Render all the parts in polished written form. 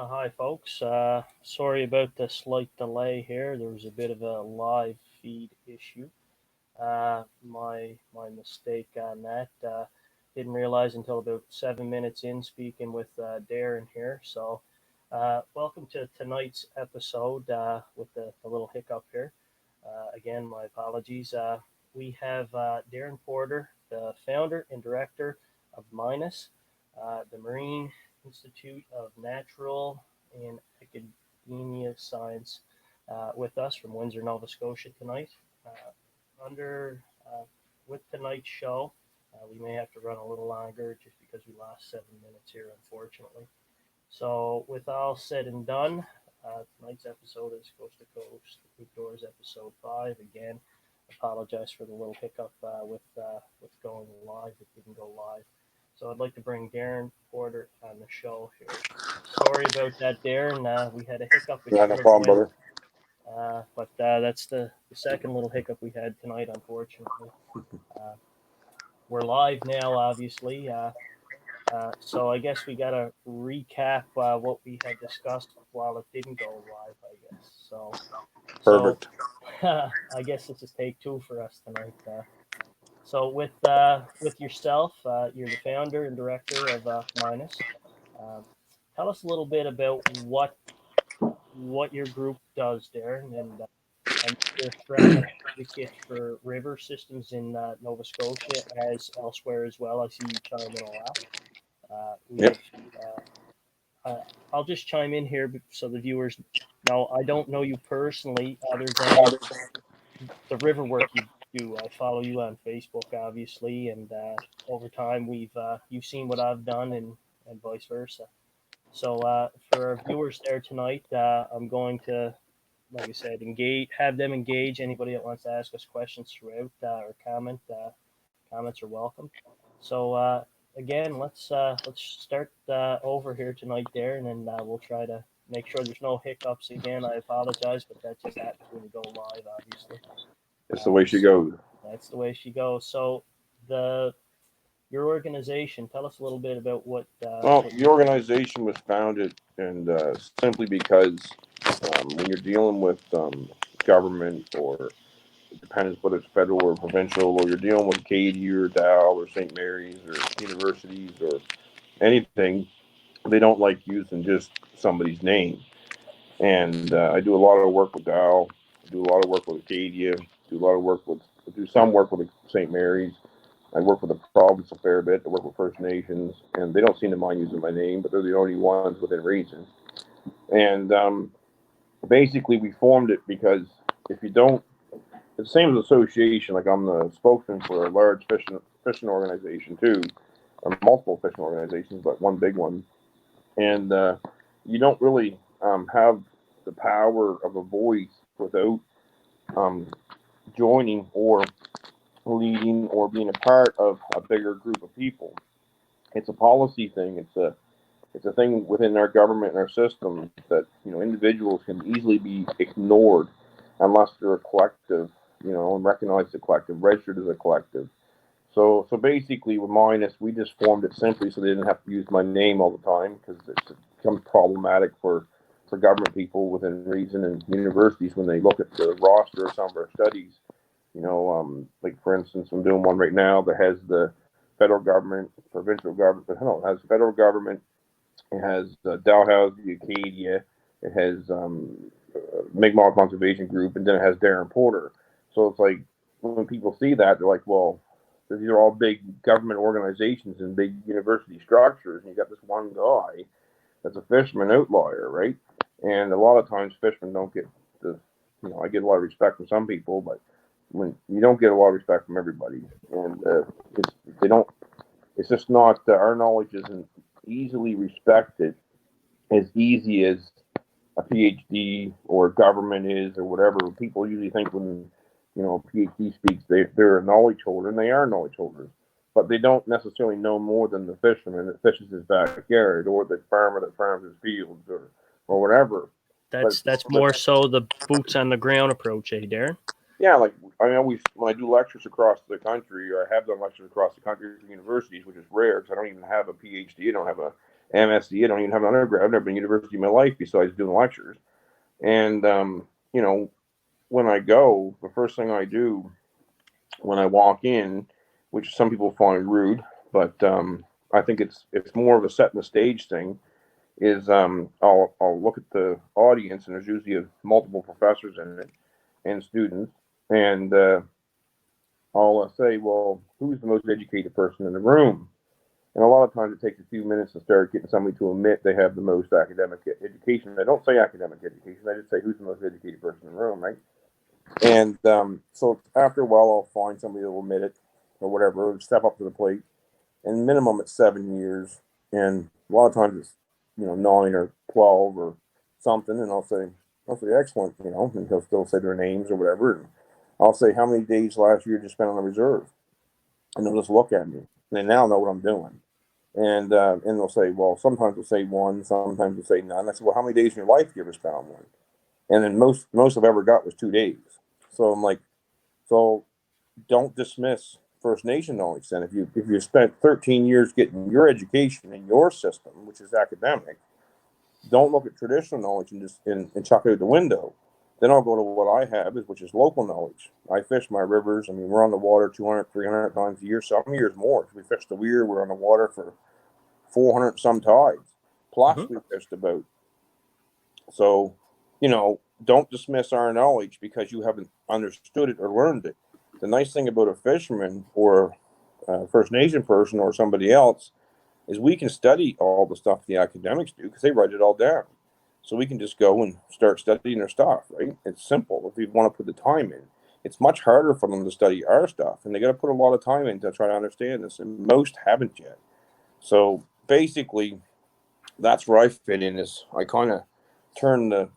Hi, folks. Sorry about the slight delay here. There was a bit of a live feed issue. My mistake on that. Didn't realize until about 7 minutes in speaking with Darren here. So, welcome to tonight's episode with the little hiccup here. Again, my apologies. We have Darren Porter, the founder and director of Minus, the Marine Institute of Natural and Academia Science, with us from Windsor, Nova Scotia tonight. Under With tonight's show, we may have to run a little longer just because we lost 7 minutes here, unfortunately. So, with all said and done, tonight's episode is Coast to Coast Outdoors, episode 5. Again, apologize for the little hiccup with going live. It didn't go live. So I'd like to bring Darren Porter on the show here. Sorry about that, Darren. We had a hiccup. Yeah, no problem, brother. But that's the second little hiccup we had tonight, unfortunately. We're live now, obviously. So I guess we got to recap what we had discussed while it didn't go live, I guess. Perfect. I guess this is take 2 for us tonight. So with yourself, you're the founder and director of Minus. Tell us a little bit about what your group does, Darren, and you're a strong advocate for river systems in Nova Scotia as elsewhere as well. I see you chime in a lot. Yep. I'll just chime in here so the viewers know I don't know you personally, other than the river work you do. I follow you on Facebook, obviously, and over time you've seen what I've done, and vice versa. So for our viewers there tonight, I'm going to, like I said, have them engage. Anybody that wants to ask us questions throughout or comments are welcome. So again, let's start over here tonight, Darren, and we'll try to make sure there's no hiccups again. I apologize, but that just happens when we go live, obviously. That's the way she goes. That's the way she goes. So your organization, tell us a little bit about what. The organization was founded, and simply because when you're dealing with government, or it depends whether it's federal or provincial, or you're dealing with Acadia or Dow or St. Mary's or universities or anything, they don't like using just somebody's name. And I do a lot of work with Dow, do a lot of work with Acadia, do some work with St. Mary's. I work with the province a fair bit. I work with First Nations, and they don't seem to mind using my name, but they're the only ones within reason. And basically, we formed it because if you don't, it's the same as association. Like, I'm the spokesman for a large fishing organization too, or multiple fishing organizations, but one big one. And you don't really have the power of a voice without joining or leading or being a part of a bigger group of people. It's a policy thing. It's a thing within our government and our system that individuals can easily be ignored unless they're a collective, and recognized as a collective, registered as a collective. So basically, with Minus, we just formed it simply so they didn't have to use my name all the time, because it becomes problematic for government people within reason, and universities when they look at the roster of some of our studies. Like, for instance, I'm doing one right now that has the federal government, provincial government, but no, it has the federal government, it has Dalhousie, Acadia, it has Mi'kmaq Conservation Group, and then it has Darren Porter. So it's like, when people see that, they're like, well, these are all big government organizations and big university structures, and you got this one guy that's a fisherman outlier, right? And a lot of times fishermen don't get the I get a lot of respect from some people, but when you don't get a lot of respect from everybody, and it's they don't. It's just not our knowledge isn't easily respected as easy as a PhD or government is or whatever. People usually think when a PhD speaks, they're a knowledge holder, and they are knowledge holders, but they don't necessarily know more than the fisherman that fishes his backyard or the farmer that farms his fields or whatever. But That's more so the boots on the ground approach, eh, Darren? yeah, like I always when I do lectures across the country, or I have done lectures across the country for universities, which is rare because I don't even have a PhD, I don't have a MSc, I don't even have an undergrad. I've never been to university in my life besides doing lectures. And you know, when I go, the first thing I do when I walk in, which some people find rude, but I think it's more of a setting the stage thing. Is I'll look at the audience, and there's usually multiple professors in it and students, and I'll say, well, who's the most educated person in the room? And a lot of times it takes a few minutes to start getting somebody to admit they have the most academic education. I don't say academic education. I just say who's the most educated person in the room, right? And so after a while, I'll find somebody that will admit it or whatever, or step up to the plate. And minimum it's 7 years. And a lot of times it's, 9 or 12 or something. And I'll say excellent, and he'll still say their names or whatever. And I'll say, how many days last year did you spend on the reserve? And they'll just look at me. And they now know what I'm doing. And they'll say, well, sometimes they'll say one, sometimes they'll say none. I said, well, how many days in your life do you ever spend on one? And then most I've ever got was 2 days. So I'm like, so don't dismiss First Nation knowledge. Then if you spent 13 years getting your education in your system, which is academic, don't look at traditional knowledge and just and chuck it out the window. Then I'll go to what I have, which is local knowledge. I fish my rivers. I mean, we're on the water 200, 300 times a year. Some years more. We fish the weir. We're on the water for 400 some tides. Plus, Mm-hmm. we fished about. So, don't dismiss our knowledge because you haven't understood it or learned it. The nice thing about a fisherman or a First Nation person or somebody else is we can study all the stuff the academics do because they write it all down. So we can just go and start studying their stuff, right? It's simple if you want to put the time in. It's much harder for them to study our stuff, and they got to put a lot of time in to try to understand this, and most haven't yet. So basically, that's where I fit in. Is I kind of turn the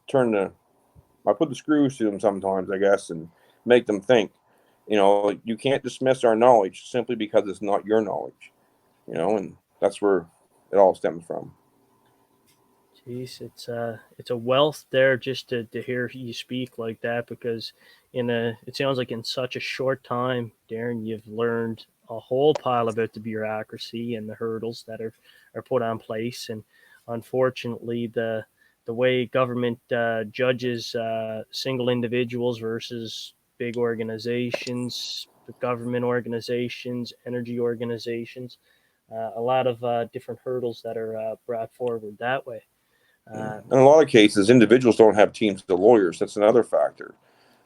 I put the screws to them sometimes, I guess, and make them think. You can't dismiss our knowledge simply because it's not your knowledge. And that's where it all stems from. Jeez, it's a wealth there just to hear you speak like that because it sounds like in such a short time, Darren, you've learned a whole pile about the bureaucracy and the hurdles that are put on place, and unfortunately the way government judges single individuals versus big organizations, government organizations, energy organizations, a lot of different hurdles that are brought forward that way. In a lot of cases, individuals don't have teams of lawyers. That's another factor.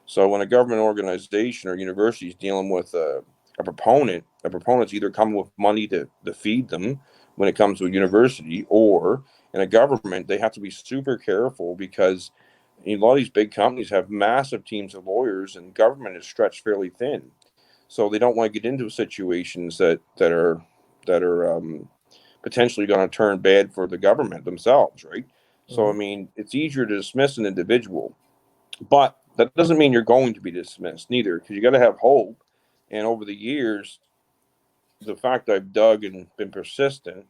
So when a government organization or university is dealing with a proponent's either coming with money to feed them when it comes to a university, or in a government, they have to be super careful because a lot of these big companies have massive teams of lawyers, and government is stretched fairly thin. So they don't want to get into situations that are potentially going to turn bad for the government themselves, right? So I Mhm. mean, it's easier to dismiss an individual, but that doesn't mean you're going to be dismissed neither, because you got to have hope. And over the years, the fact I've dug and been persistent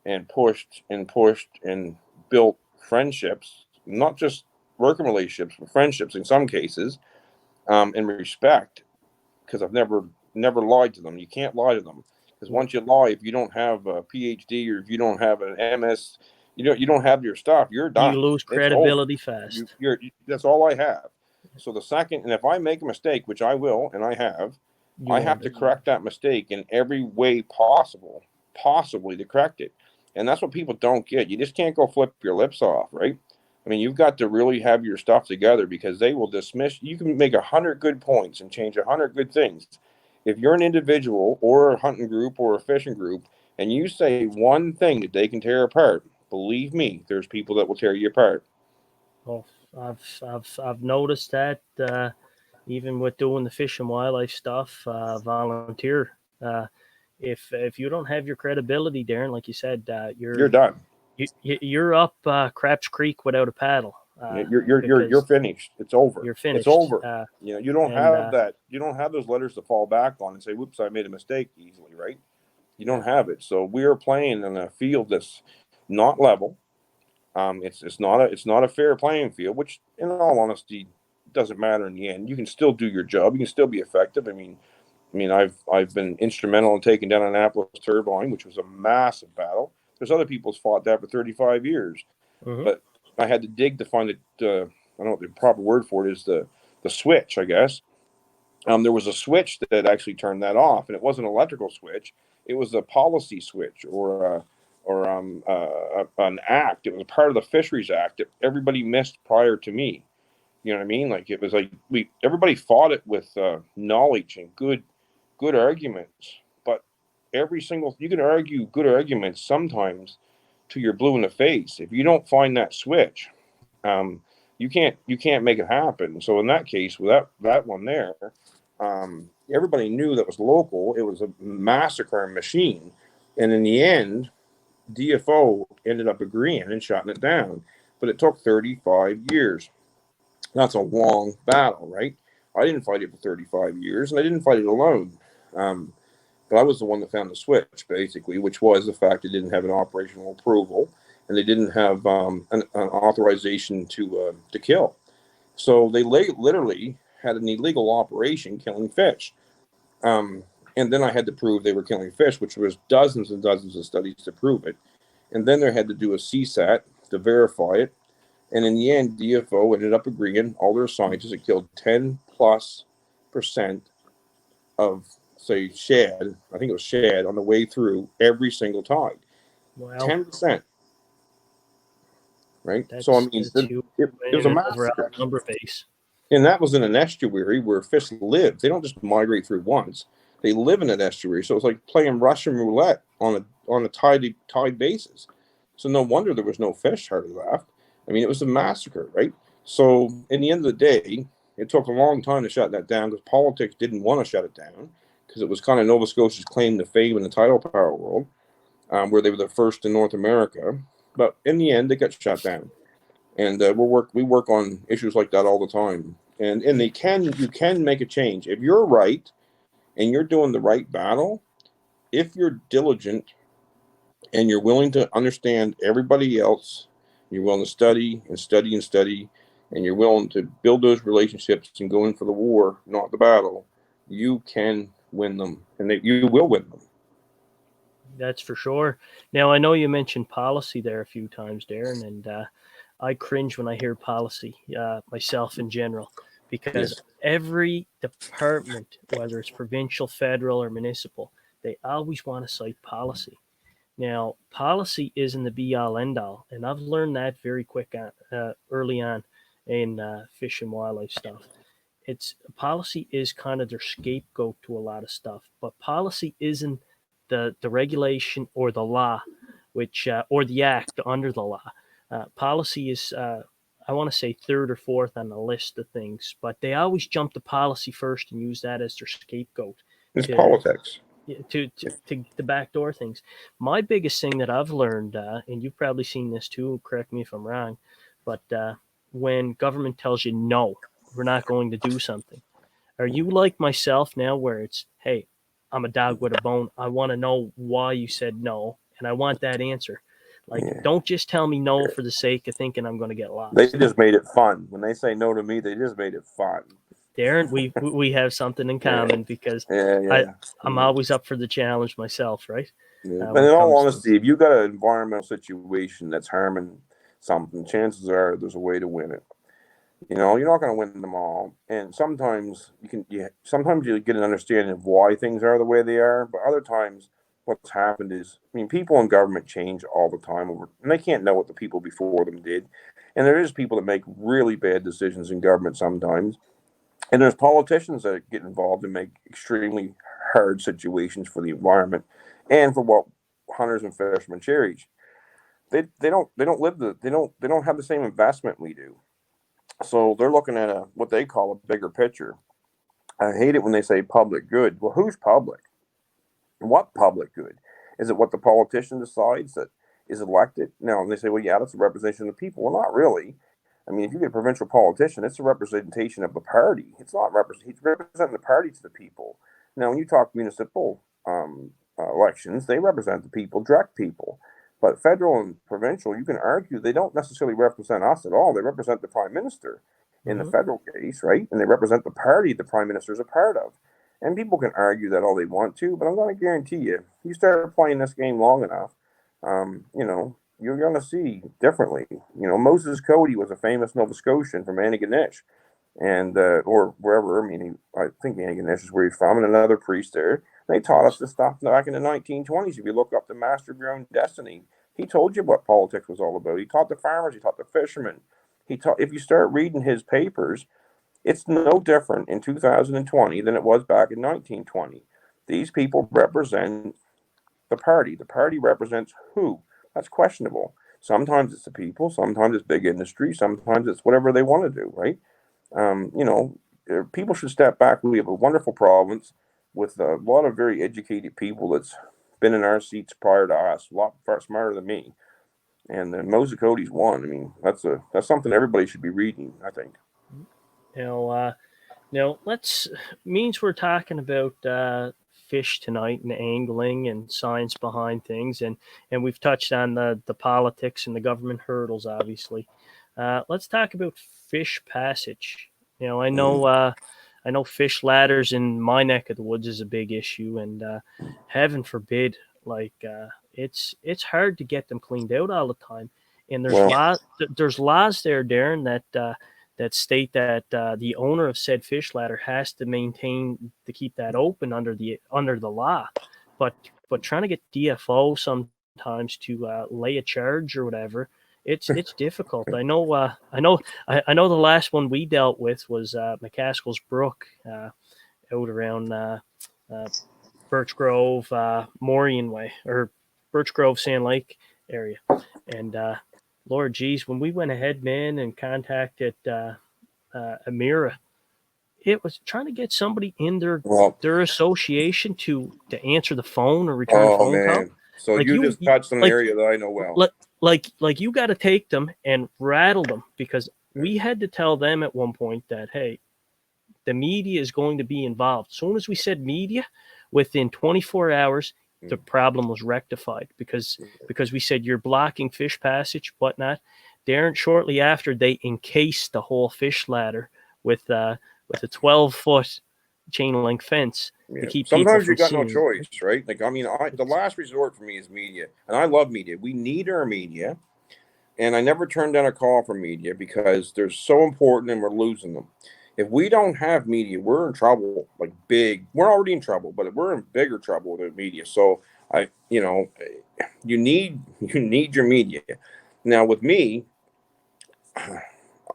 and pushed and built friendships, not just working relationships, but friendships in some cases, and respect, because I've never lied to them. You can't lie to them because Yep. once you lie, if you don't have a PhD or if you don't have an MS, you don't have your stuff. You're You done. lose It's over. credibility You fast. you're that's all I have. So the second, and if I make a mistake, which I will, and You I own have it. to correct that mistake in every way possible, possibly to correct it. And that's what people don't get. You just can't go flip your lips off, right? I mean, you've got to really have your stuff together because they will dismiss. You can make 100 good points and change 100 good things. If you're an individual or a hunting group or a fishing group, and you say one thing that they can tear apart, believe me, there's people that will tear you apart. Oh, I've noticed that even with doing the fish and wildlife stuff, volunteer. Uh, if you don't have your credibility, Darren, like you said, You're done. you're up Craps Creek without a paddle You're because finished. It's over. you're It's finished. over. You don't And have that. You don't have those letters to fall back on and say, "Whoops, I made a mistake," easily, right? You don't have it. So we are playing in a field that's not level. It's not a fair playing field, which, in all honesty, doesn't matter in the end. You can still do your job. You can still be effective. I mean, I've been instrumental in taking down Annapolis Turbine, which was a massive battle. There's other people's fought that for 35 years, mhm. but I had to dig to find it. I don't know what the proper word for it is. The switch, I guess. There was a switch that actually turned that off, and it wasn't an electrical switch. It was a policy switch or an act. It was a part of the Fisheries Act that everybody missed prior to me. You know what I mean? Like it was like everybody fought it with knowledge and good arguments, but every single you can argue good arguments sometimes to your blue in the face. If you don't find that switch, you can't make it happen. So in that case, with that one there, everybody knew that was local. It was a massacre machine, and in the end, DFO ended up agreeing and shutting it down. But it took 35 years. That's a long battle, right? I didn't fight it for 35 years, and I didn't fight it alone. Um, but I was the one that found the switch, basically, which was the fact it didn't have an operational approval and they didn't have an authorization to kill. So they literally had an illegal operation killing fish. Um, and then I had to prove they were killing fish, which was dozens and dozens of studies to prove it. And then they had to do a CSAT to verify it. And in the end, DFO ended up agreeing, all their scientists, it killed 10 plus percent of, say, shad. I think it was shad on the way through every single tide. Well, 10%, right? So, I mean, that's huge it was a in an overall massacre. number base. And that was in an estuary where fish live. They don't just migrate through once. They live in an estuary. So it's like playing Russian roulette on a tide basis. So no wonder there was no fish hardly left. I mean, it was a massacre, right? So in the end of the day, it took a long time to shut that down because politics didn't want to shut it down because it was kind of Nova Scotia's claim to fame in the tidal power world, where they were the first in North America. But in the end, it got shut down, and we work on issues like that all the time. And you can make a change if you're right and you're doing the right battle. If you're diligent and you're willing to understand everybody else, you're willing to study and study and study, and you're willing to build those relationships and go in for the war, not the battle, you can win them, and you will win them. That's for sure. Now, I know you mentioned policy there a few times, Darren, and I cringe when I hear policy myself in general because Yes. every department, whether it's provincial, federal, or municipal, they always want to cite policy. Now, policy isn't the be all end all, and I've learned that very early on in fish and wildlife stuff. It's policy is kind of their scapegoat to a lot of stuff, but policy isn't the regulation or the law, which or the act under the law. Policy is I want to say third or fourth on the list of things, but they always jump to policy first and use that as their scapegoat It's to politics. to backdoor things. My biggest thing that I've learned, and you've probably seen this too, correct me if I'm wrong, but when government tells you no, we're not going to do something, are you like myself now where it's, hey, I'm a dog with a bone. I want to know why you said no, and I want that answer. Like, Yeah. don't just tell me no for the sake of thinking I'm going to get They lost. just made it fun. When they say no to me, they just made it fun. Darren, we have something in Yeah, common because yeah, I yeah. I'm always up for the challenge myself, right? Yeah. When But in it all comes to honesty, if you got an environmental situation that's harming something, chances are there's a way to win it. You're not going to win them all, and sometimes sometimes you get an understanding of why things are the way they are. But other times, what's happened is, I mean, people in government change all the time, and they can't know what the people before them did. And there is people that make really bad decisions in government sometimes, and there's politicians that get involved and make extremely hard situations for the environment and for what hunters and fishermen cherish. They don't have the same investment we do. So they're looking at what they call a bigger picture. I hate it when they say public good. Well, who's public? What public good? Is it what the politician decides that is elected? No, and they say, well, yeah, that's a representation of the people. Well, not really. I mean, if you get a provincial politician, it's a representation of the party. It's not he's representing the party to the people. Now, when you talk municipal elections, they represent the people, direct people. But federal and provincial, you can argue they don't necessarily represent us at all. They represent the prime minister in the Mm-hmm. federal case, right? And they represent the party the prime minister is a part of. And people can argue that all they want to, but I'm going to guarantee you start playing this game long enough, you're going to see differently. Moses Cody was a famous Nova Scotian from Antigonish, and or wherever. I mean, I think Antigonish is where he's from, and another priest there. They taught us this stuff back in the 1920s. If you look up the Master of Your Own Destiny, he told you what politics was all about. He taught the farmers. He taught the fishermen. He taught. If you start reading his papers, it's no different in 2020 than it was back in 1920. These people represent the party. The party represents who? That's questionable. Sometimes it's the people, sometimes it's big industry, sometimes it's whatever they want to do, right? Um, you know, People should step back. We have a wonderful province with a lot of very educated people that's been in our seats prior to us, a lot far smarter than me. And Moses Cody's one. I mean, that's something everybody should be reading, I think. You know, let's means we're talking about fish tonight and angling and science behind things, and we've touched on the politics and the government hurdles, obviously. Let's talk about fish passage. I know fish ladders in my neck of the woods is a big issue, and heaven forbid, it's hard to get them cleaned out all the time. And Well, there's laws there, Darren, that state that the owner of said fish ladder has to maintain to keep that open under the law. But trying to get DFO sometimes to lay a charge or whatever, it's difficult. I know the last one we dealt with was McCaskill's Brook out around uh, Birch Grove, Morian Way, or Birch Grove, Sand Lake area. And Lord geez, when we went ahead, man, and contacted Amira, it was trying to get somebody in well, their association to answer the phone or return oh phone call. man. So Like you you, just touched on an like area that I know well. like you got to take them and rattle them because we had to tell them at one point that hey, the media is going to be involved. As soon as we said media, within 24 hours, the problem was rectified because we said you're blocking fish passage, whatnot. Darren, shortly after, they encased the whole fish ladder with a 12-foot chain link fence to Yeah. keep people Sometimes you from got no seeing. choice, right? Like I mean, the It's last resort for me is media, and I love media. We need our media, and I never turn down a call from media because they're so important, and we're losing them. If we don't have media, we're in trouble. Like big, we're already in trouble, but we're in bigger trouble with the media. So you need your media. Now with me,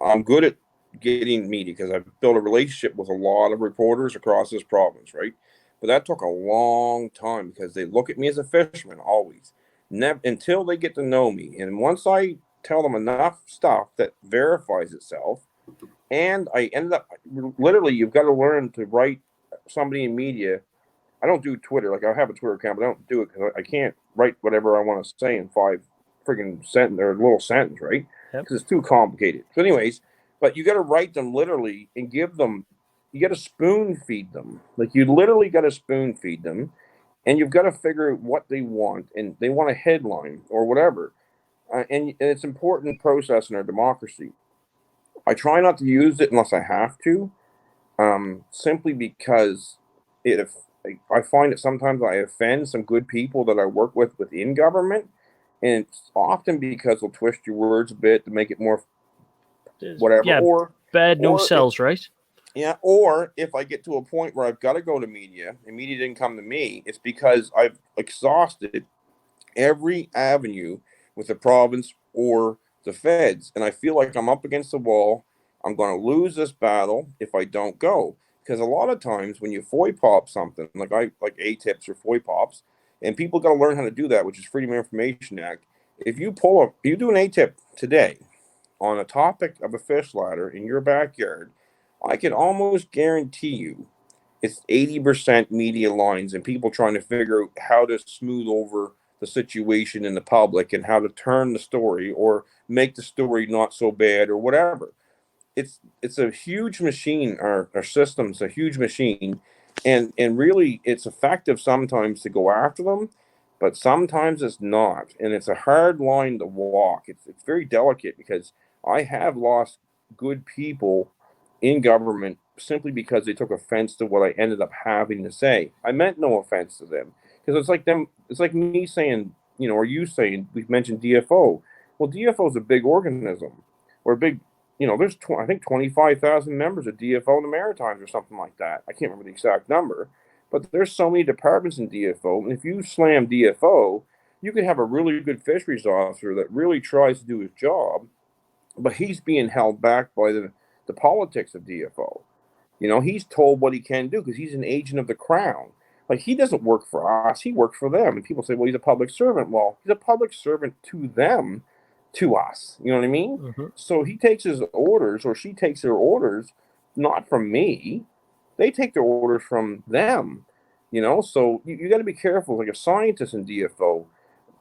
I'm good at getting media because I've built a relationship with a lot of reporters across this province, right? But that took a long time because they look at me as a fisherman always, never until they get to know me. And once I tell them enough stuff that verifies itself, and I ended up literally, you've got to learn to write somebody in media. I don't do Twitter. Like I have a Twitter account, but I don't do it because I can't write whatever I want to say in five freaking sentence or a little sentence, right? yep. Because it's too complicated. So, anyways, but you got to write them literally and give them. You got to spoon feed them. Like you literally got to spoon feed them, and you've got to figure out what they want, and they want a headline or whatever. And it's an important process in our democracy. I try not to use it unless I have to, simply because it I find that sometimes I offend some good people that I work with within government, and it's often because they'll twist your words a bit to make it more whatever, Yeah, bad news or if sells, right? yeah, or if I get to a point where I've got to go to media and media didn't come to me, it's because I've exhausted every avenue with the province or the feds. And I feel like I'm up against the wall. I'm going to lose this battle if I don't go. Because a lot of times when you FOI pop something, like ATIPs or FOI pops, and people got to learn how to do that, which is Freedom of Information Act. If you do an ATIP today on a topic of a fish ladder in your backyard, I can almost guarantee you it's 80% media lines and people trying to figure out how to smooth over the situation in the public and how to turn the story or make the story not so bad or whatever. It's a huge machine. Our system's a huge machine, and really it's effective sometimes to go after them, but sometimes it's not, and it's a hard line to walk. It's very delicate because I have lost good people in government simply because they took offense to what I ended up having to say. I meant no offense to them because it's like them. It's like me saying, or you saying we've mentioned DFO. Well, DFO is a big organism or a big there's I think 25,000 members of DFO in the Maritimes or something like that. I can't remember the exact number, but there's so many departments in DFO, and if you slam DFO, you could have a really good fisheries officer that really tries to do his job, but he's being held back by the politics of DFO. He's told what he can do because he's an agent of the crown. Like, he doesn't work for us, he works for them. And people say, well, he's a public servant. Well, he's a public servant to them, to us. You know what I mean? Mm-hmm. So he takes his orders, or she takes their orders, not from me. They take their orders from them. So you got to be careful. Like a scientist in DFO,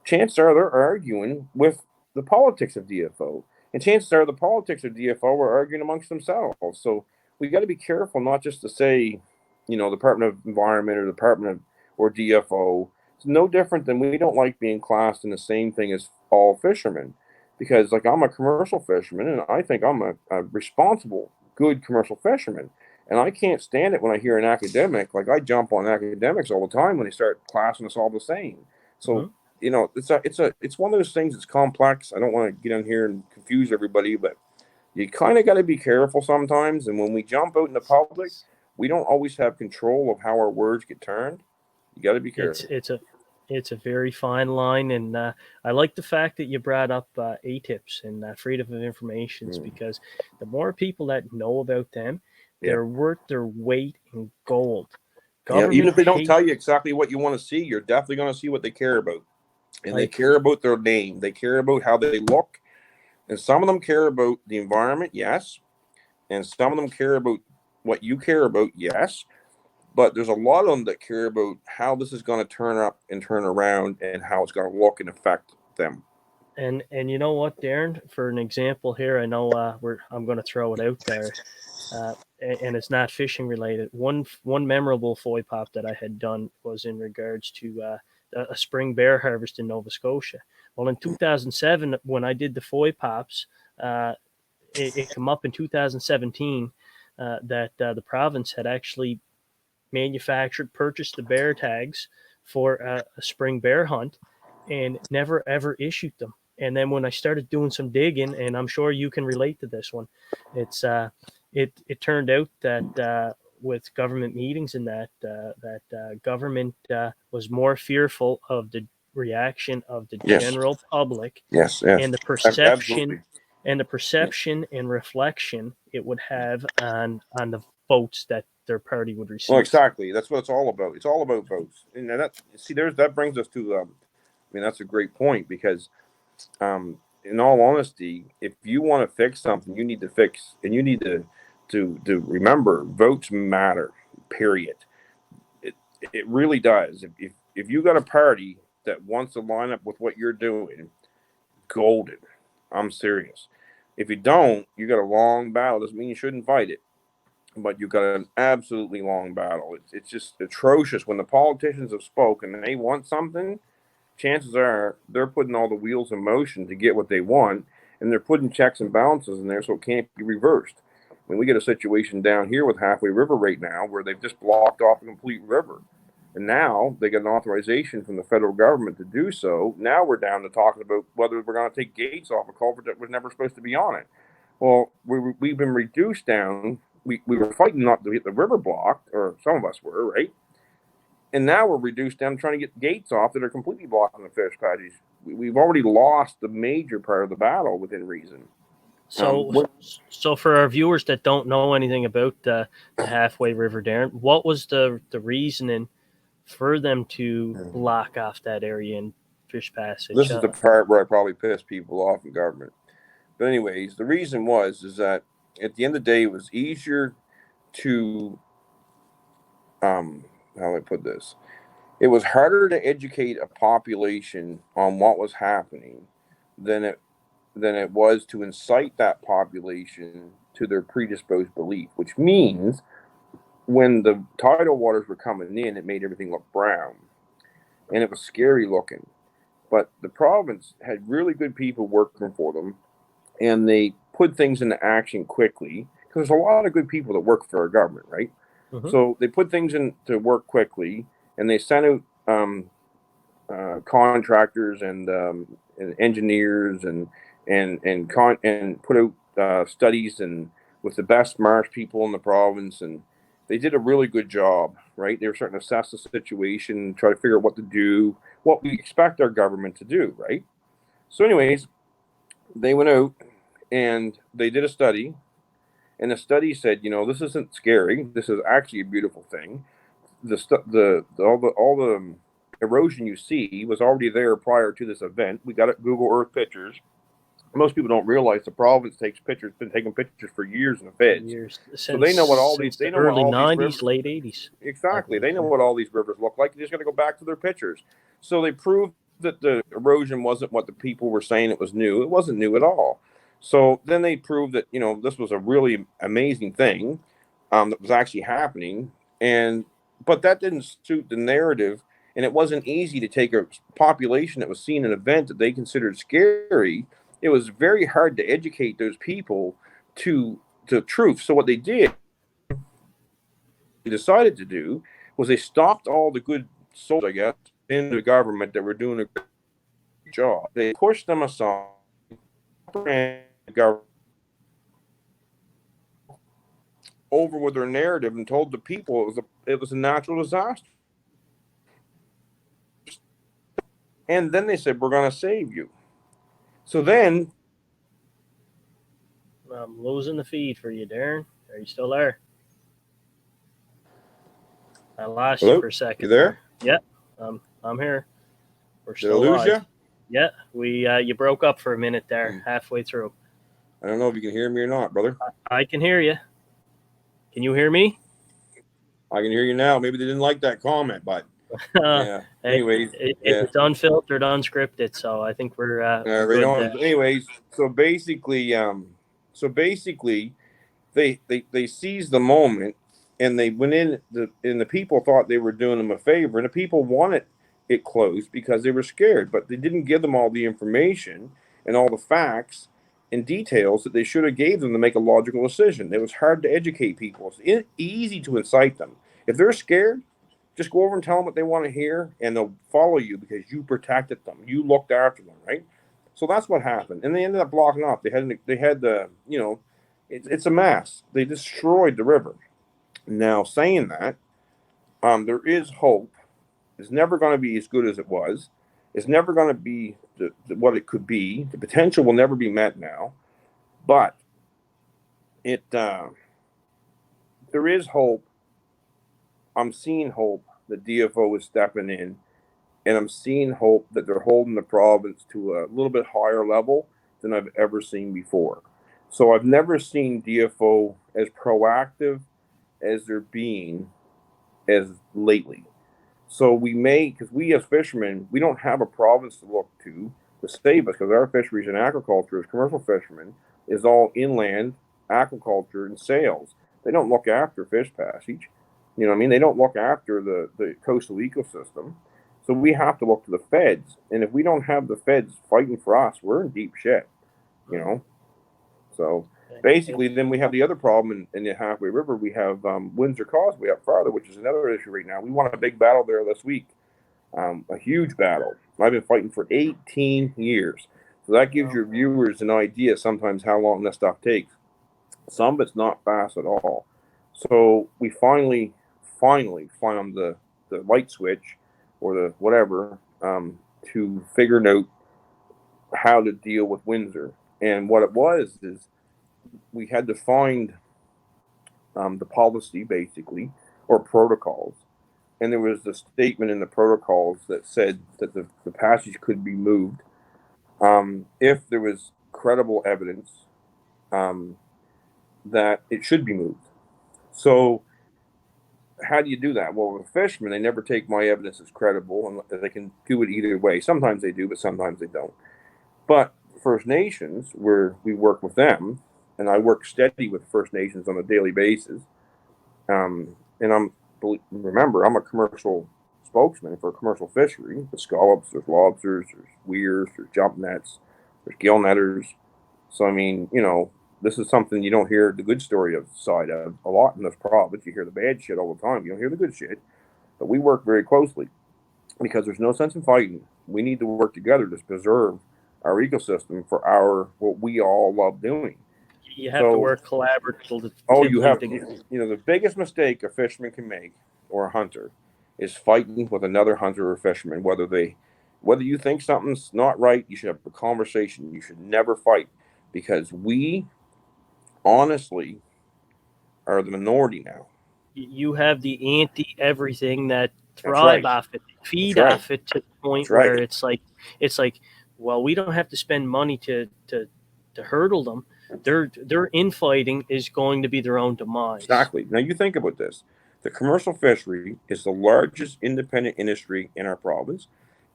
chances are they're arguing with the politics of DFO. And chances are the politics of DFO are arguing amongst themselves. So we got to be careful not just to say, Department of Environment or Department of or DFO. It's no different than we don't like being classed in the same thing as all fishermen. Because, like, I'm a commercial fisherman and I think I'm a responsible, good commercial fisherman. And I can't stand it when I hear an academic, like I jump on academics all the time when they start classing us all the same. So, Mm-hmm. it's one of those things that's complex. I don't want to get in here and confuse everybody, but you kind of got to be careful sometimes. And when we jump out in the public, we don't always have control of how our words get turned. You got to be It's careful. it's a it's a very fine line, and I like the fact that you brought up ATIPs and freedom of informations, because the more people that know about them, Yeah. they're worth their weight in gold. Yeah. Even Government if they don't hate. tell you exactly what you want to see, you're definitely going to see what they care about. And they I care about their name. They care about how they look. And some of them care about the environment, yes. And some of them care about what you care about, yes. But there's a lot of them that care about how this is going to turn up and turn around and how it's going to look and affect them. and you know what, Darren? For an example here, I know I'm going to throw it out there, and it's not fishing related. One memorable foy pop that I had done was in regards to a spring bear harvest in Nova Scotia. Well, in 2007, when I did the foy pops, it came up in 2017 that the province had actually purchased the bear tags for a spring bear hunt, and never ever issued them. And then when I started doing some digging, and I'm sure you can relate to this one, it's it turned out that with government meetings and that government was more fearful of the reaction of the Yes. general public, Yes. Yes. and the Absolutely. perception and reflection it would have on the votes that their party would Well, receive. exactly. That's what it's all about. It's all about votes. And that brings us to that's a great point because in all honesty, if you want to fix something, you need to fix, and you need to remember, votes matter. Period. It really does. If you got a party that wants to line up with what you're doing, golden. I'm serious. If you don't, you got a long battle. Doesn't mean you shouldn't fight it, but you've got an absolutely long battle. It's just atrocious when the politicians have spoken and they want something. Chances are they're putting all the wheels in motion to get what they want, and they're putting checks and balances in there so it can't be reversed. I mean, we get a situation down here with Halfway River right now where they've just blocked off a complete river. And now they get an authorization from the federal government to do so. Now we're down to talking about whether we're going to take gates off a culvert that was never supposed to be on it. Well, we've been reduced down. We were fighting not to get the river blocked, or some of us were, right? And now we're reduced down to trying to get gates off that are completely blocking the fish patches. We've already lost the major part of the battle within reason. So, so for our viewers that don't know anything about the Halfway River, Darren, what was the reasoning for them to block off that area in fish passage? This is the part where I probably piss people off in government. But anyways, the reason is that at the end of the day, it was easier to how do I put this? It was harder to educate a population on what was happening than it was to incite that population to their predisposed belief, which means when the tidal waters were coming in, it made everything look brown, and it was scary looking. But the province had really good people working for them, and they put things into action quickly because there's a lot of good people that work for our government, right? Mm-hmm. So they put things into work quickly, and they sent out contractors and engineers and put out studies and with the best marsh people in the province, and they did a really good job. Right, they were starting to assess the situation, try to figure out what to do, what we expect our government to do. Right. So, anyways, they went out and they did a study, and the study said, this isn't scary. This is actually a beautiful thing. All the erosion you see was already there prior to this event. We got it Google Earth pictures. Most people don't realize the province takes pictures, been taking pictures for years in the feds, Years so they know what all since these they the know what early all these '90s, rivers late '80s, I exactly. believe. They know what all these rivers look like. You just got to go back to their pictures. So they proved that the erosion wasn't what the people were saying it was new. It wasn't new at all. So then they proved that this was a really amazing thing that was actually happening, and but that didn't suit the narrative, and it wasn't easy to take a population that was seeing an event that they considered scary. It was very hard to educate those people to the truth. So what they did decided to do was they stopped all the good souls, I guess, in the government that were doing a great job. They pushed them aside, and the government over with their narrative and told the people it was a natural disaster. And then they said, "We're going to save you." So then, I'm losing the feed for you, Darren. Are you still there? I lost you hello, for a you second there? there. Yeah, I'm here. We're Did I still lose live. you? Yeah, we you broke up for a minute there, halfway through. I don't know if you can hear me or not, brother. I can hear you. Can you hear me? I can hear you now. Maybe they didn't like that comment, but yeah. Hey, Anyways, yeah. it's unfiltered, unscripted, so I think we're Right good. on. Anyways, so basically, they seized the moment, and they went and the people thought they were doing them a favor, and the people wanted it closed because they were scared, but they didn't give them all the information and all the facts and details that they should have gave them to make a logical decision. It was hard to educate people. It's easy to incite them. If they're scared, just go over and tell them what they want to hear, and they'll follow you because you protected them, you looked after them, right? So that's what happened, and they ended up blocking off. They had the it's a mess. They destroyed the river. Now, saying that, there is hope. It's never going to be as good as it was. It's never going to be what it could be. The potential will never be met now, but it there is hope. I'm seeing hope that DFO is stepping in, and I'm seeing hope that they're holding the province to a little bit higher level than I've ever seen before. So I've never seen DFO as proactive as they're being as lately. So because we as fishermen, we don't have a province to look to save us because our fisheries and agriculture as commercial fishermen is all inland aquaculture and sales. They don't look after fish passage. You know what I mean? They don't look after the coastal ecosystem. So we have to look to the feds. And if we don't have the feds fighting for us, we're in deep shit, you know? So basically, then we have the other problem in the Halfway River. We have Windsor Causeway up farther, which is another issue right now. We won a big battle there this week, a huge battle. I've been fighting for 18 years. So that gives your viewers an idea sometimes how long this stuff takes. Some of it's not fast at all. So we finally found the light switch or the whatever to figure out how to deal with Windsor. And what it was is we had to find the policy basically or protocols, and there was a statement in the protocols that said that the passage could be moved if there was credible evidence that it should be moved. So how do you do that? Well, with fishermen, they never take my evidence as credible, and they can do it either way. Sometimes they do, but sometimes they don't. But First Nations, where we work with them, and I work steady with First Nations on a daily basis. And remember, I'm a commercial spokesman for a commercial fishery. There's scallops, there's lobsters, there's weirs, there's jump nets, there's gill netters. So I mean, this is something you don't hear the good story of side of a lot in this province. You hear the bad shit all the time. You don't hear the good shit. But we work very closely because there's no sense in fighting. We need to work together to preserve our ecosystem for what we all love doing. You have to So, work collaboratively you have together. the biggest mistake a fisherman can make or a hunter is fighting with another hunter or fisherman. Whether you think something's not right, you should have a conversation. You should never fight because we honestly are the minority now. You have the anti everything that That's thrive right. off it, That's feed right. off it to the point That's right. where it's like, well, we don't have to spend money to hurdle them. Their infighting is going to be their own demise. Exactly. Now you think about this. The commercial fishery is the largest independent industry in our province.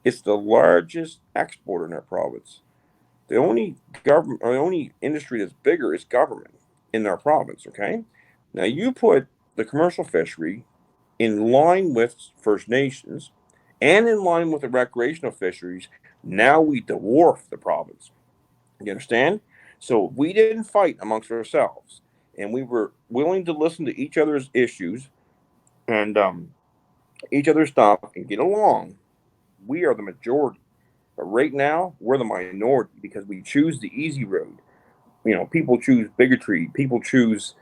It's the largest exporter in our province. The only government or the only industry that's bigger is government in our province. Okay. Now you put the commercial fishery in line with First Nations and in line with the recreational fisheries. Now we dwarf the province. You understand? So we didn't fight amongst ourselves, and we were willing to listen to each other's issues and each other's stuff and get along. We are the majority. But right now, we're the minority because we choose the easy road. People choose bigotry. People choose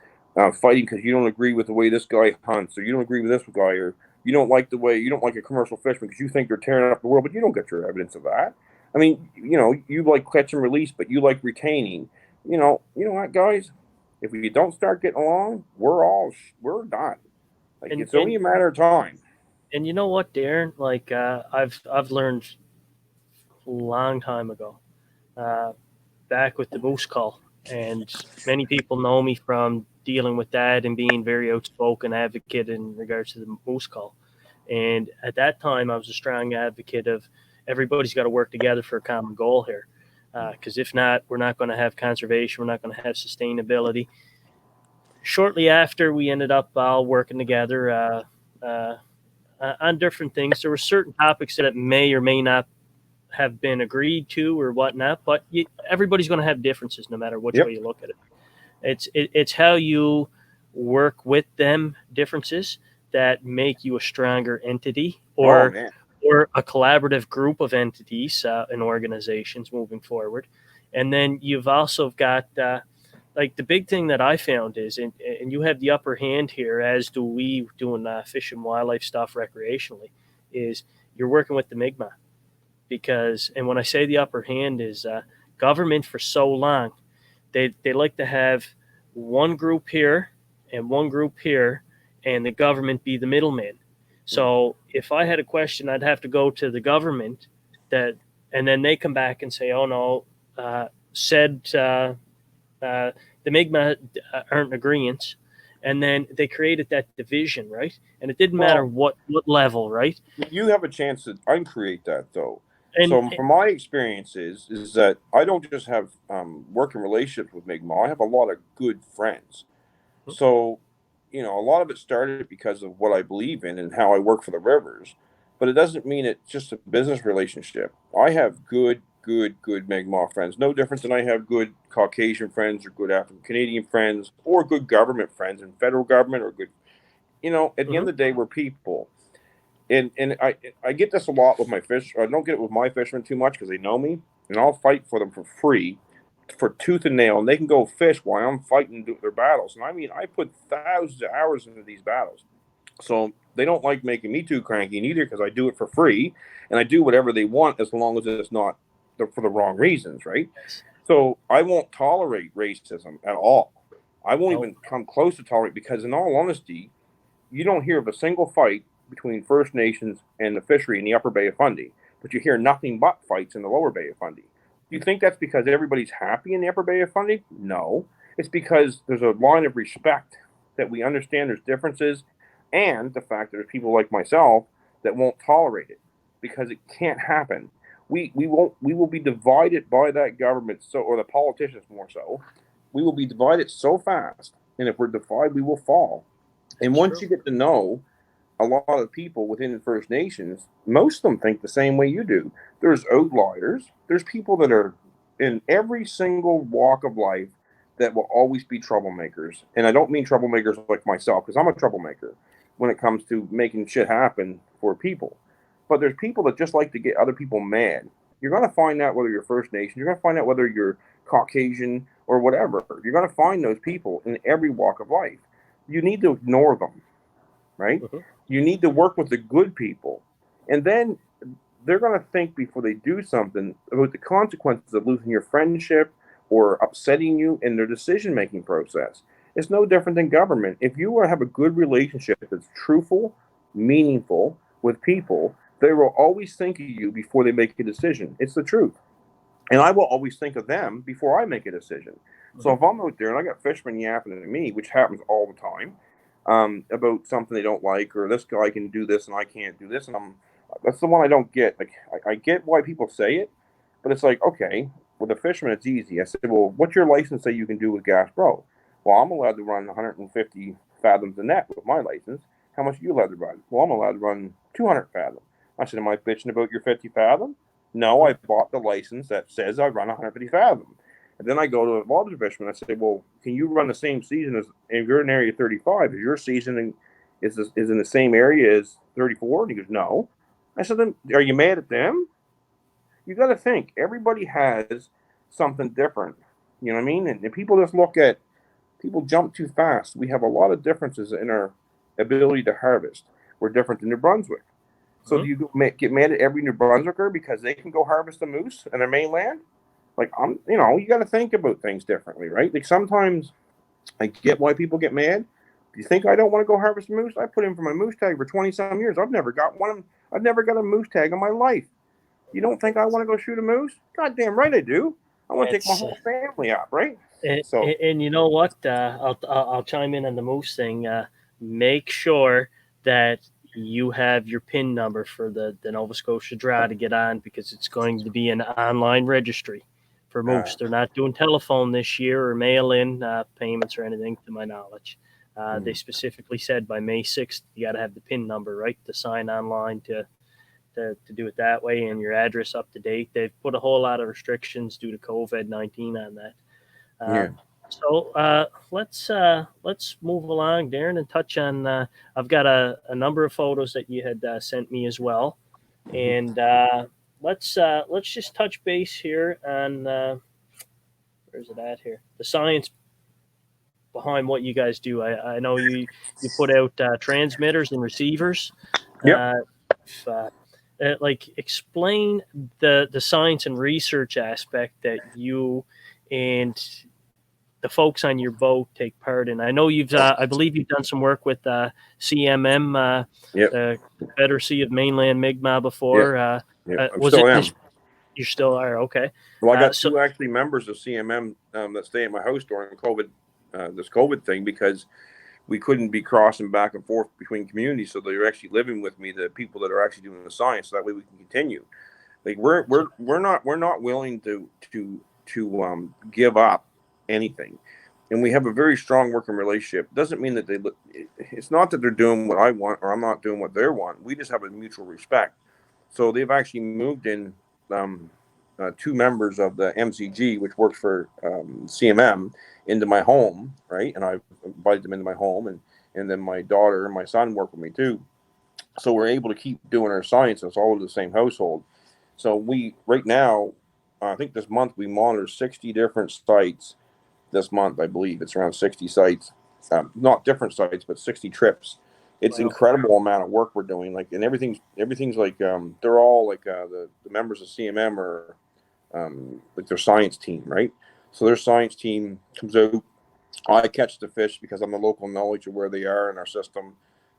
fighting because you don't agree with the way this guy hunts, or you don't agree with this guy, or you don't like a commercial fisherman because you think they're tearing up the world, but you don't get your evidence of that. I mean, you like catch and release, but you like retaining. You know what, guys? If we don't start getting along, we're done. Like And it's only a matter of time. and you know what, Darren? Like I've learned a long time ago, uh, back with the moose call, and many people know me from dealing with that and being very outspoken advocate in regards to the moose call. And at that time, I was a strong advocate of everybody's got to work together for a common goal here. Because if not, we're not going to have conservation, we're not going to have sustainability. Shortly after, we ended up all working together on different things. There were certain topics that may or may not have been agreed to or whatnot, but everybody's going to have differences no matter which way Yep. you look at it. It's how you work with them differences that make you a stronger entity Oh man. or a collaborative group of entities and organizations moving forward. And then you've also got like the big thing that I found is, and you have the upper hand here, as do we doing fish and wildlife stuff recreationally, is you're working with the Mi'kmaq because, and when I say the upper hand is government for so long, they like to have one group here and one group here, and the government be the middleman. So if I had a question, I'd have to go to the government that, and then they come back and say, "Oh no, said the Mi'kmaq aren't agreeing," and then they created that division, right? And it didn't matter Well, what level, right? you have a chance to uncreate that though. And So from my experiences is that I don't just have working relationships with Mi'kmaq. I have a lot of good friends. So, a lot of it started because of what I believe in and how I work for the rivers. But it doesn't mean it's just a business relationship. I have good Mi'kmaq friends. No different than I have good Caucasian friends or good African Canadian friends or good government friends and federal government or good. At the end Mhm. of the day, we're people. And I get this a lot with my fish. I don't get it with my fishermen too much because they know me, and I'll fight for them for free, for tooth and nail, and they can go fish while I'm fighting their battles. And I mean, I put thousands of hours into these battles, so they don't like making me too cranky neither because I do it for free, and I do whatever they want as long as it's not for the wrong reasons, right? Yes. So I won't tolerate racism at all. I won't No. even come close to tolerate because, in all honesty, you don't hear of a single fight between First Nations and the fishery in the upper Bay of Fundy, but you hear nothing but fights in the lower Bay of Fundy. Do you think that's because everybody's happy in the Upper Bay of Fundy? No. It's because there's a line of respect that we understand there's differences, and the fact that there's people like myself that won't tolerate it because it can't happen. We will be divided by that government, so, or the politicians more so. We will be divided so fast, and if we're divided, we will fall. And It's once true. you get to know a lot of people within the First Nations, most of them think the same way you do. There's outliers. There's people that are in every single walk of life that will always be troublemakers. And I don't mean troublemakers like myself, because I'm a troublemaker when it comes to making shit happen for people. But there's people that just like to get other people mad. You're going to find out whether you're First Nation, you're going to find out whether you're Caucasian or whatever. You're going to find those people in every walk of life. You need to ignore them, right? Mm-hmm. You need to work with the good people. And then they're going to think before they do something about the consequences of losing your friendship or upsetting you in their decision making process. It's no different than government. If you have a good relationship that's truthful, meaningful with people, they will always think of you before they make a decision. It's the truth. And I will always think of them before I make a decision. So Mm-hmm. if I'm out there and I got fishermen yapping at me, which happens all the time, about something they don't like, or this guy can do this and I can't do this, and that's the one I don't get. Like I get why people say it, but it's like, okay, with a fisherman it's easy. I said, well, what's your license say you can do with Gas Pro? Well, I'm allowed to run 150 fathoms a net with my license. How much are you allowed to run? Well, I'm allowed to run 200 fathoms. I said, am I bitching about your 50 fathom? No, I bought the license that says I run 150 fathom. And then I go to a lobster fisherman. I say, well, can you run the same season as if you're in area 35? If your season is in the same area as 34? And he goes, no. I said, then are you mad at them? You got to think everybody has something different. You know what I mean? And people just look at people jump too fast. We have a lot of differences in our ability to harvest. We're different than New Brunswick. So do Mm-hmm. you get mad at every New Brunswicker because they can go harvest a moose in their mainland? Like you got to think about things differently, right? Like sometimes I get why people get mad. Do you think I don't want to go harvest a moose? I put in for my moose tag for 20 some years. I've never got one. I've never got a moose tag in my life. You don't think I want to go shoot a moose? God damn right I do. I want to take my It's whole family out, right? and, So and you know what? I'll chime in on the moose thing. Make sure that you have your PIN number for the Nova Scotia Draw to get on, because it's going to be an online registry for moose. They're not doing telephone this year or mail in payments or anything, to my knowledge. They specifically said by May 6th, you got to have the PIN number, right, to sign online to do it that way, and your address up to date. They've put a whole lot of restrictions due to COVID-19 on that. yeah, So let's move along, Darren, and touch on. I've got a number of photos that you had sent me as well, and let's just touch base here on where's it at here? The science behind what you guys do. I know you put out transmitters and receivers. yep. Uh, if, like explain the science and research aspect that you and the folks on your boat take part in. I know I believe you've done some work with CMM, Yep. the Confederacy of Mainland Mi'kmaq Yep. before. Yep. I Was still it this? am. You still are, okay. Well, I got So two actually members of CMM that stay at my house during COVID, this COVID thing, because we couldn't be crossing back and forth between communities. So they're actually living with me, the people that are actually doing the science. So that way we can continue. Like we're not willing to give up anything, and we have a very strong working relationship. Doesn't mean that it's not that they're doing what I want or I'm not doing what they want. We just have a mutual respect. So they've actually moved in two members of the MCG, which works for CMM, into my home, right? And I've invited them into my home, and then my daughter and my son work with me too. So we're able to keep doing our science. It's all in the same household. So we right now, I think this month we monitor 60 different sites. This month, I believe it's around 60 sites, not different sites, but 60 trips. It's wow. incredible amount of work we're doing. Like, and everything's like they're all like the members of CMM are like their science team, right? So their science team comes out. I catch the fish because I'm the local knowledge of where they are in our system,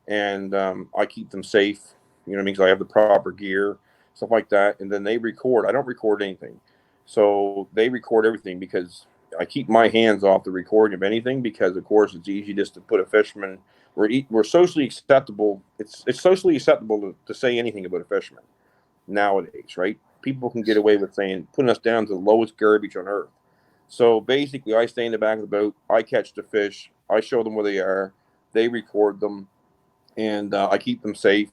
and I keep them safe. You know what I mean? Because I have the proper gear, stuff like that. And then they record. I don't record anything. So they record everything because I keep my hands off the recording of anything because, of course, it's easy just to put a fisherman. We're socially acceptable. It's socially acceptable to say anything about a fisherman nowadays, right? People can get away with saying putting us down to the lowest garbage on earth. So basically, I stay in the back of the boat. I catch the fish. I show them where they are. They record them, and I keep them safe.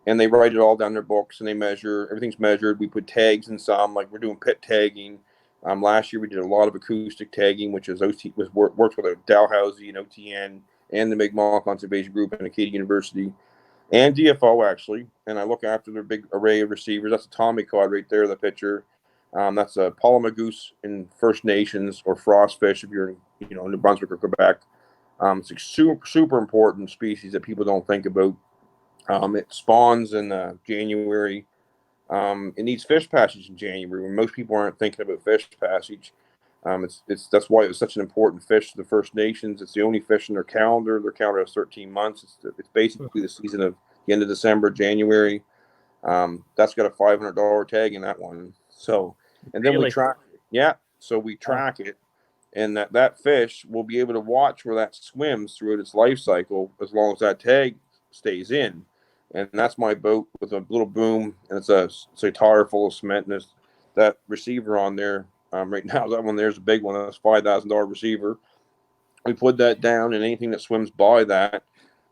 And they write it all down their books, and they measure. Everything's measured. We put tags in some, like we're doing pit tagging. Last year we did a lot of acoustic tagging, which is works with a Dalhousie and OTN and the Mi'kmaq Conservation Group and Acadia University and DFO actually. And I look after their big array of receivers. That's a Tommy cod right there, the picture. That's a Polymagoose in First Nations or frostfish if you're in, New Brunswick or Quebec. It's a super important species that people don't think about. It spawns in January. It needs fish passage in January when most people aren't thinking about fish passage. It's that's why it's such an important fish to the First Nations. It's the only fish in their calendar. Their calendar has 13 months. It's basically the season of the end of December, January. That's got a $500 tag in that one. So, and then we Really? track it. Yeah. So we track it, and that fish will be able to watch where that swims throughout its life cycle as long as that tag stays in. And that's my boat with a little boom, and it's a tire full of cement, and there's that receiver on there. Right now, that one there's a big one. That's $5,000 receiver. We put that down, and anything that swims by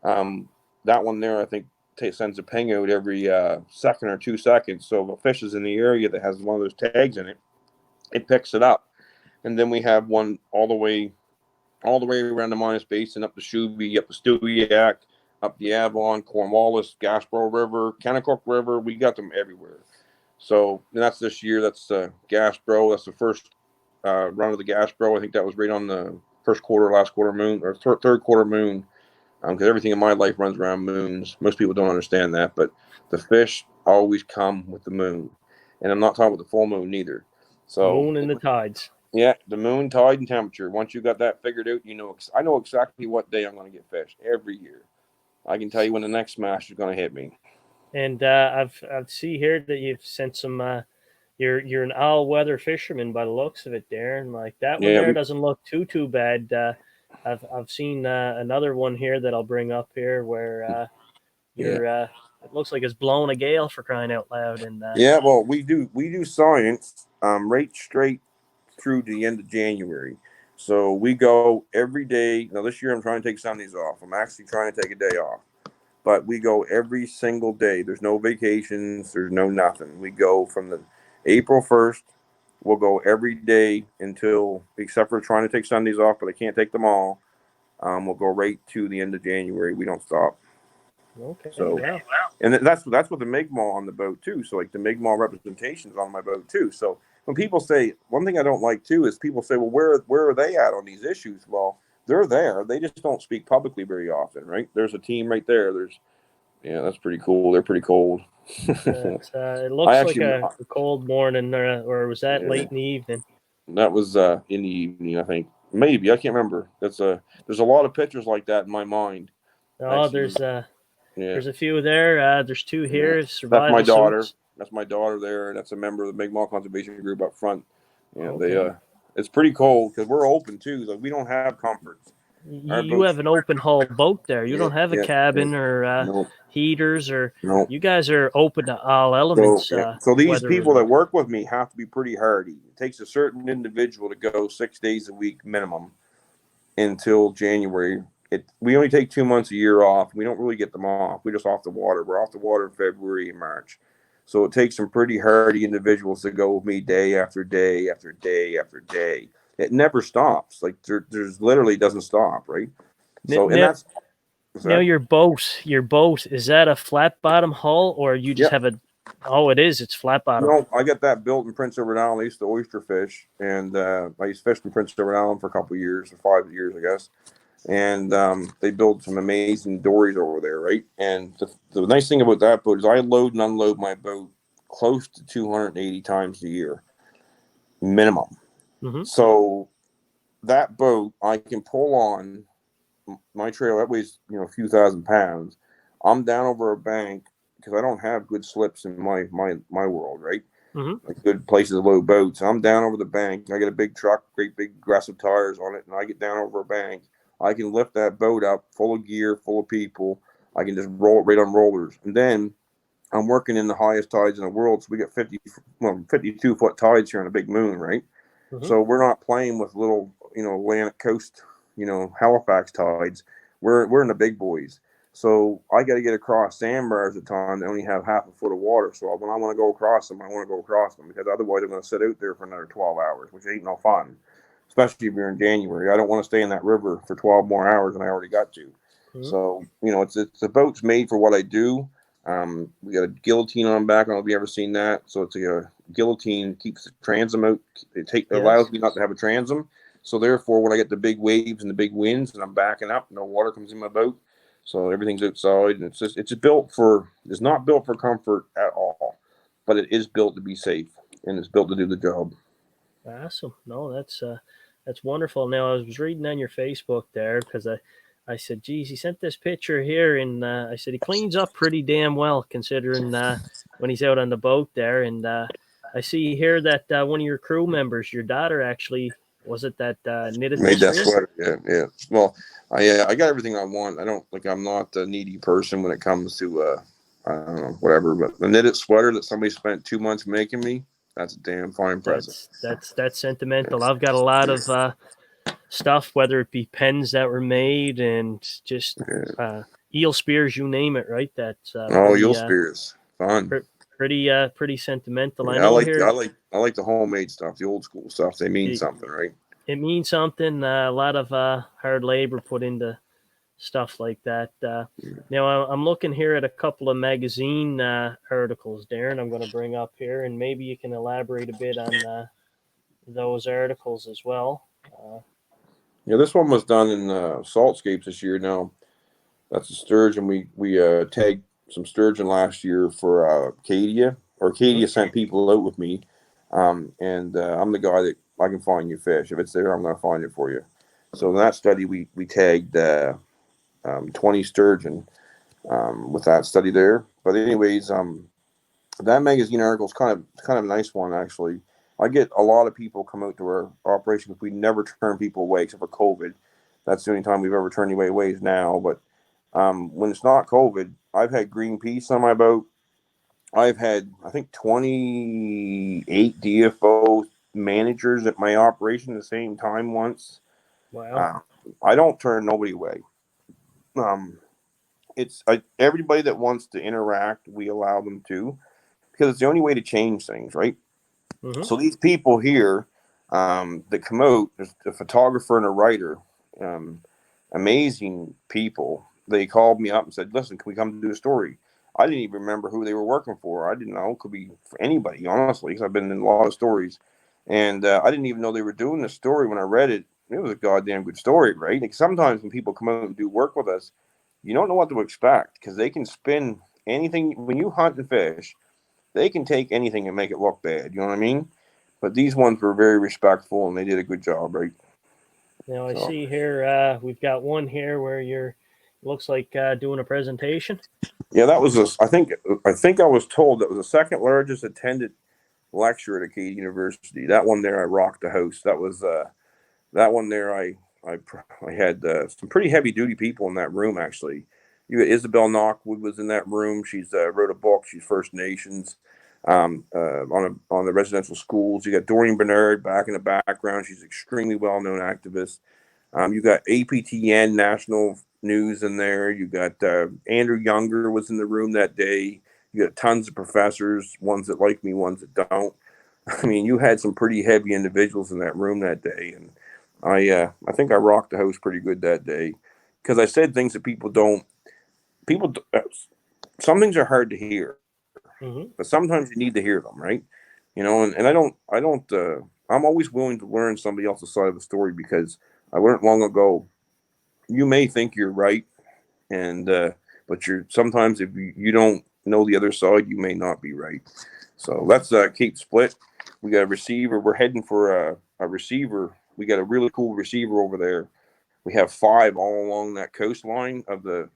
um, that one there, I think, sends a ping out every second or 2 seconds. So if a fish is in the area that has one of those tags in it, it picks it up. And then we have one all the way around the Minas Basin, up the Shuby, up the Stewiacke, up the Avon, Cornwallis, Gasbro River, Kennecook River. We got them everywhere. So that's this year. That's Gasbro. That's the first run of the Gasbro. I think that was right on the first quarter, last quarter moon, or third quarter moon. Because everything in my life runs around moons. Most people don't understand that, but the fish always come with the moon, and I'm not talking about the full moon neither. So Moon and the tides. yeah, the moon, tide, and temperature. Once you got that figured out, I know exactly what day I'm going to get fish every year. I can tell you when the next smash is going to hit me. And I've see here that you've sent some. You're an all weather fisherman by the looks of it, Darren. Like that one Yeah, there doesn't look too bad. I've seen another one here that I'll bring up here where yeah, you're. It looks like it's blowing a gale for crying out loud, and yeah. Well, we do science right straight through to the end of January. So we go every day. Now this year I'm trying to take Sundays off. I'm actually trying to take a day off. But we go every single day. There's no vacations. There's no nothing. We go from the April 1st. We'll go every day until, except for trying to take Sundays off, but I can't take them all. We'll go right to the end of January. We don't stop. okay, So, well, and that's with the Mi'kmaq on the boat too. So like the Mi'kmaq representations on my boat too. So when people say, one thing I don't like too is people say, well, where are they at on these issues? Well, they're there. They just don't speak publicly very often, right? There's a team right there. Yeah, that's pretty cool. They're pretty cold. it I looks like actually, a cold morning, or was that yeah, late in the evening? that was in the evening. I think maybe I can't remember. There's a lot of pictures like that in my mind. Oh, Actually, yeah, there's a few there. There's two yeah. here, That's my survival daughter. suits. That's my daughter there, and that's a member of the Mi'kmaq Conservation Group up front. Yeah, they Okay. it's pretty cold because we're open too. Like we don't have comforts. Our You boats. have an open hull boat there. You Yeah, don't have a yeah, yeah. cabin or No, heaters, or no. you guys are open to all So elements, yeah, so these weather people that related. work with me have to be pretty hardy. It takes a certain individual to go 6 days a week minimum until January. We only take 2 months a year off. We don't really get them off. We're just off the water. We're off the water in February and March. So it takes some pretty hardy individuals to go with me day after day after day after day. It never stops. Like there's literally doesn't stop, right? So and Now, that's what's now that? your boat is that a flat bottom hull, or you just Yep. have a? Oh, it is. It's flat bottom. No, I got that built in Prince Edward Island. I used to oyster fish, and I used to fish in Prince Edward Island for a couple of years, or 5 years, I guess. And they build some amazing dories over there, right? And the nice thing about that boat is I load and unload my boat close to 280 times a year, minimum. Hmm. So that boat, I can pull on my trailer that weighs a few thousand pounds. I'm down over a bank because I don't have good slips in my world, right? Mm-hmm. like good places to load boats. I'm down over the bank. I get a big truck, great big aggressive tires on it, and I get down over a bank. I can lift that boat up full of gear, full of people. I can just roll it right on rollers. And then I'm working in the highest tides in the world, so we get 52-foot tides here on a big moon, right? Mm-hmm. So we're not playing with little, Atlantic coast, Halifax tides. We're in the big boys. So I got to get across sandbars at times that only have half a foot of water. So when I want to go across them, I want to go across them because otherwise I'm going to sit out there for another 12 hours, which ain't no fun. Especially if you're in January. I don't want to stay in that river for 12 more hours than I already got to. Mm-hmm. So, it's the boat's made for what I do. We got a guillotine on back. I don't know if you ever seen that. So it's a guillotine keeps the transom out. It allows Yes. me not to have a transom. So therefore, when I get the big waves and the big winds and I'm backing up, no water comes in my boat. So everything's outside, and it's not built for comfort at all, but it is built to be safe and it's built to do the job. Awesome. No, that's wonderful. Now I was reading on your Facebook there because I said, geez, he sent this picture here, and I said he cleans up pretty damn well considering when he's out on the boat there. And I see here that one of your crew members, your daughter, actually was it that knitted Made this that for you? sweater, yeah, yeah. Well, I got everything I want. I don't like. I'm not a needy person when it comes to I don't know, whatever. But the knitted sweater that somebody spent 2 months making me, that's a damn fine present. That's sentimental. I've got a lot of stuff, whether it be pens that were made and just Yeah. uh, eel spears, you name it, right? That's Oh, you'll spears, fun. pretty sentimental. I Yeah, I know like I here like I like the homemade stuff, the old school stuff. They mean it, something, right? it means something. A lot of hard labor put into stuff like that. Now I'm looking here at a couple of magazine articles, Darren. I'm going to bring up here, and maybe you can elaborate a bit on those articles as well. Yeah, this one was done in Saltscapes this year. Now that's a sturgeon. We tagged some sturgeon last year for Acadia, or Mm-hmm. Acadia sent people out with me, and I'm the guy that I can find you fish. If it's there, I'm going to find it for you. So in that study, we tagged 20 sturgeon with that study there. But anyways, that magazine article is kind of a nice one actually. I get a lot of people come out to our operation because we never turn people away except for COVID. That's the only time we've ever turned anybody away is now. But when it's not COVID, I've had Greenpeace on my boat. I've had I think 28 DFO managers at my operation at the same time once. Wow. Uh, I don't turn nobody away. Um, everybody that wants to interact, we allow them to because it's the only way to change things, right? Mm-hmm. So these people here that come out, there's a photographer and a writer, um, amazing people. They called me up and said, "Listen, can we come do a story?" I didn't even remember who they were working for. I didn't know. It could be for anybody, honestly, because I've been in a lot of stories, and I didn't even know they were doing this story when I read it. It was a goddamn good story, right? Like sometimes when people come out and do work with us, you don't know what to expect because they can spin anything. When you hunt and fish, they can take anything and make it look bad. You know what I mean? But these ones were very respectful and they did a good job, right? Now I So see here we've got one here where you're looks like doing a presentation. yeah, that was I think I was told that was the second largest attended lecture at Acadia University. That one there, I rocked the house. That one there, I I had some pretty heavy duty people in that room actually. You got Isabel Knockwood was in that room. She's wrote a book. She's First Nations on the residential schools. You got Doreen Bernard back in the background. She's an extremely well known activist. You got APTN National News in there. You got Andrew Younger was in the room that day. You got tons of professors, ones that like me, ones that don't. I mean, you had some pretty heavy individuals in that room that day, and I think I rocked the house pretty good that day because I said things that people don't. People, some things are hard to hear, but Mm-hmm. sometimes you need to hear them, right? And I don't. I'm always willing to learn somebody else's side of the story because I learned long ago. You may think you're right, and but you're sometimes if you don't know the other side, you may not be right. So Mm-hmm. let's keep split. We got a receiver. We're heading for a receiver. We got a really cool receiver over there. We have five all along that coastline of the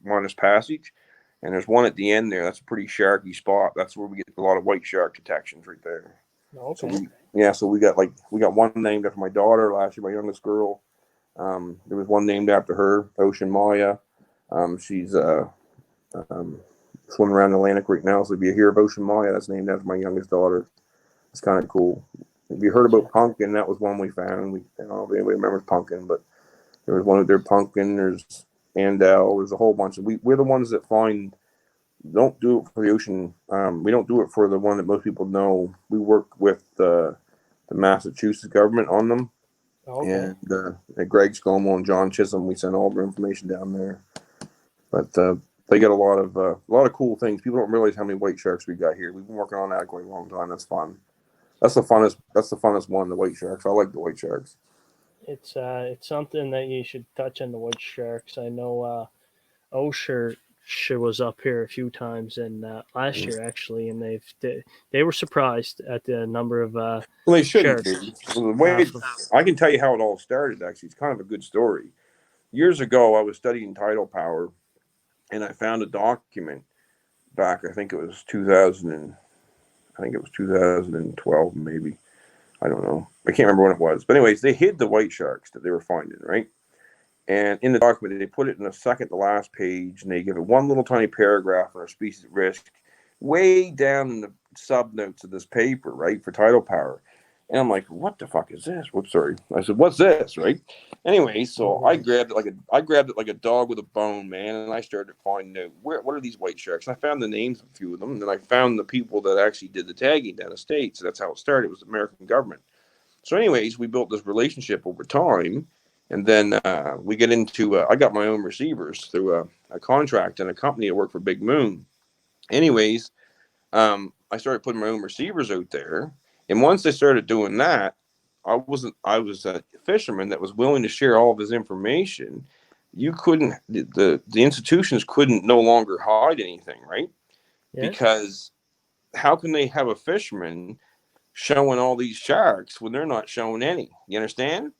Monash Passage, And there's one at the end there. That's a pretty sharky spot. That's where we get a lot of white shark detections right there. So Okay. we got one named after my daughter last year, my youngest girl. There was one named after her, Ocean Maya. She's um, swimming around the Atlantic right now. So if you hear of Ocean Maya, that's named after my youngest daughter. It's kind of cool. If you heard Gotcha. about Pumpkin, that was one we found. I don't know if anybody remembers Pumpkin, but there was one there, Pumpkin. There's Andel. There's a whole bunch of. We're the ones that find. Don't do it for the ocean. We don't do it for the one that most people know. We work with the Massachusetts government on them, Okay. and Greg Scomo and John Chisholm. We send all their information down there. But they got a lot of cool things. People don't realize how many white sharks we got here. We've been working on that quite a long time. That's fun. That's the funnest. That's the funnest one. The white sharks. I like the white sharks. It's something that you should touch on the white sharks. I know Osher she was up here a few times and last year actually, and they were surprised at the number of Well, they shouldn't sharks. be. Well, the way From, I can tell you how it all started. Actually, it's kind of a good story. Years ago, I was studying tidal power, and I found a document back. I think it was 2012, maybe. I don't know. I can't remember when it was. But anyways, they hid the white sharks that they were finding, right? And in the document, they put it in the second to last page, and they give it one little tiny paragraph on a species at risk, way down in the sub notes of this paper, right, for tidal power. And I'm like, what the fuck is this? Whoops, sorry. I said, what's this, right? Anyway, no so worries. I grabbed it like a dog with a bone, man, and I started finding out what are these white sharks. And I found the names of a few of them, and then I found the people that actually did the tagging down the states. So that's how it started. It was the American government. So, anyways, we built this relationship over time, and then we get into. I got my own receivers through a contract and a company that worked for Big Moon. Anyways, I started putting my own receivers out there, and once I started doing that, I was a fisherman that was willing to share all of his information. You couldn't the institutions couldn't no longer hide anything, right? Yeah. Because how can they have a fisherman showing all these sharks when they're not showing any? You understand?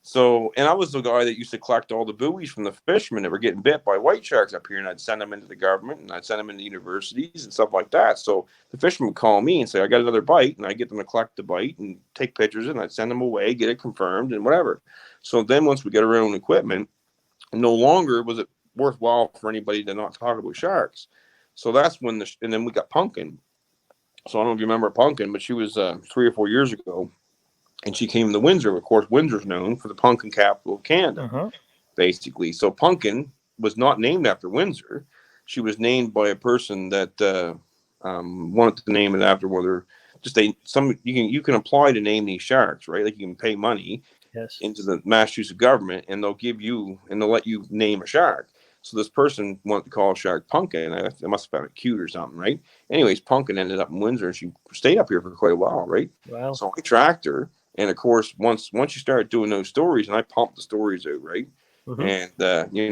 So, and I was the guy that used to collect all the buoys from the fishermen that were getting bit by white sharks up here, and I'd send them into the government, and I'd send them into universities and stuff like that. So the fishermen would call me and say, "I got another bite," and I get them to collect the bite and take pictures, and I'd send them away, get it confirmed, and whatever. So then once we got our own equipment, no longer was it worthwhile for anybody to not talk about sharks. So that's when and then we got Pumpkin. So I don't know if you remember Pumpkin, but she was 3 or 4 years ago, and she came to Windsor. Of course, Windsor's known for the pumpkin capital of Canada, Uh huh. basically. So Pumpkin was not named after Windsor. She was named by a person that wanted to name it after whether just some you can apply to name these sharks, right? Like you can pay money Yes. into the Massachusetts government, and they'll let you name a shark. So this person wanted to call a shark Pumpkin. They must have found it cute or something, right? Anyways, Pumpkin ended up in Windsor, and she stayed up here for quite a while, right? Wow. So I tracked her, and of course, once you start doing those stories, and I pumped the stories out, right? Mm-hmm. And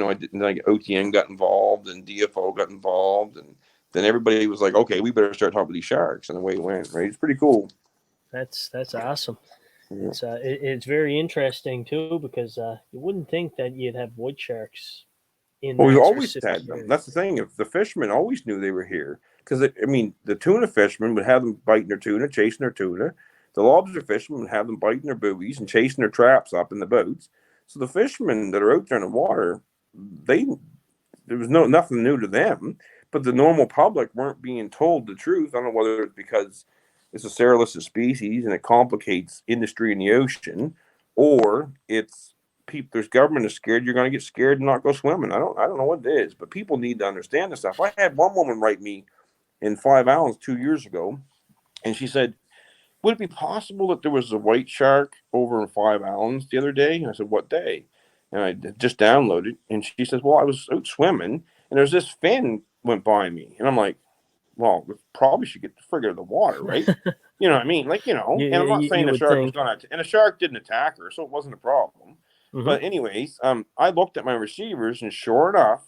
I didn't like OTN got involved, and DFO got involved, and then everybody was like, okay, we better start talking about these sharks, and away it went, right? It's pretty cool. That's awesome. Yeah. It's very interesting too because you wouldn't think that you'd have wood sharks in Well, we've that always specific had them. area. That's the thing. If the fishermen always knew they were here, because I mean, the tuna fishermen would have them biting their tuna, chasing their tuna. The lobster fishermen would have them biting their buoys and chasing their traps up in the boats. So the fishermen that are out there in the water, they there was nothing new to them, but the normal public weren't being told the truth. I don't know whether it's because it's a Cerealis species and it complicates industry in the ocean, or it's people. There's government is scared you're going to get scared and not go swimming. I don't know what it is, but people need to understand this stuff. I had one woman write me in 5 hours 2 years ago, and she said, would it be possible that there was a white shark over in 5 Islands the other day? And I said, what day? And I just downloaded, and she says, well, I was out swimming, and there's this fin went by me, and I'm like, well, we probably should get the frig out of the water, right? You know what I mean? Like, and I'm not saying You the would shark was think. gonna, and the shark didn't attack her, so it wasn't a problem. Mm-hmm. But anyways, I looked at my receivers, and sure enough,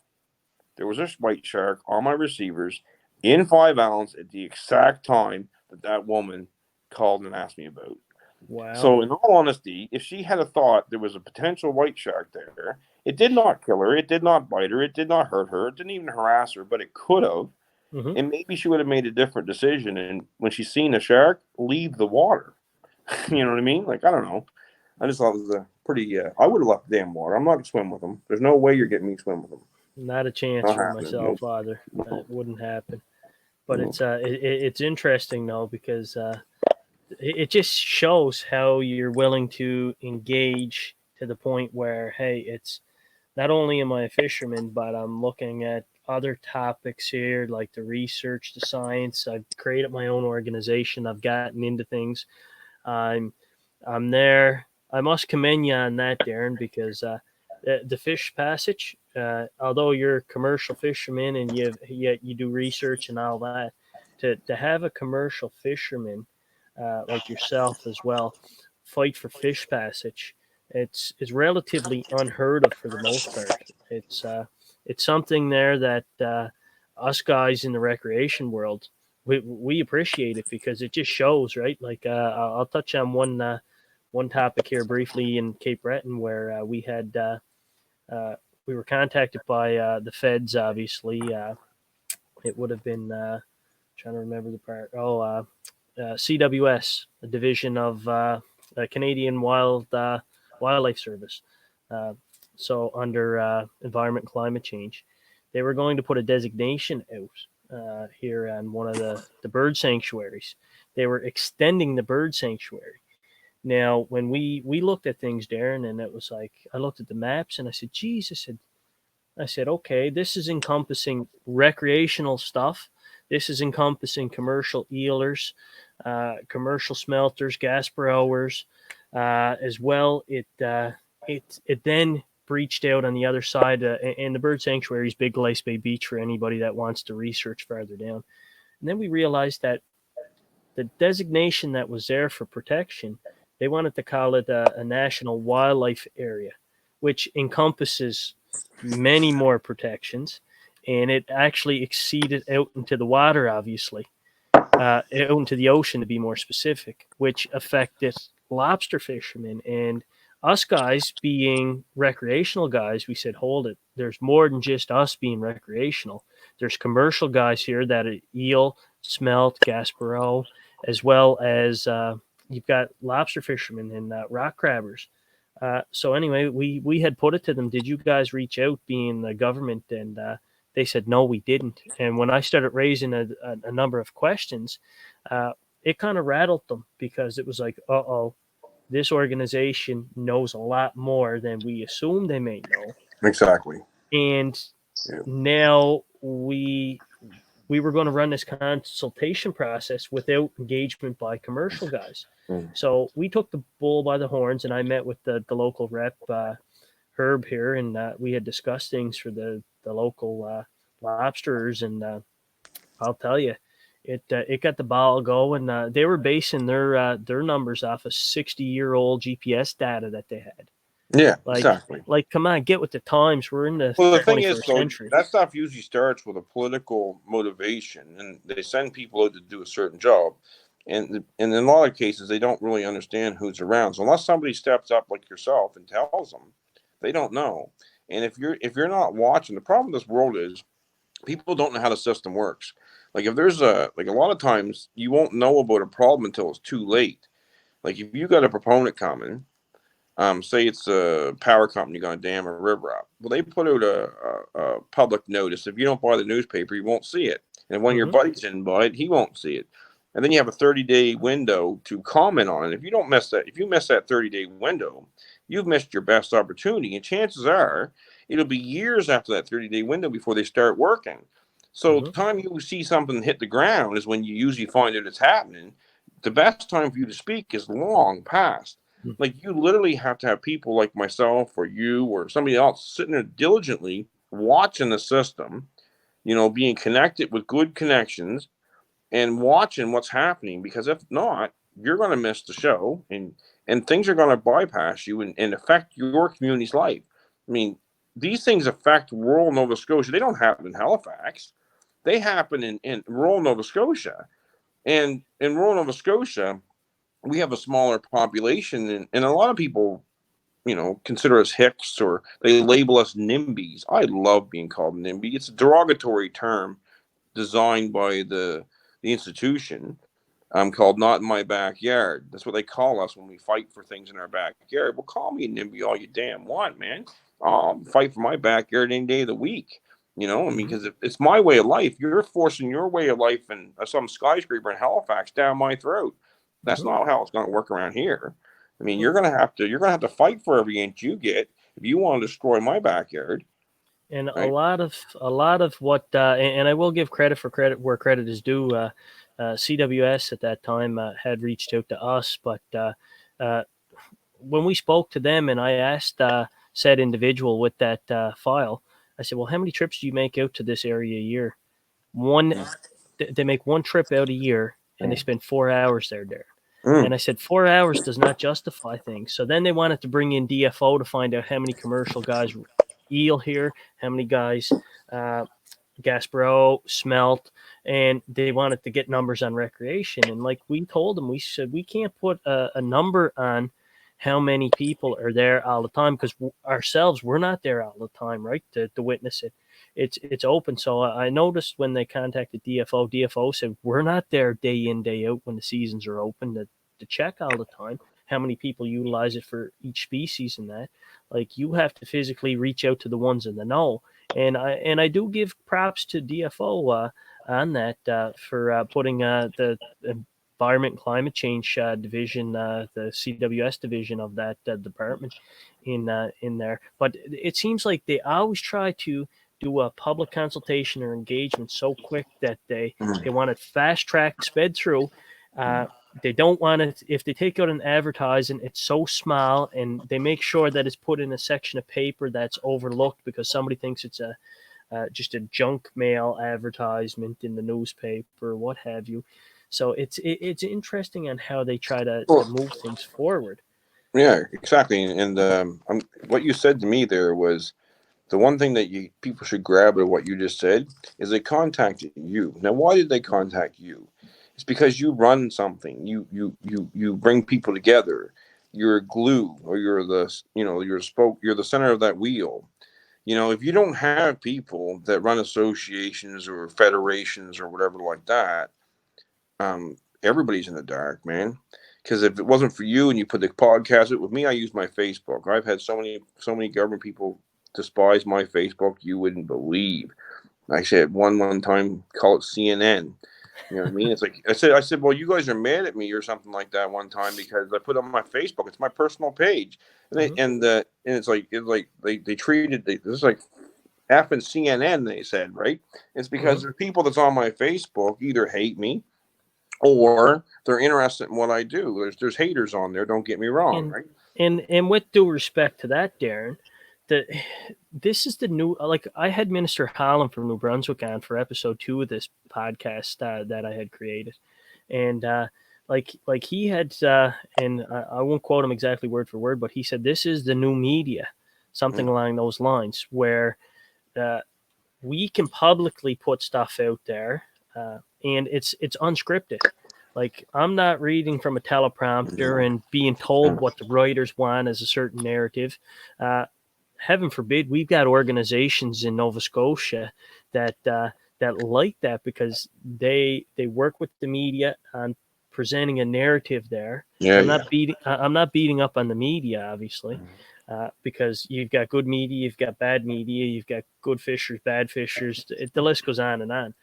there was a white shark on my receivers in 5 Islands at the exact time that woman called and asked me about. Wow. So, in all honesty, if she had a thought there was a potential white shark there, It did not kill her. It did not bite her. It did not hurt her. It didn't even harass her, but it could have. Mm-hmm. And maybe she would have made a different decision. And when she's seen a shark, leave the water. You know what I mean? Like, I don't know. I just thought it was a pretty. I would have left the damn water. I'm not gonna swim with them. There's no way you're getting me to swim with them. Not a chance Not for happening. Nope. myself either. That Nope. wouldn't happen. But Nope. it's interesting though, because it just shows how you're willing to engage to the point where, hey, it's not only am I a fisherman, but I'm looking at other topics here, like the research, the science. I've created my own organization. I've gotten into things. I'm I'm there. I must commend you on that, Darren, because the fish passage, although you're a commercial fisherman and you do research and all that, to have a commercial fisherman like yourself as well fight for fish passage, it's relatively unheard of for the most part. It's something there that us guys in the recreation world we appreciate it because it just shows, right? Like I'll touch on one topic here briefly in Cape Breton where we had uh, we were contacted by the feds. Obviously, it would have been trying to remember the part. CWS, a division of Canadian Wildlife Service. Uh, so under environment and climate change, they were going to put a designation out here on one of the bird sanctuaries. They were extending the bird sanctuary. Now, when we looked at things, Darren, and it was like I looked at the maps and I said, "Geez," I said, okay, this is encompassing recreational stuff. This is encompassing commercial eelers, commercial smelters, gas growers, as well. It then breached out on the other side, and the bird sanctuary is Big Glace Bay Beach for anybody that wants to research farther down. And then we realized that the designation that was there for protection, they wanted to call it a national wildlife area, which encompasses many more protections, and it actually exceeded out into the water, obviously, out into the ocean to be more specific, which affected lobster fishermen and us guys being recreational guys. We said, hold it. There's more than just us being recreational. There's commercial guys here that are eel, smelt, Gaspereau, as well as you've got lobster fishermen and rock crabbers. So anyway, we had put it to them. Did you guys reach out, being the government? And they said no, we didn't. And when I started raising a number of questions, it kind of rattled them because it was like, oh, this organization knows a lot more than we assume they may know. Exactly. And Yeah. now we were going to run this consultation process without engagement by commercial guys. Mm. So we took the bull by the horns, and I met with the local rep, Herb here, and we had discussed things for the local lobsterers. And I'll tell you, it got the ball going. They were basing their numbers off of 60-year-old GPS data that they had. Yeah, Like, exactly. come on, get with the times. We're in the Well, the thing is, 21st though, century. that stuff usually starts with a political motivation, and they send people out to do a certain job, and in a lot of cases, they don't really understand who's around. So unless somebody steps up like yourself and tells them, they don't know. And if you're not watching, the problem with this world is people don't know how the system works. Like if there's a lot of times you won't know about a problem until it's too late. Like if you got a proponent coming, say it's a power company going to dam a river up. Well, they put out a public notice. If you don't buy the newspaper, you won't see it. And when your Mm-hmm. buddies didn't buy it, he won't see it. And then you have a 30-day window to comment on it. If you miss that 30-day window, you've missed your best opportunity. And chances are it'll be years after that 30-day window before they start working. So Mm-hmm. the time you see something hit the ground is when you usually find out it's happening. The best time for you to speak is long past. Like you literally have to have people like myself or you or somebody else sitting there diligently watching the system, being connected with good connections and watching what's happening. Because if not, you're going to miss the show, and things are going to bypass you and affect your community's life. I mean, these things affect rural Nova Scotia. They don't happen in Halifax. They happen in rural Nova Scotia. And in rural Nova Scotia, we have a smaller population, and a lot of people consider us hicks, or they label us NIMBYs. I love being called NIMBY. It's a derogatory term designed by the institution, called Not in My Backyard. That's what they call us when we fight for things in our backyard. Well, call me a NIMBY all you damn want, man. I'll fight for my backyard any day of the week. Because it's my way of life. You're forcing your way of life and some skyscraper in Halifax down my throat. That's not how it's going to work around here. I mean, you're gonna have to fight for every inch you get if you want to destroy my backyard. And a Right? lot of what, and I will give credit for credit where credit is due. CWS at that time had reached out to us, but uh, when we spoke to them, and I asked said individual with that file, I said, "Well, how many trips do you make out to this area a year?" One, they make one trip out a year, and they spend 4 hours there. And Mm. I said, 4 hours does not justify things. So then they wanted to bring in DFO to find out how many commercial guys eel here, how many guys uh, Gasbro, Smelt, and they wanted to get numbers on recreation. And like we told them, we said we can't put a number on how many people are there all the time because ourselves we're not there all the time, right? To witness it, it's open. So I noticed when they contacted DFO said we're not there day in day out when the seasons are open to check all the time how many people utilize it for each species and that. Like you have to physically reach out to the ones in the know, and I do give props to DFO on that for putting the Environment and Climate Change division, the CWS division of that department, in there. But it seems like they always try to do a public consultation or engagement so quick that they want it fast tracked, sped through. They don't want it if they take out an advertising, it's so small, and they make sure that it's put in a section of paper that's overlooked because somebody thinks it's a just a junk mail advertisement in the newspaper, what have you. So it's interesting on how they try to Well, move things forward. yeah, exactly. And what you said to me there was the one thing that people should grab at what you just said is they contacted you. Now, why did they contact you? It's because you run something. You bring people together. You're glue, or you're the center of that wheel. If you don't have people that run associations or federations or whatever like that, everybody's in the dark, man. Because if it wasn't for you and you put the podcast with me, I use my Facebook. I've had so many government people despise my Facebook you wouldn't believe. I said one time, call it CNN. You know what I mean? It's like I said, well, you guys are mad at me or something like that one time because I put on my Facebook. It's my personal page, and Mm-hmm. it's like they treated this is like F and CNN. They said, right? It's Mm-hmm. because there's people that's on my Facebook either hate me or they're interested in what I do. There's haters on there. Don't get me wrong, And right? and with due respect to that, Darren, the this is the new, like I had Minister Holland from New Brunswick on for episode 2 of this podcast that I had created, and like he had and I won't quote him exactly word for word, but he said this is the new media, something along those lines, where uh, we can publicly put stuff out there, and it's unscripted. Like I'm not reading from a teleprompter and being told what the writers want as a certain narrative. Uh, Heaven forbid, we've got organizations in Nova Scotia that that like that because they work with the media on presenting a narrative there. And Yeah, yeah. I'm not beating up on the media, obviously, because you've got good media, you've got bad media, you've got good fishers, bad fishers. The list goes on and on.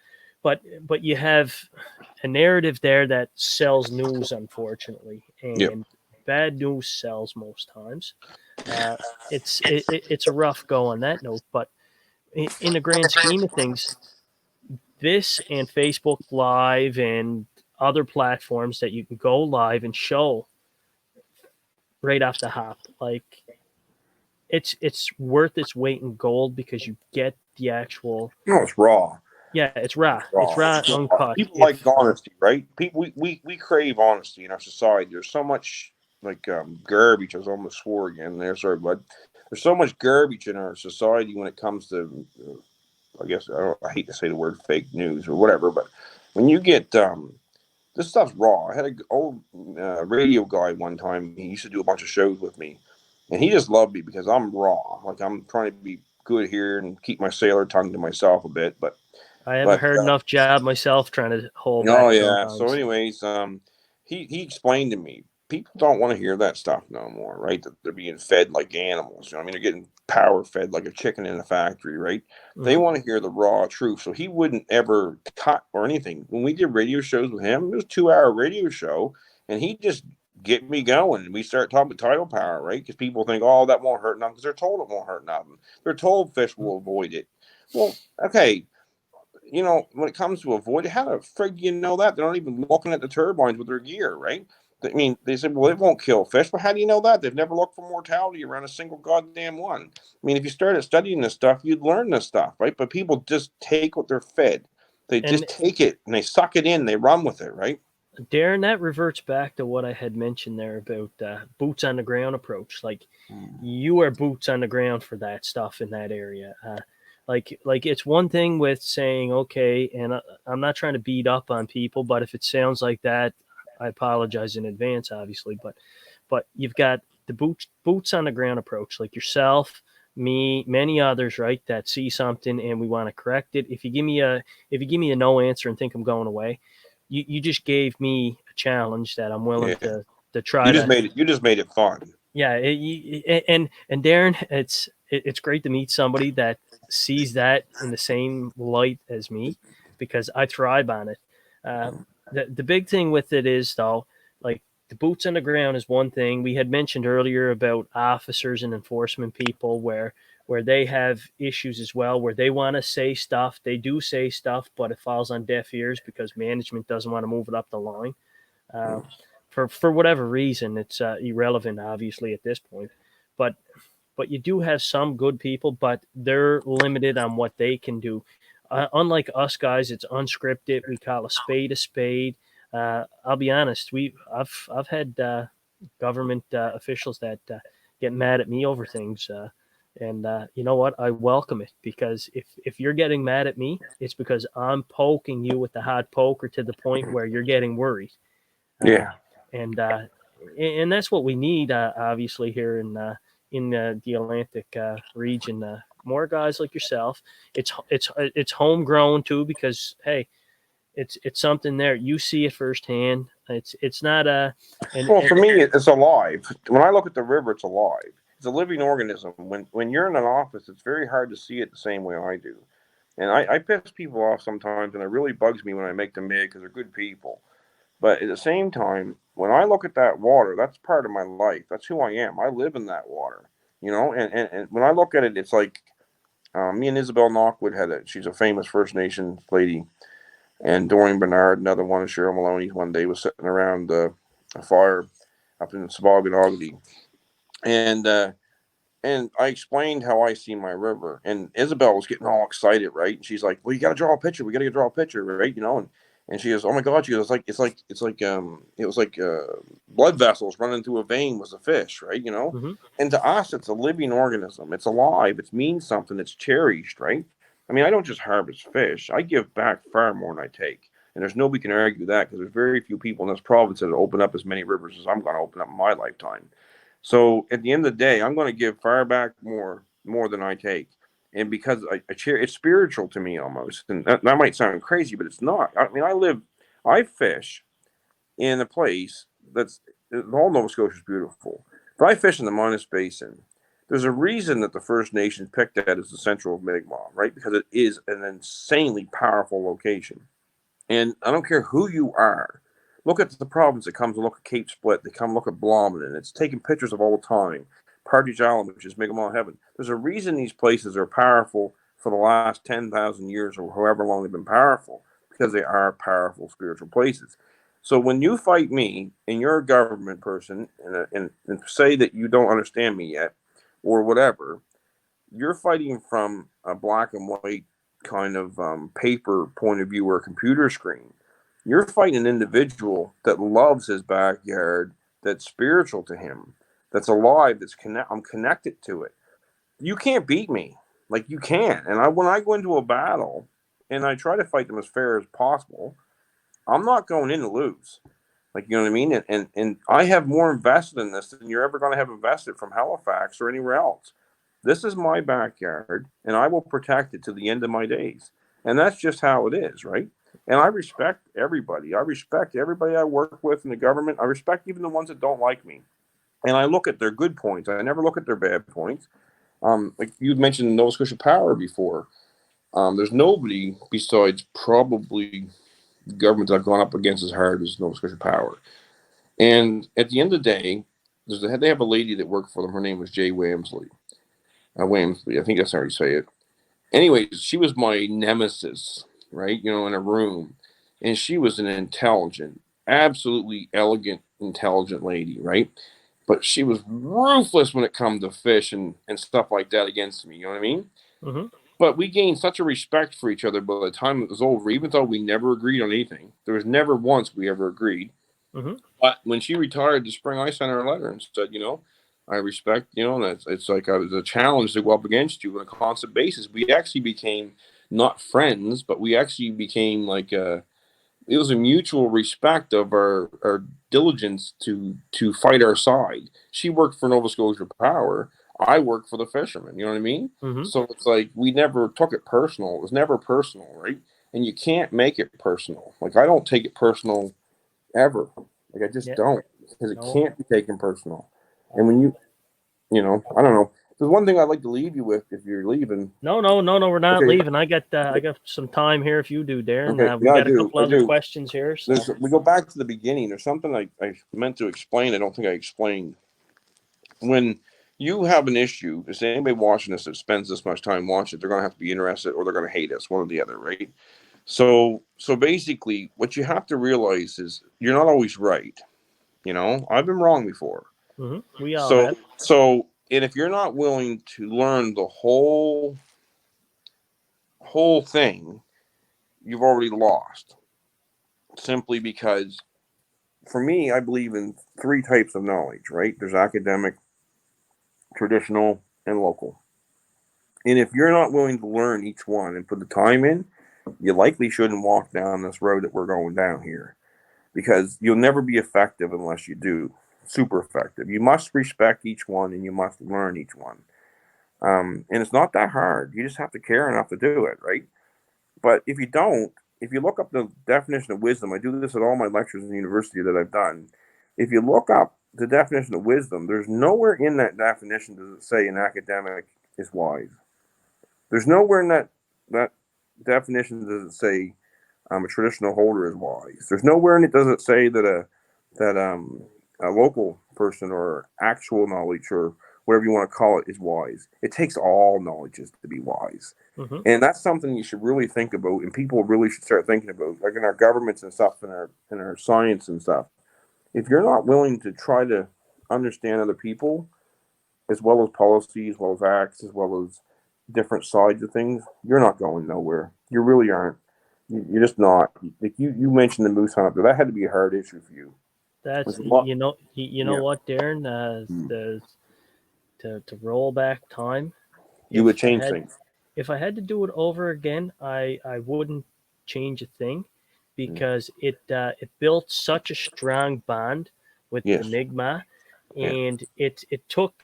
But you have a narrative there that sells news, unfortunately, Yep. and bad news sells most times. Uh, it's a rough go on that note, but in the grand scheme of things, this and Facebook Live and other platforms that you can go live and show right off the hop, like it's worth its weight in gold because you get the actual, No, it's raw. yeah, it's Raw. raw, uncut. People like If honesty, right? People, we crave honesty in our society. There's so much like garbage. I was almost swore again there. Sorry, bud. There's so much garbage in our society when it comes to, I guess I hate to say the word fake news or whatever, but when you get this stuff's raw. I had an old radio guy one time. He used to do a bunch of shows with me. And he just loved me because I'm raw. Like I'm trying to be good here and keep my sailor tongue to myself a bit. I haven't But heard enough job myself trying to hold oh back yeah. So, sometimes. anyways, he explained to me people don't want to hear that stuff no more, right? That they're being fed like animals. You know, I mean, they're getting power fed like a chicken in a factory, right? They Hmm. want to hear the raw truth. So he wouldn't ever cut or anything. When we did radio shows with him, it was a 2 hour radio show, and he just get me going. We start talking about tidal power, right? Because people think, oh, that won't hurt nothing. Because they're told it won't hurt nothing. They're told fish will avoid it. Well, okay, when it comes to avoid it, how the frig do you know that? They're not even looking at the turbines with their gear, right? I mean, they said, well, it won't kill fish. But how do you know that? They've never looked for mortality around a single goddamn one. I mean, if you started studying this stuff, you'd learn this stuff, right? But people just take what they're fed. They And just take it and they suck it in. They run with it, right? Darren, that reverts back to what I had mentioned there about boots on the ground approach. Like you are boots on the ground for that stuff in that area. Like it's one thing with saying okay, and I'm not trying to beat up on people, but if it sounds like that, I apologize in advance, obviously. But you've got the boots on the ground approach, like yourself, me, many others, right? That see something and we want to correct it. If you give me a no answer and think I'm going away, you just gave me a challenge that I'm willing Yeah. to try to. You just made it fun. Yeah, and Darren, it's great to meet somebody that sees that in the same light as me, because I thrive on it. Uh, the big thing with it is though, like the boots on the ground is one thing. We had mentioned earlier about officers and enforcement people where they have issues as well, where they want to say stuff, they do say stuff, but it falls on deaf ears because management doesn't want to move it up the line. Uh, for whatever reason, it's irrelevant, obviously, at this point. But but you do have some good people, but they're limited on what they can do. Unlike us guys, it's unscripted. We call a spade a spade. I'll be honest. I've had government officials that get mad at me over things. And you know what? I welcome it, because if you're getting mad at me, it's because I'm poking you with the hot poker to the point where you're getting worried. Uh, Yeah. and that's what we need, obviously, here in the Atlantic region. More guys like yourself. It's homegrown too, because hey, it's something there. You see it firsthand. It's not a Well, and for me, it's alive. When I look at the river, it's alive. It's a living organism. When you're in an office, it's very hard to see it the same way I do. And I piss people off sometimes, and it really bugs me when I make them mad because they're good people. But at the same time, when I look at that water, that's part of my life. That's who I am. I live in that water, and when I look at it, it's like me and Isabel Knockwood had it. She's a famous First Nations lady, and Dorian Bernard, another one, of Cheryl Maloney, one day was sitting around a fire up in Saboganoggly, and I explained how I see my river, and Isabel was getting all excited, right? And she's like, "Well, you got to draw a picture. We got to draw a picture, right? And she goes, "Oh my God!" She goes, it was like blood vessels running through a vein was a fish, right? mm-hmm, And to us, it's a living organism. It's alive. It means something. It's cherished, right? I mean, I don't just harvest fish. I give back far more than I take. And there's nobody can argue that, because there's very few people in this province that open up as many rivers as I'm going to open up in my lifetime. So at the end of the day, I'm going to give far back more than I take. And because it's spiritual to me almost. And that might sound crazy, but it's not. I mean, I fish in a place that's, all Nova Scotia is beautiful. But I fish in the Minas Basin. There's a reason that the First Nations picked that as the central of Mi'kmaq, right? Because it is an insanely powerful location. And I don't care who you are. Look at the province that comes and look at Cape Split. They come look at Blommen. It's taking pictures of all the time. Partridge Island, which is Mi'kmaq Heaven. There's a reason these places are powerful for the last 10,000 years or however long they've been powerful, because they are powerful spiritual places. So when you fight me and you're a government person and say that you don't understand me yet or whatever, you're fighting from a black and white kind of paper point of view or a computer screen. You're fighting an individual that loves his backyard, that's spiritual to him, that's alive, I'm connected to it. You can't beat me. Like you can't. And when I go into a battle and I try to fight them as fair as possible, I'm not going in to lose. Like, you know what I mean? And I have more invested in this than you're ever going to have invested from Halifax or anywhere else. This is my backyard, and I will protect it to the end of my days. And that's just how it is, right? And I respect everybody. I respect everybody I work with in the government. I respect even the ones that don't like me. And I look at their good points. I never look at their bad points. Like you mentioned Nova Scotia Power before. There's nobody besides probably the government I've gone up against as hard as Nova Scotia Power. And at the end of the day, they have a lady that worked for them. Her name was Jay Wamsley. Wamsley, I think that's how you say it. Anyways, she was my nemesis, right? You know, in a room. And she was an intelligent, absolutely elegant, intelligent lady, right? But she was ruthless when it comes to fish and stuff like that against me. You know what I mean? Mm-hmm. But we gained such a respect for each other by the time it was over, even though we never agreed on anything. There was never once we ever agreed. Mm-hmm. But when she retired this spring, I sent her a letter and said, I respect, and it's like it was a challenge to go up against you on a constant basis. We actually became not friends, but we actually became like it was a mutual respect of our diligence to fight our side. She worked for Nova Scotia Power. I worked for the fishermen. You know what I mean? Mm-hmm. So it's like we never took it personal. It was never personal, right? And you can't make it personal. Like I don't take it personal ever. Like I just Yeah. don't because it No. can't be taken personal. And when I don't know. There's one thing I'd like to leave you with if you're leaving. No. We're not Okay, leaving. I got some time here. If you do, Darren, okay, we yeah, I got a do, couple I other do. questions here. So. We go back to the beginning. There's something I meant to explain. I don't think I explained. When you have an issue, if anybody watching this that spends this much time watching it, they're going to have to be interested or they're going to hate us, one or the other, right? So basically, what you have to realize is you're not always right. I've been wrong before. Mm-hmm. We all So have. and if you're not willing to learn the whole thing, you've already lost. Simply because for me, I believe in three types of knowledge, right? There's academic, traditional, and local. And if you're not willing to learn each one and put the time in, you likely shouldn't walk down this road that we're going down here because you'll never be effective unless you do. Super effective. You must respect each one and you must learn each one. And it's not that hard. You just have to care enough to do it, right? But if you don't, if you look up the definition of wisdom, I do this at all my lectures in university that I've done. If you look up the definition of wisdom, there's nowhere in that definition does it say an academic is wise. There's nowhere in that definition does it say a traditional holder is wise. There's nowhere in it does it say that a local person or actual knowledge or whatever you want to call it is wise. It takes all knowledges to be wise. Mm-hmm. And that's something you should really think about, and people really should start thinking about, like in our governments and stuff, in our science and stuff. If you're not willing to try to understand other people, as well as policy, as well as acts, as well as different sides of things, you're not going nowhere. You really aren't. You're just not. Like you mentioned the moose hunt, but that had to be a hard issue for you. That's There's a lot. you know Yeah, what, Darren. The to roll back time. you If would I change had things. if I had to do it over again, I wouldn't change a thing because it built such a strong bond with the Yes. Mi'kmaq, Yeah. and it took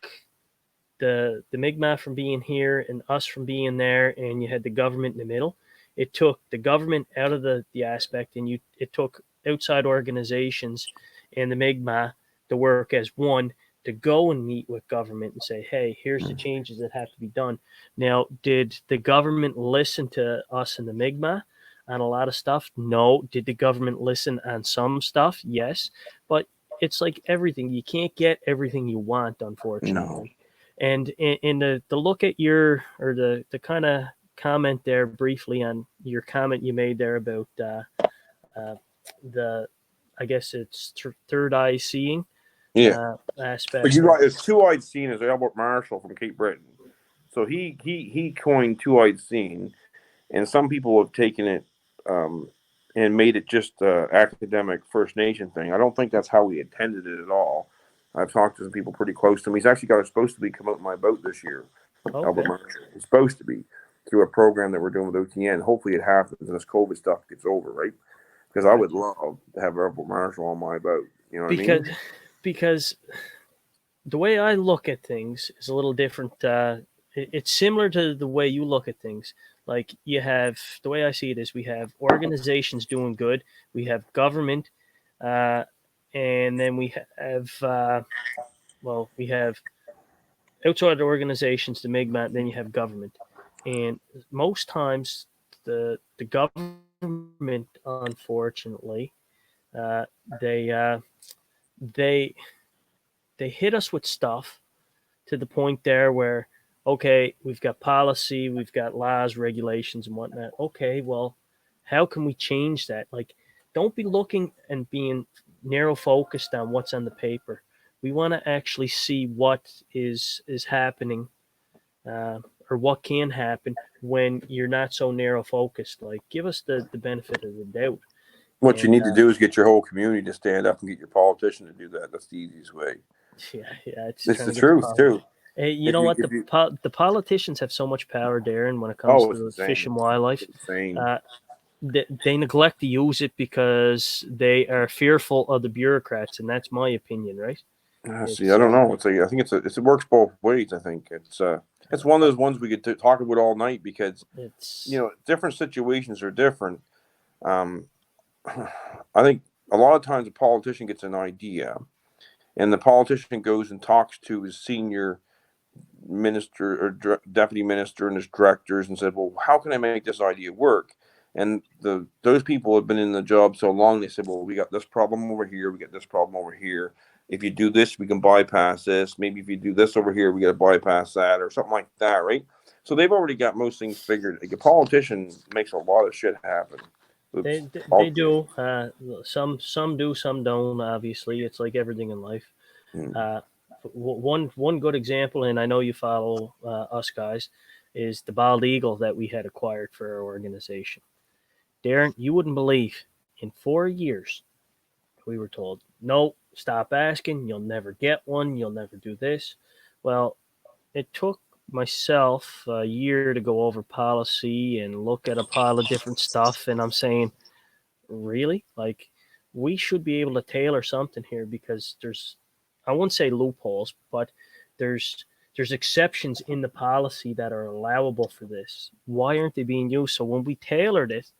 the Mi'kmaq from being here and us from being there, and you had the government in the middle. It took the government out of the aspect, and it took outside organizations and the Mi'kmaq to work as one to go and meet with government and say, hey, here's the changes that have to be done. Now, did the government listen to us and the Mi'kmaq on a lot of stuff? No. Did the government listen on some stuff? Yes. But it's like everything. You can't get everything you want, No. unfortunately. And in the look at your or the kind of comment there briefly on your comment you made there about uh, the I guess it's third eye seeing Yeah. But aspect you're of right. It's two-eyed seeing is Albert Marshall from Cape Breton. So he coined two-eyed seeing, and some people have taken it and made it just academic First Nation thing. I don't think that's how he intended it at all. I've talked to some people pretty close to him. He's actually got it supposed to be come out in my boat this year. Albert okay. Marshall. It's supposed to be through a program that we're doing with OTN. Hopefully it happens and this COVID stuff gets over, right? because I would Gotcha. love to have a rebel marshal on my boat. You know what I mean? Because because the way I look at things is a little different. It's similar to the way you look at things. Like you have the way I see it is we have organizations doing good, we have government, uh, and then we have we have outside organizations, the Mi'kmaq, then you have government, and most times the government, unfortunately, uh, they they they hit us with stuff to the point there where, okay, we've got policy, we've got laws, regulations, and whatnot. Okay, well, how can we change that? Like, don't be looking and being narrow focused on what's on the paper. We want to actually see what is happening, uh, or what can happen when you're not so narrow focused. Like, give us the benefit of the doubt. What you And need to do is get your whole community to stand up and get your politician to do that. That's the easiest way. yeah, it's It's trying the to get the truth power. too. Hey, you If know you what? if you The politicians have so much power, Darren, when it comes oh, to it's the fish insane. and It's wildlife. insane. Uh, they neglect to use it because they are fearful of the bureaucrats, and that's my opinion, right? See, I It's don't know. It's like I think it works both ways. I think it's one of uh, those ones we could talk about all night because it's different situations are different. Um, I think a lot of times a politician gets an idea, and the politician goes and talks to his senior minister or deputy minister and his directors and said, "Well, how can I make this idea work?" And those people have been in the job so long. They said, "Well, we got this problem over here. We got this problem over here. If you do this, we can bypass this. Maybe if you do this over here, we got to bypass that, or something like that, right?" So they've already got most things figured. Like a politician makes a lot of shit happen. Oops. they do. Some do, some don't. Obviously, it's like everything in life. Mm. Uh, one good example, and I know you follow us guys, is the bald eagle that we had acquired for our organization. Darren, you wouldn't believe, in 4 years, we were told, no, stop asking. You'll never get one. You'll never do this. Well, it took myself a year to go over policy and look at a pile of different stuff. And I'm saying, really? Like, we should be able to tailor something here because I wouldn't say loopholes, but there's there's exceptions in the policy that are allowable for this. Why aren't they being used? So when we tailored it,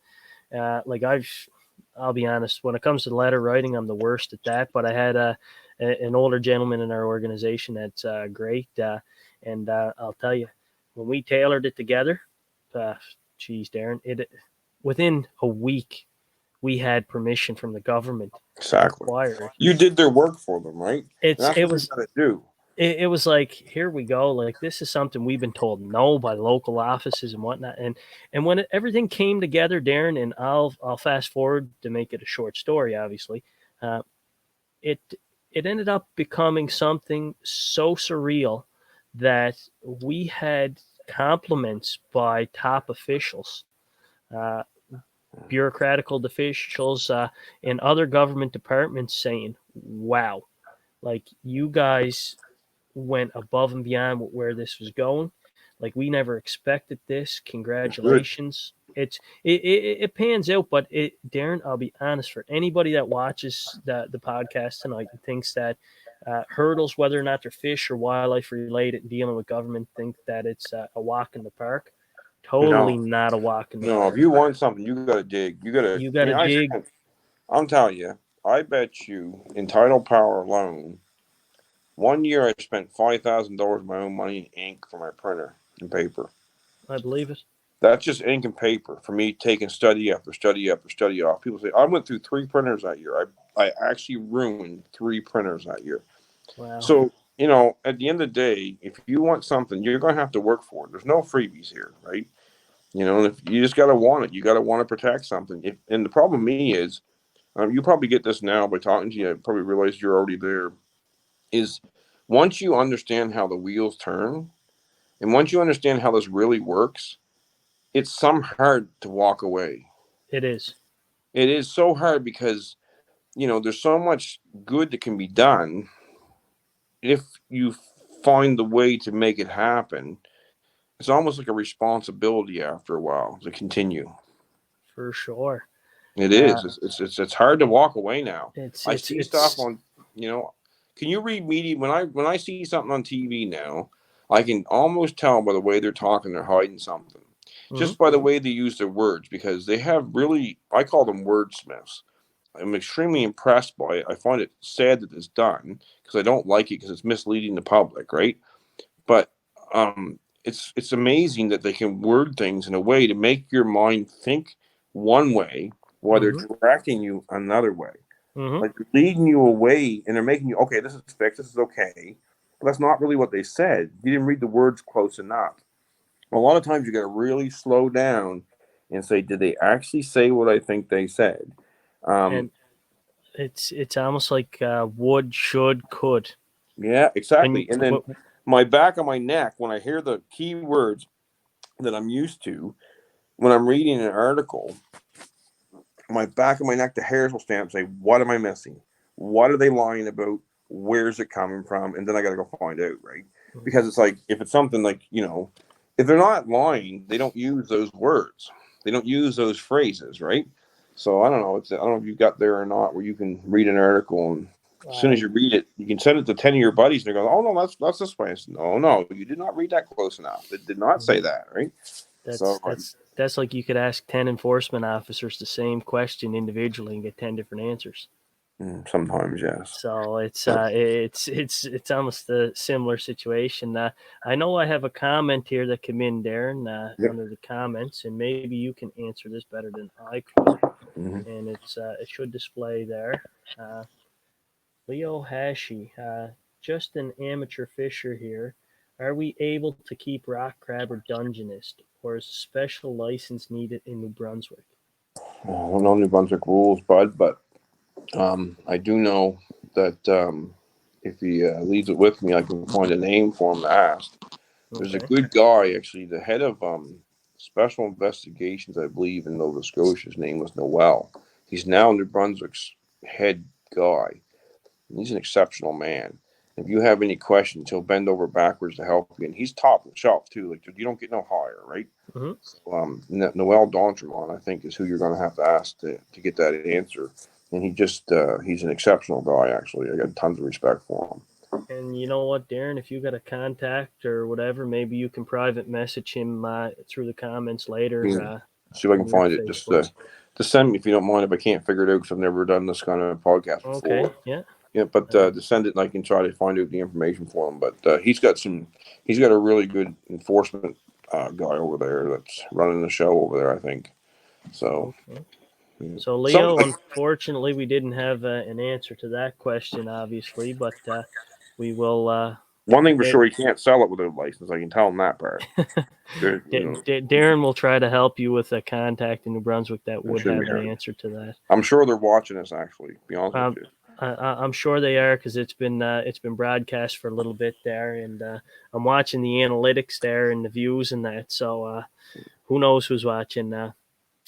like I'll be honest, when it comes to letter writing, I'm the worst at that. But I had an older gentleman in our organization that's great, and I'll tell you, when we tailored it together, uh, geez, Darren, it within a week we had permission from the government to Exactly. acquire it. You did their work for them, right? And It's that's what we got to do. it was like, here we go, like this is something we've been told no by local offices and whatnot, and when everything came together, Darren, and I'll fast forward to make it a short story, obviously. uh, it it ended up becoming something so surreal that we had compliments by top officials, uh, bureaucratical officials, and other government departments saying, wow, like you guys went above and beyond where this was going. Like we never expected this. Good. Congratulations. It pans out, but Darren, I'll be honest, for anybody that watches the podcast tonight and thinks that hurdles, whether or not they're fish or wildlife related, dealing with government, think that it's a walk in the park. Totally No, not a walk in the no. If park. you want something, you got to dig. You got to. You I got mean, to dig. I'm telling you. I bet you in tidal power alone, 1 year I spent $5,000 of my own money in ink for my printer and paper. I believe it. That's just ink and paper for me taking study after study after study off. People say I went through 3 printers that year. I actually ruined 3 printers that year. Wow. So at the end of the day, if you want something, you're going to have to work for it. There's no freebies here, right? If you just got to want it, you got to want to protect something. And the problem with me is, you probably get this now by talking to you. I probably realized you're already there. Is once you understand how the wheels turn, and once you understand how this really works, it's some hard to walk away. It is. It is so hard because there's so much good that can be done if you find the way to make it happen. It's almost like a responsibility after a while to continue. For sure. It is. It's hard to walk away now. It's I it's see stuff it's on, you know, can you read media when I see something on TV now, I can almost tell by the way they're talking they're hiding something. mhm, Just by the way they use their words because they have really I call them wordsmiths. I'm extremely impressed by it. I find it sad that it's done because I don't like it because it's misleading the public, right? But it's amazing that they can word things in a way to make your mind think one way while they're mhm, directing you another way. mhm, Like they're leading you away and they're making you okay. This is fixed. This is okay, but that's not really what they said. You didn't read the words close enough. A lot of times you got to really slow down and say, did they actually say what I think they said? Um, and it's almost like would, should, could. yeah, When you exactly. And then my back of my neck when I hear the key words that I'm used to when I'm reading an article, my back of my neck, the hairs will stand up and say, what am I missing? What are they lying about? Where's it coming from? And then I got to go find out, right? Mhm. Because it's like, if it's something like, if they're not lying, they don't use those words. They don't use those phrases, right? So I don't know. I don't know if you got there or not, where you can read an article and as soon as I you read it, you can send it to 10 of your buddies and they go, oh, no, that's this way. I said, no, you did not read that close enough. It did not say mhm. that, right? So, That's like you could ask 10 enforcement officers the same question individually and get 10 different answers. sometimes, yes. So But, it's almost a similar situation. I know I have a comment here that came in, Darren, yep. under the comments, and maybe you can answer this better than I could. Hmm. And it should display there. Uh, Leo Hashi, just an amateur fisher here. Are we able to keep rock crab or dungenist, or is a special license needed in New Brunswick? I don't know New Brunswick rules, bud, but I do know that if he leaves it with me, I can find a name for him to ask. There's a Okay. good guy, actually, the head of special investigations, I believe, in Nova Scotia. His name was Noel. He's now New Brunswick's head guy. He's an exceptional man. If you have any questions, he'll bend over backwards to help you. And he's top of the shelf, too. Like, you don't get no higher, right? Mm-hmm. So, Noel Dontremont, I think, is who you're going to have to ask to get that answer. And he's an exceptional guy, actually. I got tons of respect for him. And you know what, Darren, if you got a contact or whatever, maybe you can private message him through the comments later Yeah. See if I can on your find it. Facebook. Just send me if you don't mind if I can't figure it out because I've never done this kind of podcast Okay, before. yeah. Yeah, but Uh, to send it and I can try to find out the information for him. But he's got a really good enforcement guy over there that's running the show over there. I think so. okay. Yeah. So, Some Leo, unfortunately, we didn't have an answer to that question, obviously, but we will. one thing for Dar- sure, he can't sell it without a license. I can tell him that part. There, Darren will try to help you with a contact in New Brunswick that it would shouldn't have be an hard. answer to that. I'm sure they're watching us. Actually, to be honest with Um, you. I'm sure they are because it's been broadcast for a little bit there, and I'm watching the analytics there and the views and that. So who knows who's watching now?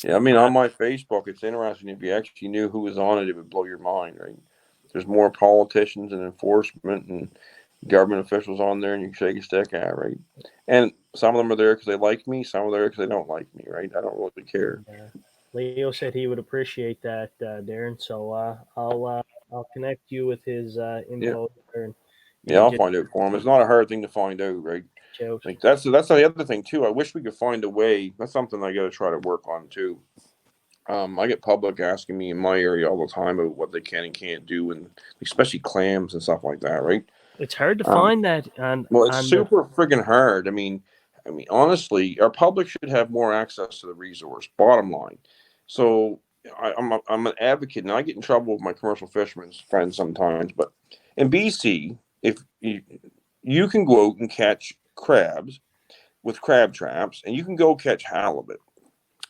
Yeah, I mean, Uh, on my Facebook, it's interesting. If you actually knew who was on it, it would blow your mind, right? There's more politicians and enforcement and government officials on there, and you can shake a stick at, right? And some of them are there because they like me, some are there because they don't like me, right? I don't really care. and Leo said he would appreciate that, Darren. So I'll connect you with his Yeah, info there, and you yeah, can I'll just find out for them. It's not a hard thing to find out, right? reach out. Like that's the other thing too. I wish we could find a way. That's something I got to try to work on too. I get public asking me in my area all the time about what they can and can't do, and especially clams and stuff like that, right? It's hard to Um, find that Well, it's on the. super friggin' hard. I mean, honestly, our public should have more access to the resource. Bottom line. So I'm an advocate, and I get in trouble with my commercial fishermen's friends sometimes. But in BC, if you can go out and catch crabs with crab traps, and you can go catch halibut,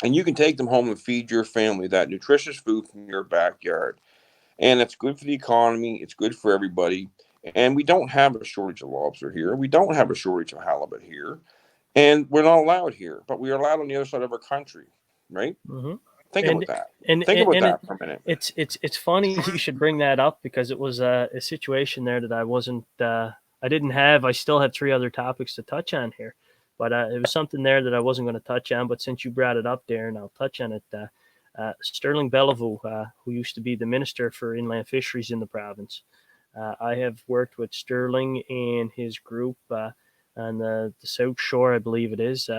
and you can take them home and feed your family that nutritious food from your backyard, and it's good for the economy. It's good for everybody. And we don't have a shortage of lobster here. We don't have a shortage of halibut here, and we're not allowed here, but we are allowed on the other side of our country, right? Hmm. Think and about that. and Think about and that for a minute. it's funny you should bring that up because it was a situation there that I didn't have. I still have three other topics to touch on here, but it was something there that I wasn't going to touch on. But since you brought it up, Darren, I'll touch on it. Sterling Bellevue, who used to be the Minister for Inland Fisheries in the province. I have worked with Sterling and his group on the South Shore, I believe it is.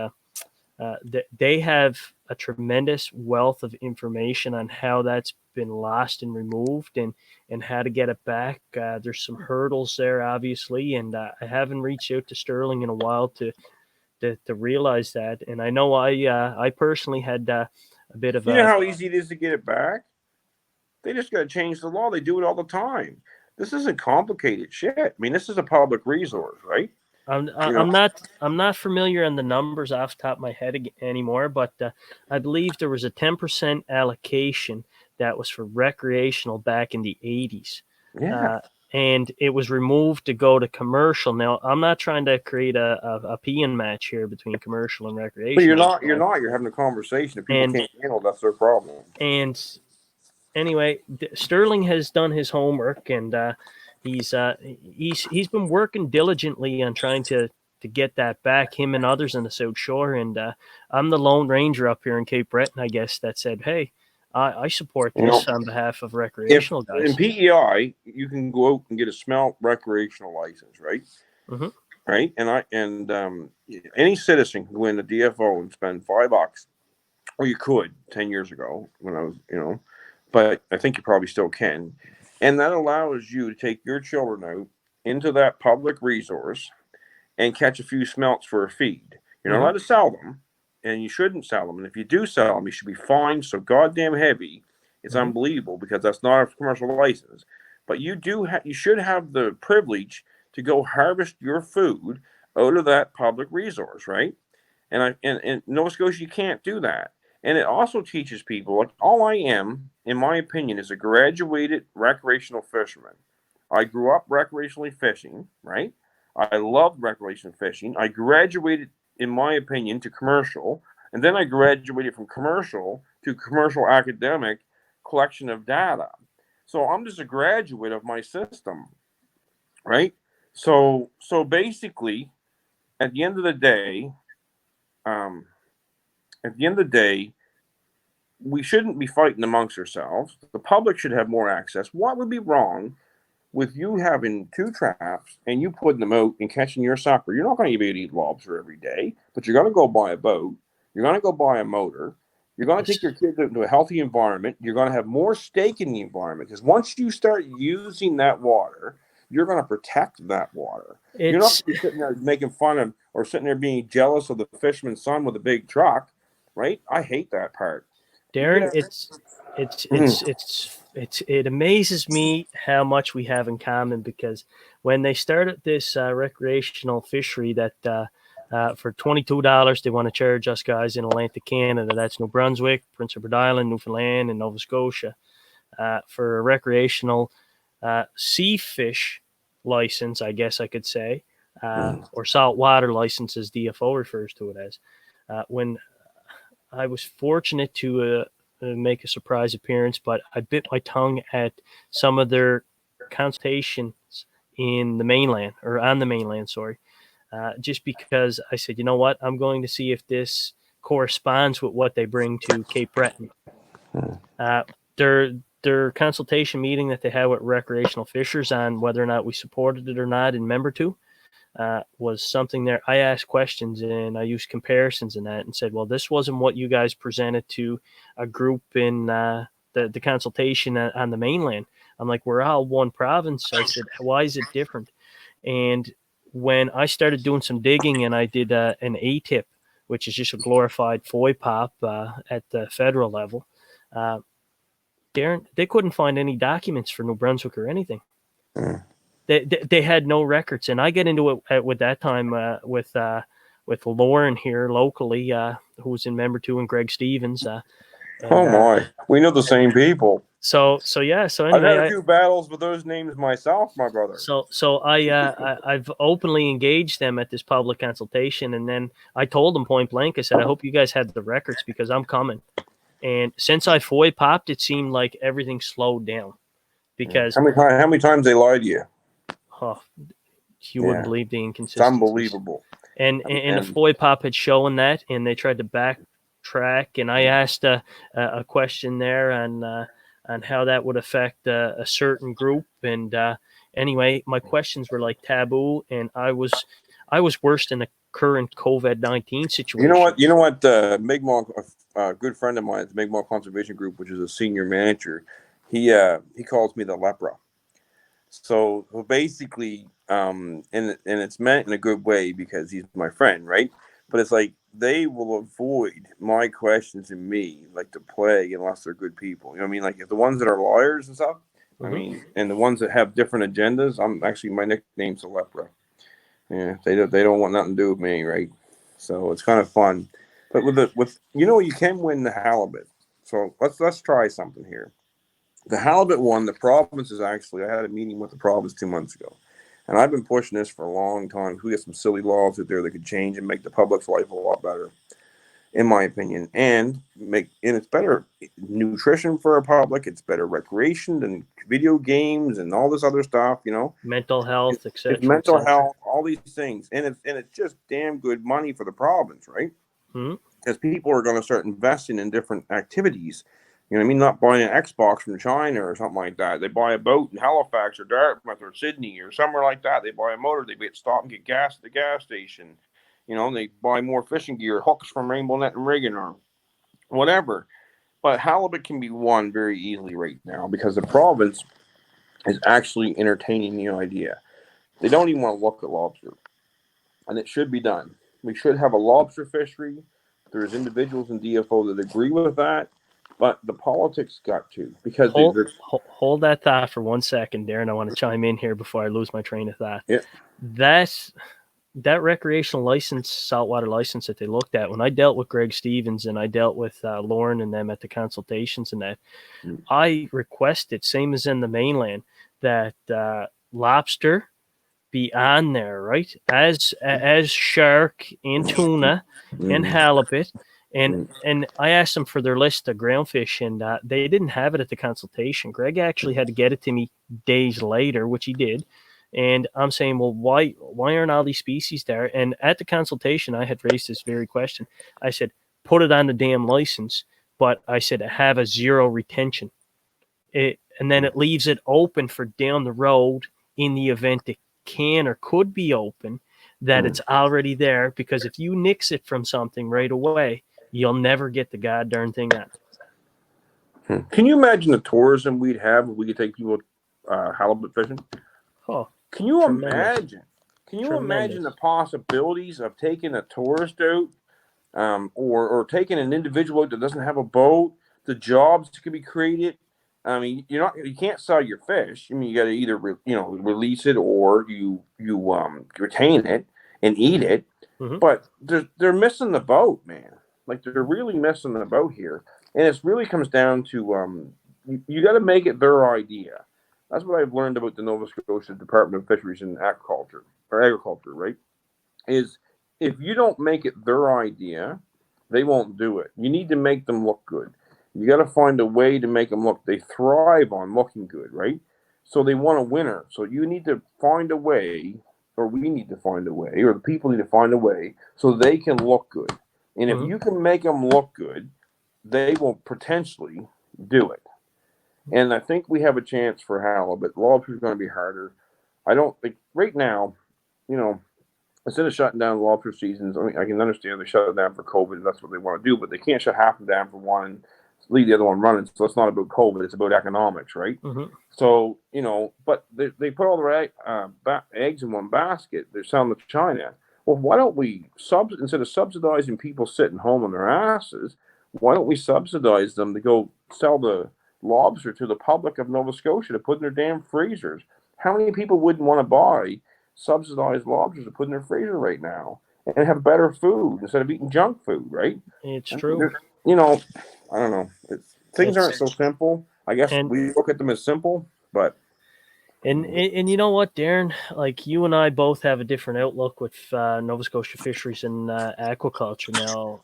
They have a tremendous wealth of information on how that's been lost and removed, and how to get it back. There's some hurdles there, obviously, and I haven't reached out to Sterling in a while to realize that. And I know I personally had a bit of You know a. how easy it is to get it back? They just got to change the law. They do it all the time. This isn't complicated shit. I mean, this is a public resource, right? I'm not familiar on the numbers off the top of my head anymore, but I believe there was a 10% allocation that was for recreational back in the 80s. Yeah. And it was removed to go to commercial. Now, I'm not trying to create a peeing match here between commercial and But recreational. you're not. You're not. You're having a conversation. If people can't handle it, that's their problem. And anyway, Sterling has done his homework, and he's been working diligently on trying to get that back. Him and others on the South Shore, and I'm the lone ranger up here in Cape Breton, I guess, that said, "Hey, I support this on behalf of recreational guys." In PEI, you can go out and get a smelt recreational license, right? Mm-hmm. Right, and any citizen can go in the DFO and spend $5, or you could 10 years ago when I was, but I think you probably still can, and that allows you to take your children out into that public resource and catch a few smelts for a feed. You're not allowed to sell them, and you shouldn't sell them. And if you do sell them, you should be fined so goddamn heavy. It's unbelievable, because that's not a commercial license. But you should have the privilege to go harvest your food out of that public resource, right? And in Nova Scotia, you can't do that. And it also teaches people, like, all I am, in my opinion, is a graduated recreational fisherman. I grew up recreationally fishing, right? I loved recreational fishing. I graduated, in my opinion, to commercial, and then I graduated from commercial to commercial academic collection of data. So I'm just a graduate of my system, right? So basically, at the end of the day, we shouldn't be fighting amongst ourselves. The public should have more access. What would be wrong with you having 2 traps and you putting them out and catching your sucker? You're not going to be able to eat lobster every day, but you're going to go buy a boat. You're going to go buy a motor. You're going to take your kids into a healthy environment. You're going to have more stake in the environment, because once you start using that water, you're going to protect that water. You're not going to be sitting there making fun of, or sitting there being jealous of the fisherman's son with a big truck, right? I hate that part. Darren, it amazes me how much we have in common, because when they started this recreational fishery that for $22 they want to charge us guys in Atlantic Canada, that's New Brunswick, Prince Edward Island, Newfoundland, and Nova Scotia, for a recreational sea fish license, I guess I could say, or saltwater license, as DFO refers to it as. When I was fortunate to make a surprise appearance, but I bit my tongue at some of their consultations in the mainland, or on the mainland, sorry, just because I said, you know what, I'm going to see if corresponds with what they bring to Cape Breton. Their consultation meeting that they had with recreational fishers on whether or not we supported it or not in member two was something there. I asked questions and I used comparisons in that and said, well, this wasn't what you guys presented to a group in the consultation on the mainland. I'm like, we're all one province. I said, why is it different? And when I started doing some digging and I did an ATIP, which is just a glorified FOI pop at the federal level, Darren, they couldn't find any documents for New Brunswick or anything. They had no records, and I get into it with that time with Lauren here locally, who was in member two, and Greg Stevens. We know the same people. So anyway, I've had a few battles with those names myself, my brother. So I've openly engaged them at this public consultation, and then I told them point blank. I said, I hope you guys had the records, because I'm coming. And since I FOI popped, it seemed like everything slowed down. Because how many times they lied to you? Oh, you wouldn't believe the inconsistencies. It's unbelievable. And the FOI pop had shown that, and they tried to track, and I asked a question there on how that would affect a certain group. And anyway, my questions were like taboo, and I was worse than the current COVID-19 situation. You know what? Mi'kmaq, a good friend of mine at the Mi'kmaq Conservation Group, which is a senior manager, he calls me the lepra. So basically, and it's meant in a good way because he's my friend, right? But it's like they will avoid my questions and me like the plague unless they're good people. You know what I mean? Like if the ones that are lawyers and stuff, I mean, and the ones that have different agendas, I'm actually my nickname's the lepra. Yeah, they don't want nothing to do with me, right? So it's kind of fun. But with you can win the halibut. So let's try something here. The halibut one, the province is actually, I had a meeting with the province 2 months ago. And I've been pushing this for a long time. We got some silly laws out there that could change and make the public's life a lot better, in my opinion. And it's better nutrition for our public. It's better recreation than video games and all this other stuff, Mental health, It's etc., mental etc. health, all these things. And it's just damn good money for the province, right? Hmm. Because people are going to start investing in different activities. You know what I mean? Not buying an Xbox from China or something like that. They buy a boat in Halifax or Dartmouth or Sydney or somewhere like that. They buy a motor. They stop and get gas at the gas station. They buy more fishing gear, hooks from Rainbow Net and Rigging or whatever. But halibut can be won very easily right now because the province is actually entertaining the idea. They don't even want to look at lobster, and it should be done. We should have a lobster fishery. There's individuals in DFO that agree with that, but the politics got to because Hold that thought for 1 second, Darren. I want to chime in here before I lose my train of thought. yeah. That recreational license, saltwater license that they looked at, when I dealt with Greg Stevens and I dealt with Lauren and them at the consultations and that, I requested, same as in the mainland, that lobster be on there, right? As shark and tuna and halibut. And I asked them for their list of groundfish, and they didn't have it at the consultation. Greg actually had to get it to me days later, which he did. And I'm saying, well, why aren't all these species there? And at the consultation, I had raised this very question. I said, put it on the damn license, but I said, have a zero retention. And then it leaves it open for down the road in the event it can or could be open, that it's already there. Because if you nix it from something right away, you'll never get the goddamn thing on. Can you imagine the tourism we'd have if we could take people halibut fishing? Oh, Can you tremendous. imagine? Can you Tremendous. imagine the possibilities of taking a tourist out, or taking an individual out that doesn't have a boat? The jobs that could be created. I mean, you can't sell your fish. I mean, you got to either release it or you retain it and eat it. Mm-hmm. But they're missing the boat, man. Like they're really missing the boat here, and it really comes down to you got to make it their idea. That's what I've learned about the Nova Scotia Department of Fisheries and Agriculture, right? Is if you don't make it their idea, they won't do it. You need to make them look good. You got to find a way to make them look. They thrive on looking good, right? So they want a winner. So you need to find a way, or we need to find a way, or the people need to find a way so they can look good. And if you can make them look good, they will potentially do it. And I think we have a chance for halibut. Lobster is going to be harder. I don't think right now, instead of shutting down lobster seasons, I mean, I can understand they shut it down for COVID. That's what they want to do, but they can't shut half of them down for one, leave the other one running. So it's not about COVID; it's about economics, right? Mm-hmm. So but they put all their eggs in one basket. They're selling to China. Well, why don't we instead of subsidizing people sitting home on their asses? Why don't we subsidize them to go sell the lobster to the public of Nova Scotia to put in their damn freezers? How many people wouldn't want to buy subsidized lobsters to put in their freezer right now and have better food instead of eating junk food, right? It's true. I don't know. Things aren't so simple. I guess we look at them as simple, but. And you know what, Darren? Like you and I both have a different outlook with Nova Scotia fisheries and aquaculture. Now,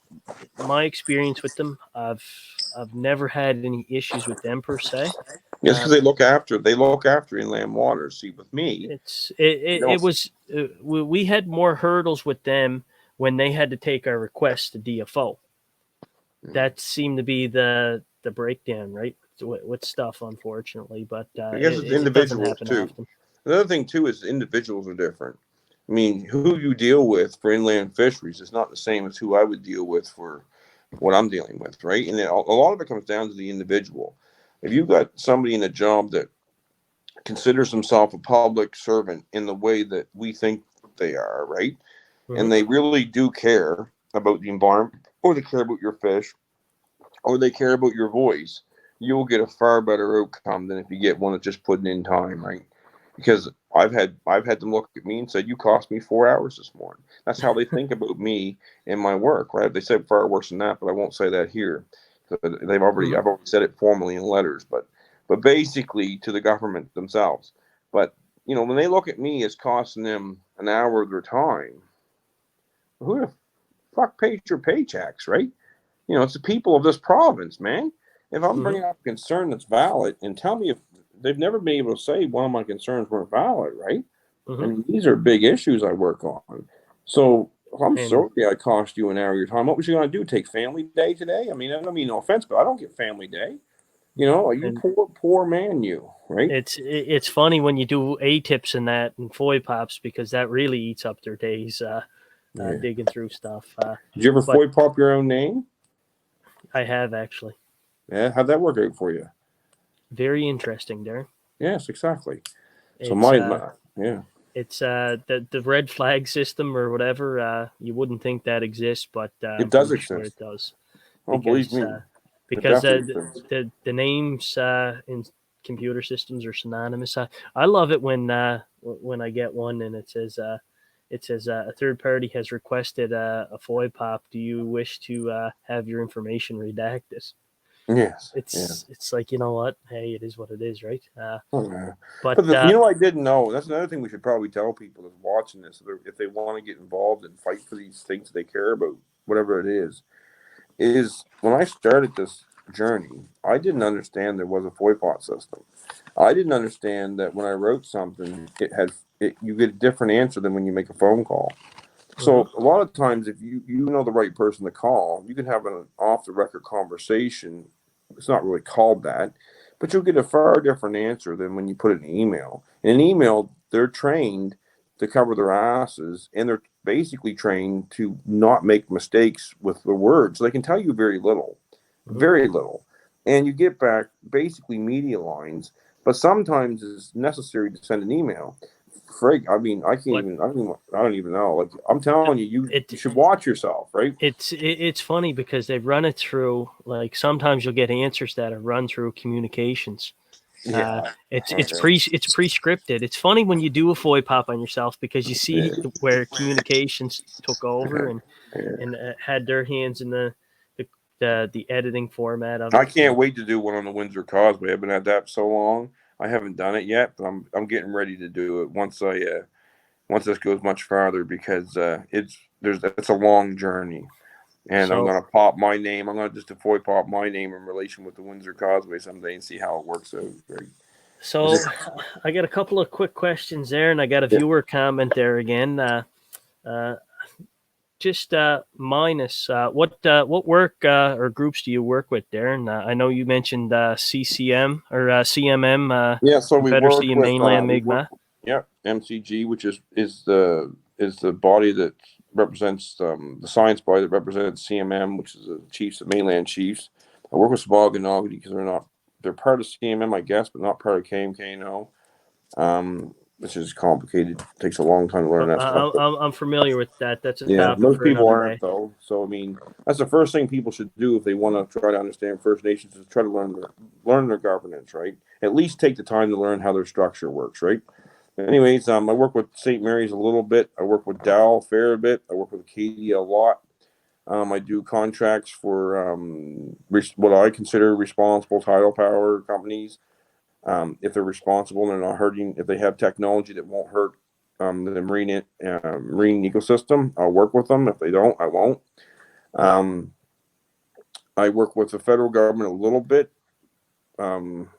my experience with them, I've never had any issues with them per se. Yes, because they look after inland waters. See, with me, it was we had more hurdles with them when they had to take our requests to DFO. that seemed to be the breakdown, right? With stuff, unfortunately, but I guess it's it doesn't individuals happen too. often. Another thing too is individuals are different. I mean, who you deal with for inland fisheries is not the same as who I would deal with for what I'm dealing with, right? And a lot of it comes down to the individual. If you've got somebody in a job that considers himself a public servant in the way that we think they are, right? Hmm. And they really do care about the environment, or they care about your fish, or they care about your voice, you'll get a far better outcome than if you get one that's just putting in time, right? Because I've had them look at me and said, "You cost me 4 hours this morning." That's how they think about me and my work, right? They said far worse than that, but I won't say that here. Hmm. I've already said it formally in letters, but basically to the government themselves. But when they look at me as costing them an hour of their time, who the fuck pays your paychecks, right? It's the people of this province, man. If I'm Hmm. bringing up a concern that's valid, and tell me if they've never been able to say one of my concerns weren't valid, right? I Hmm. mean, these are big issues I work on. So if I'm And sorry I cost you an hour of your time, what was you going to do? Take family day today? I mean, I don't mean no offense, but I don't get family day. You and poor, poor man, you, right? it's funny when you do A tips and that and foy pops because that really eats up their days Yeah. digging through stuff. Did you ever But foy pop your own name? I have actually. Yeah. How'd that work out for you? Very interesting, Darren. Yes, exactly. So It's yeah, it's the red flag system or whatever. You wouldn't think that exists, but it I'm does pretty sure it exist. does Oh, believe because me, uh, it because definitely exists. the names in computer systems are synonymous. I love it when I get one and it says a third party has requested a FOI pop. Do you wish to have your information redacted? Yes, yeah. It's like, you know what? Hey, it is what it is, right? Oh, yeah. But But I didn't know. That's another thing we should probably tell people that's watching this. If they want to get involved and fight for these things they care about, whatever it is when I started this journey, I didn't understand there was a FOIPOT system. I didn't understand that when I wrote something, you get a different answer than when you make a phone call. hmm So a lot of times, if you know the right person to call, you can have an off the record conversation. It's not really called that, but you'll get a far different answer than when you put it in an email. In an email, they're trained to cover their asses, and they're basically trained to not make mistakes with the words. So they can tell you hmm very little, and you get back basically media lines. But sometimes it's necessary to send an email. Frig, I mean, I can't but even. I don't even know. Like I'm telling you, you it should watch yourself, right? it's funny because they run it through, like, sometimes you'll get answers that are run through communications. Uh, Yeah. it's pre-scripted. It's funny when you do a FOI pop on yourself because you see Yeah. where communications took over and Yeah. had their hands in the the editing format of I it. can't wait to do one on the Windsor Causeway. I've been at that so long. I haven't done it yet, but I'm getting ready to do it once this goes much farther because it's a long journey, and I'm So gonna pop my name. I'm gonna just avoid pop my name in relation with the Windsor Causeway someday and see how it works out. Right? so I got a couple of quick questions there, and I got a Yeah. viewer comment there again. Uh, just minus what work or groups do you work with, Darren? I know you mentioned CCM or CMM, Yeah. So we Confederacy work and with Mainland Mi'kmaq. yeah, MCG, which is the body that represents the science body that represents CMM, which is the chiefs, the mainland chiefs. I work with Swaganogity because they're part of CMM, I guess, but not part of KMKNO. Which is complicated. It takes a long time to learn that stuff. I'm familiar with that. That's a Yeah, topic most for people another aren't day. though. So I mean, that's the first thing people should do if they want to try to understand First Nations is try to learn their governance, right? At least take the time to learn how their structure works, right? Anyways, I work with St. Mary's a little bit. I work with Dow a fair bit. I work with Acadia a lot. I do contracts for what I consider responsible tidal power companies. If they're responsible and they're not hurting, if they have technology that won't hurt the marine ecosystem, I'll work with them. If they don't, I won't. Um, I work with the federal government um,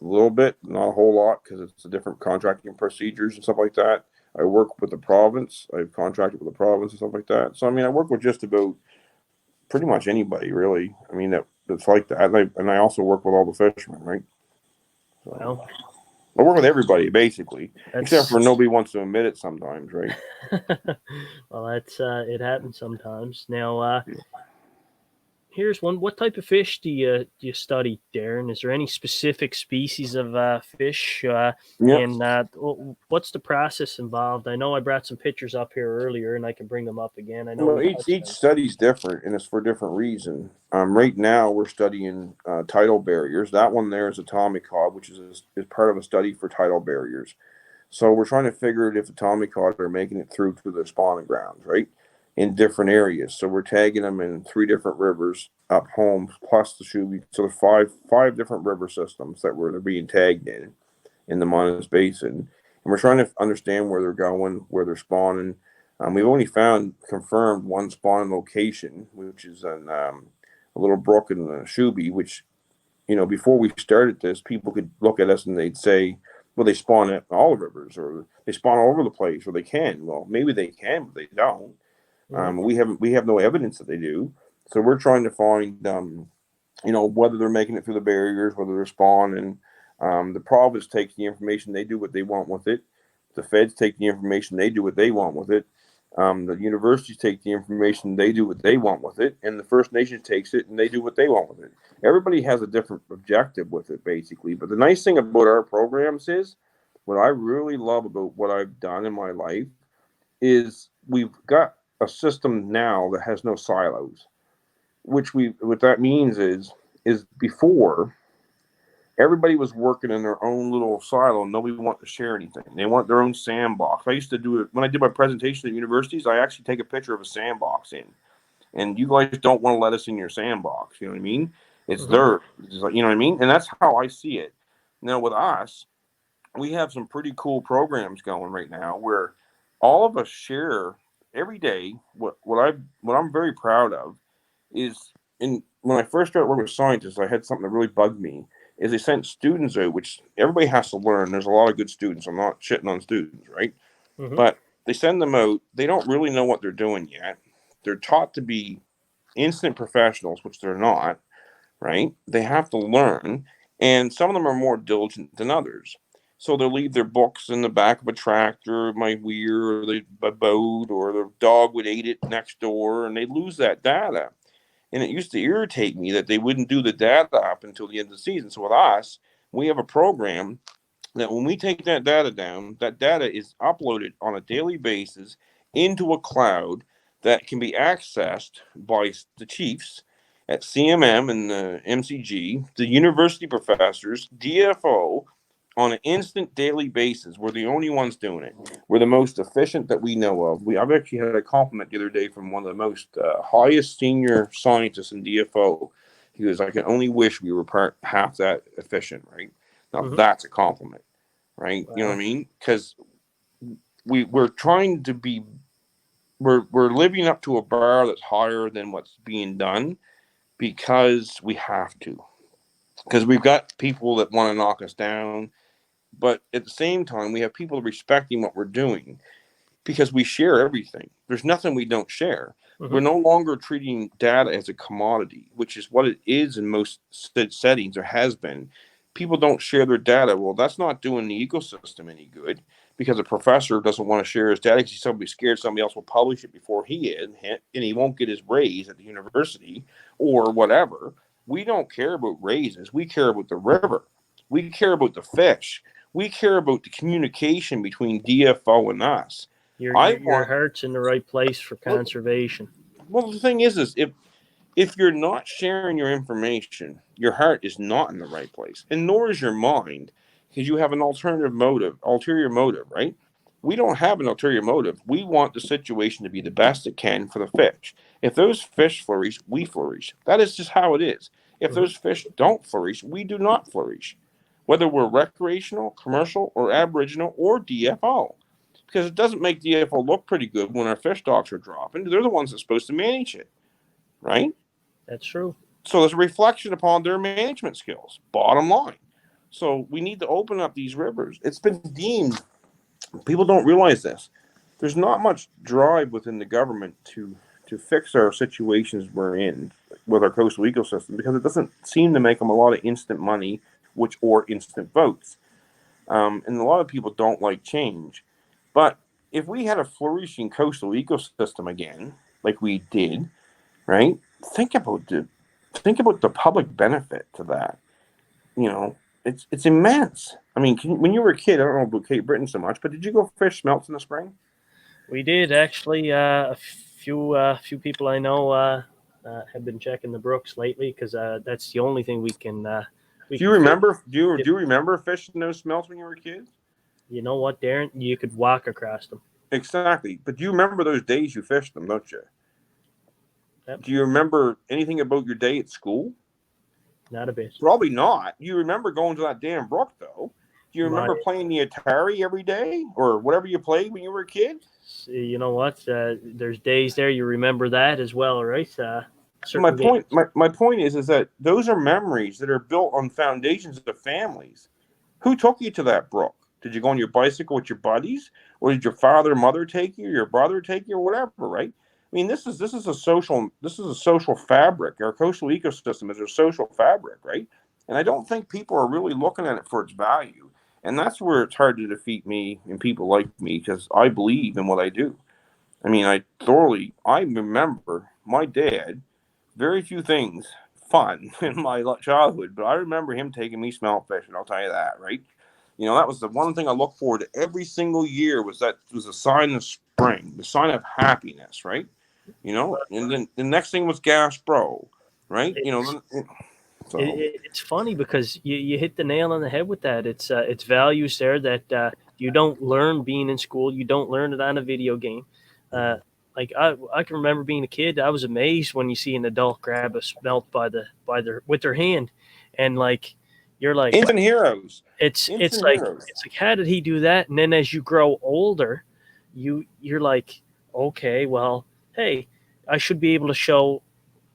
a little bit, not a whole lot because it's a different contracting procedures and stuff like that. I work with the province. I've contracted with the province and stuff like that. So I mean, I work with just about pretty much anybody, really. I mean, that's like that. And I also work with all the fishermen, right? So Well, I work with everybody, basically, except that's for nobody wants to admit it sometimes, right? well, that's it happens sometimes. Now, here's one. What type of fish do you study, Darren? Is there any specific species of fish? Yep. And what's the process involved? I know I brought some pictures up here earlier, and I can bring them up again. I know Well, we each touched on. study's different, and it's for a different reason. Right now, we're studying tidal barriers. That one there is atomic cod, which is part of a study for tidal barriers. So we're trying to figure out if atomic cod are making it through to their spawning grounds, right, in different areas. So we're tagging them in 3 different rivers up home, plus the Shuby. So there's five different river systems that they're being tagged in the Monas Basin, and we're trying to understand where they're going, where they're spawning. We've only found confirmed one spawning location, which is in a little brook in the Shuby. Which, before we started this, people could look at us and they'd say, "Well, they spawn at all the rivers, or they spawn all over the place, or they can." Well, maybe they can, but they don't. Hmm. We have no evidence that they do. So we're trying to find whether they're making it through the barriers, whether they're spawning. The province takes the information, they do what they want with it. The feds take the information, they do what they want with it. The universities take the information, they do what they want with it, and the First Nations takes it and they do what they want with it. Everybody has a different objective with it, basically. But the nice thing about our programs is, what I really love about what I've done in my life is we've got a system now that has no silos. What that means is before, everybody was working in their own little silo and nobody wanted to share anything. They want their own sandbox. I used to do it when I did my presentation at universities. I actually take a picture of a sandbox in, and you guys don't want to let us in your sandbox. You know what I mean? It's Hmm. dirt. It's like, you know what I mean? And that's how I see it. Now with us, we have some pretty cool programs going right now where all of us share every day. What I'm very proud of is, in when I first started working with scientists, I had something that really bugged me. Is they sent students out, which everybody has to learn. There's a lot of good students. I'm not shitting on students, right? Hmm. But they send them out. They don't really know what they're doing yet. They're taught to be instant professionals, which they're not, right? They have to learn, and some of them are more diligent than others. So they'll leave their books in the back of a tractor, my weir, or a boat, or the dog would eat it next door, and they lose that data. And it used to irritate me that they wouldn't do the data up until the end of the season. So with us, we have a program that when we take that data down, that data is uploaded on a daily basis into a cloud that can be accessed by the chiefs at CMM and the MCG, the university professors, DFO, on an instant daily basis. We're the only ones doing it. We're the most efficient that we know of. I've actually had a compliment the other day from one of the most highest senior scientists in DFO. He goes, "I can only wish we were half that efficient." Right now, Hmm. that's a compliment, right? You know what I Well, mean? Because we're trying to be we're living up to a bar that's higher than what's being done because we have to. Because we've got people that want to knock us down, but at the same time, we have people respecting what we're doing because we share everything. There's nothing we don't share. hmm. We're no longer treating data as a commodity, which is what it is in most settings or has been. People don't share their data. Well, that's not doing the ecosystem any good because a professor doesn't want to share his data because he's somebody scared somebody else will publish it before he is, and he won't get his raise at the university or whatever. We don't care about raises. We care about the river. We care about the fish. We care about the communication between DFO and us. Your I your your want heart's in the right place for well, conservation. well the thing is if you're not sharing your information, your heart is not in the right place, and nor is your mind, because you have an ulterior motive, right? We don't have an ulterior motive. We want the situation to be the best it can for the fish. If those fish flourish, we flourish. That is just how it is. If Hmm. those fish don't flourish, we do not flourish. Whether we're recreational, commercial, or aboriginal, or DFO. Because it doesn't make DFO look pretty good when our fish stocks are dropping. They're the ones that's supposed to manage it, right? That's true. So there's a reflection upon their management skills, bottom line. So we need to open up these rivers. It's been deemed, people don't realize this. There's not much drive within the government to to fix our situations we're in with our coastal ecosystem, because it doesn't seem to make them a lot of instant money, or instant votes. And a lot of people don't like change. But if we had a flourishing coastal ecosystem again, like we did, right? Think about the public benefit to that. You know, it's immense. I mean, when you were a kid, I don't know about Cape Breton so much, but did you go fish smelts in the spring? We did actually. A few people I know have been checking the brooks lately because that's the only thing we can Do you fish. remember? Do you remember fishing those smelts when you were a kid? You know what, Darren? You could walk across them. Exactly. But do you remember those days you fished them? Don't you? Yep. Do you remember anything about your day at school? Not a bit. Probably not. You remember going to that damn brook, though. Do you remember playing the Atari every day or whatever you played when you were a kid? You know what? There's days there you remember that as well, right? My point is that those are memories that are built on foundations of families. Who took you to that brook? Did you go on your bicycle with your buddies, or did your father or mother take you, or your brother take you, or whatever? Right? I mean, this is a social fabric. Our coastal ecosystem is a social fabric, right? And I don't think people are really looking at it for its value. And that's where it's hard to defeat me and people like me, because I believe in what I do. I mean, I remember my dad, very few things fun in my childhood, but I remember him taking me smelt fishing. I'll tell you that, right? You know, that was the one thing I look forward to every single year, was a sign of spring, the sign of happiness, right? You know, and then the next thing was Gas Bro, right? You know, so It's funny because you hit the nail on the head with that. It's values there that you don't learn being in school. You don't learn it on a video game. Like I can remember being a kid. I was amazed when you see an adult grab a smelt by their with their hand, and like you're like instant heroes, it's instant like heroes. it's like how did he do that? And then as you grow older, you're like okay, well, hey, I should be able to show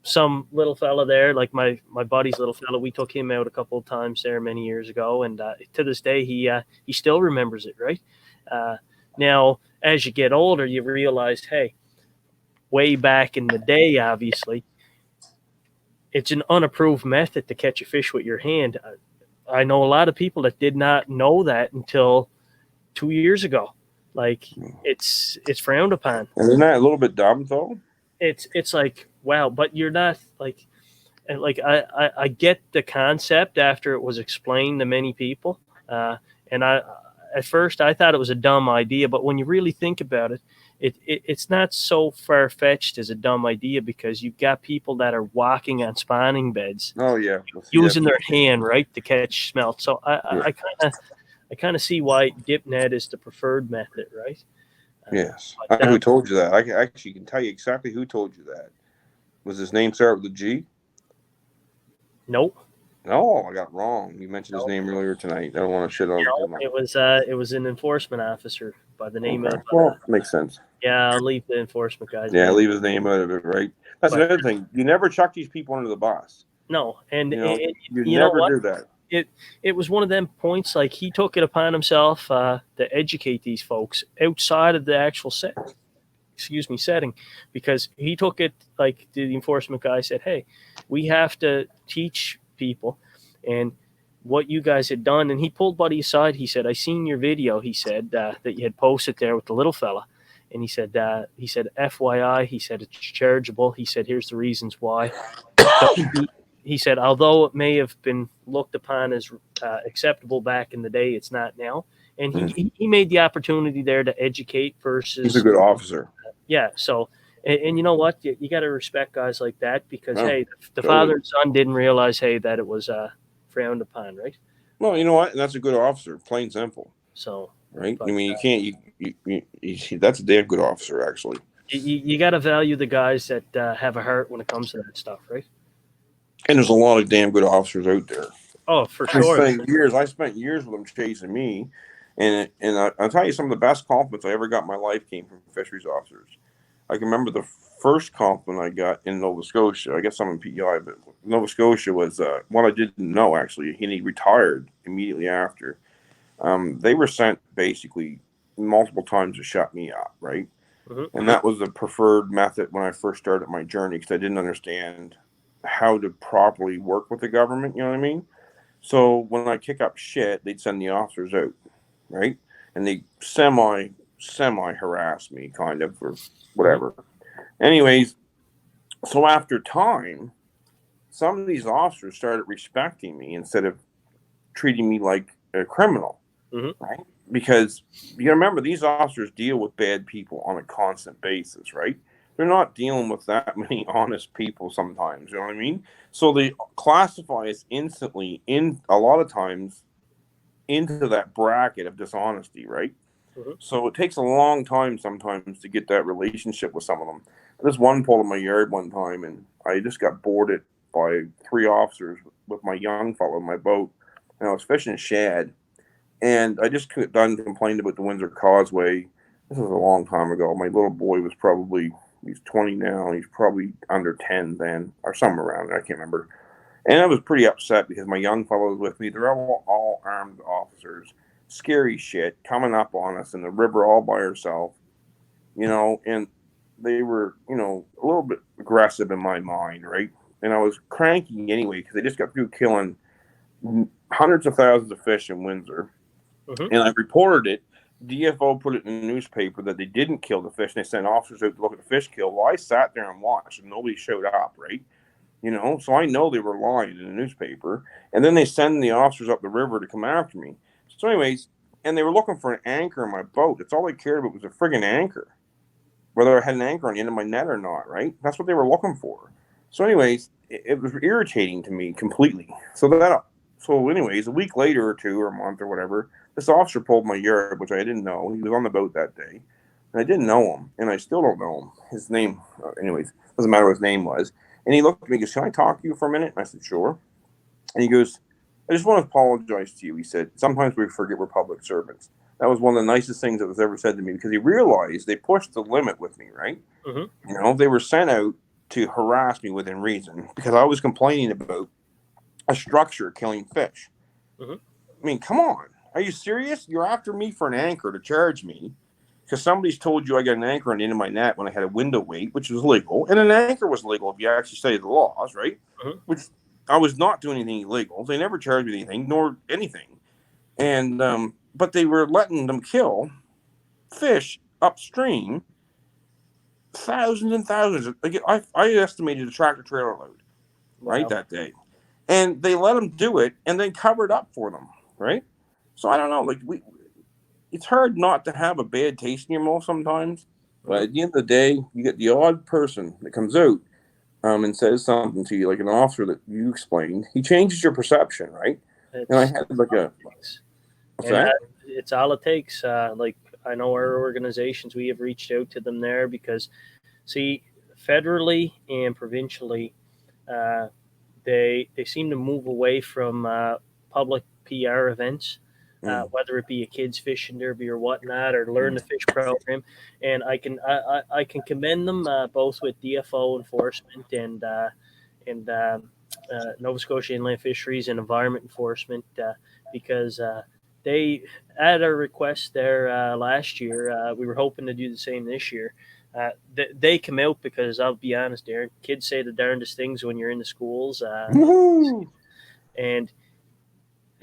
some little fella there, like my buddy's little fella. We took him out a couple of times there many years ago, and to this day he still remembers it. Right now, as you get older, you realize, hey, way back in the day, obviously, it's an unapproved method to catch a fish with your hand. I know a lot of people that did not know that until 2 years ago. Like it's frowned upon. And isn't that a little bit dumb, though? It's like wow, but you're not like. And like I get the concept after it was explained to many people, and I at first I thought it was a dumb idea, but when you really think about it, it's not so far fetched as a dumb idea because you've got people that are walking on spawning beds, Oh yeah, using their hand right to catch smelt. So Yeah. I kind of see why dip net is the preferred method, right? Yes. Who told you that? I actually can tell you exactly who told you that. Was his name start with a G? Nope. No, I got it wrong. You mentioned his name earlier tonight. I don't want to shit on him. It was an enforcement officer by the name of. Well, makes sense. Yeah, I'll leave the enforcement guys. Yeah, leave his name out of it, right? That's another thing. You never chuck these people under the bus. No, and you you never know do that. It was one of them points. Like he took it upon himself to educate these folks outside of the actual setting, because he took it like the enforcement guy said, "Hey, we have to teach people," and what you guys had done. And he pulled Buddy aside. He said, "I seen your video." He said that you had posted there with the little fella. And he said, FYI, he said, it's chargeable. He said, here's the reasons why. He said, although it may have been looked upon as acceptable back in the day, it's not now. And he made the opportunity there to educate versus. He's a good officer. Yeah. So, and you know what? You got to respect guys like that because, hey, the father and son didn't realize, hey, that it was frowned upon, right? Well, you know what? That's a good officer, plain simple. So. Right? I mean, you can't. You that's a damn good officer, actually. You got to value the guys that have a heart when it comes to that stuff, right? And there's a lot of damn good officers out there. Oh, for sure. I spent years with them chasing me, and I'll tell you, some of the best compliments I ever got in my life came from fisheries officers. I can remember the first compliment I got in Nova Scotia. I guess some in PEI, but Nova Scotia was one I didn't know, actually, and he retired immediately after. They were sent basically multiple times to shut me up, right? Mm-hmm. And that was the preferred method when I first started my journey because I didn't understand how to properly work with the government. You know what I mean? So when I kick up shit, they'd send the officers out, right? And they semi harass me, kind of, or Mm-hmm. whatever. Anyways, so after time, some of these officers started respecting me instead of treating me like a criminal, Mm-hmm. right? Because you remember these officers deal with bad people on a constant basis, right? They're not dealing with that many honest people sometimes, you know what I mean? So they classify us instantly in a lot of times into that bracket of dishonesty, right? Mm-hmm. So it takes a long time sometimes to get that relationship with some of them. This one pulled in my yard one time, and I just got boarded by three officers with my young fellow in my boat, and I was fishing shad, and I just done complained about the Windsor Causeway. This was a long time ago. My little boy was probably he's 20 now. He's probably under 10 then, or somewhere around there. I can't remember. And I was pretty upset because my young fellow was with me. They're all armed officers. Scary shit coming up on us in the river all by herself, and they were, a little bit aggressive in my mind, right? And I was cranky anyway because they just got through killing hundreds of thousands of fish in Windsor. Mm-hmm. And I reported it. DFO put it in the newspaper that they didn't kill the fish, and they sent officers out to look at the fish kill. Well, I sat there and watched, and nobody showed up, right? So I know they were lying in the newspaper. And then they send the officers up the river to come after me. So, anyways, and they were looking for an anchor in my boat. That's all they cared about was a friggin' anchor, whether I had an anchor on the end of my net or not, right? That's what they were looking for. So, anyways, it was irritating to me completely. Anyways, a week later or two or a month or whatever, this officer pulled my yard, which I didn't know. He was on the boat that day, and I didn't know him, and I still don't know him. His name, anyways, doesn't matter what his name was. And he looked at me and goes, "Can I talk to you for a minute?" And I said, "Sure." And he goes, "I just want to apologize to you." He said, "Sometimes we forget we're public servants." That was one of the nicest things that was ever said to me because he realized they pushed the limit with me, right? Mm-hmm. They were sent out to harass me within reason because I was complaining about a structure killing fish. Mm-hmm. I mean, come on. Are you serious? You're after me for an anchor to charge me because somebody's told you I got an anchor on the end of my net when I had a window weight, which was legal. And an anchor was legal if you actually study the laws, right? Mm-hmm. Which I was not doing anything illegal. They never charged me anything, nor anything. And, but they were letting them kill fish upstream, thousands and thousands. Like I estimated a tractor trailer load, right, Wow. that day. And they let them do it and then covered up for them, right? So I don't know. It's hard not to have a bad taste in your mouth sometimes. But Mm-hmm. at the end of the day, you get the odd person that comes out and says something to you, like an officer that you explained. He changes your perception, right? And I It's had like all a it takes. what's And that? it's all it takes. Like I know our organizations, we have reached out to them there because, see, federally and provincially, uh, they seem to move away from public PR events, Mm. whether it be a kids fishing derby or whatnot, or learn the fish program. And I can commend them both with DFO enforcement and Nova Scotia Inland Fisheries and Environment Enforcement because they, at our request there last year, we were hoping to do the same this year. They come out because I'll be honest, Darren. Kids say the darndest things when you're in the schools, Woohoo! and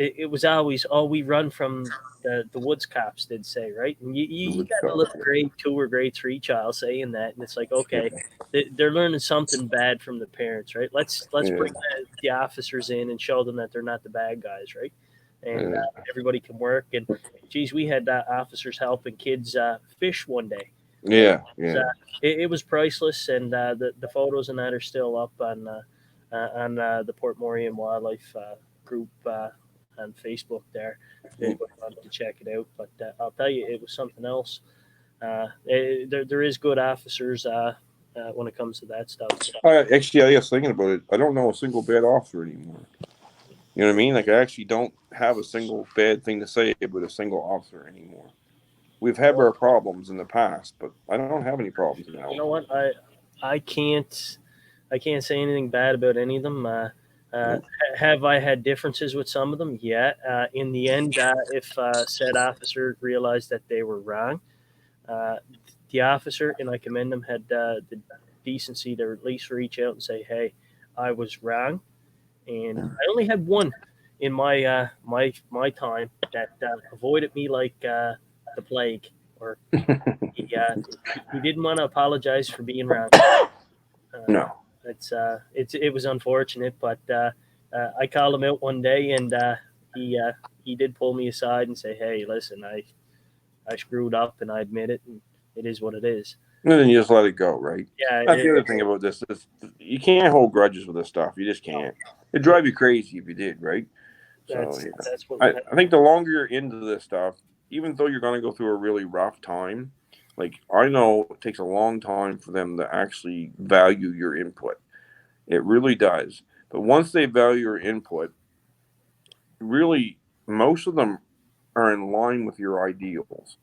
it was always, "Oh, we run from the woods cops," they'd say, right? And you got a little grade 2 or grade 3 child saying that, and it's like, okay, they're learning something bad from the parents, right? Let's Yeah, bring the officers in and show them that they're not the bad guys, right? And yeah, everybody can work. And geez, we had officers helping kids fish one day, and yeah, yeah. it was priceless. And the photos and that are still up on the Port Morion Wildlife group on Facebook there. If Mm. anybody wanted to check it out, but I'll tell you, it was something else. There is good officers when it comes to that stuff. Actually, I was thinking about it. I don't know a single bad officer anymore. You know what I mean? Like I actually don't have a single bad thing to say about a single officer anymore. We've had our problems in the past, but I don't have any problems now. You know what? I can't say anything bad about any of them. Nope. Have I had differences with some of them? Yeah. In the end, if said officer realized that they were wrong, uh, the officer, and I commend him, had the decency to at least reach out and say, "Hey, I was wrong," and I only had one in my time that avoided me like the plague, or he didn't want to apologize for being wrong. Uh, No. it was unfortunate, but I called him out one day, and he did pull me aside and say, "Hey, listen, I screwed up, and I admit it, and it is what it is." And then you just let it go, right? Yeah, That's the other thing about this. You can't hold grudges with this stuff. You just can't. It'd drive you crazy if you did, right? So yeah. that's what I think the longer you're into this stuff, even though you're going to go through a really rough time, like I know it takes a long time for them to actually value your input. It really does. But once they value your input, really, most of them are in line with your ideals,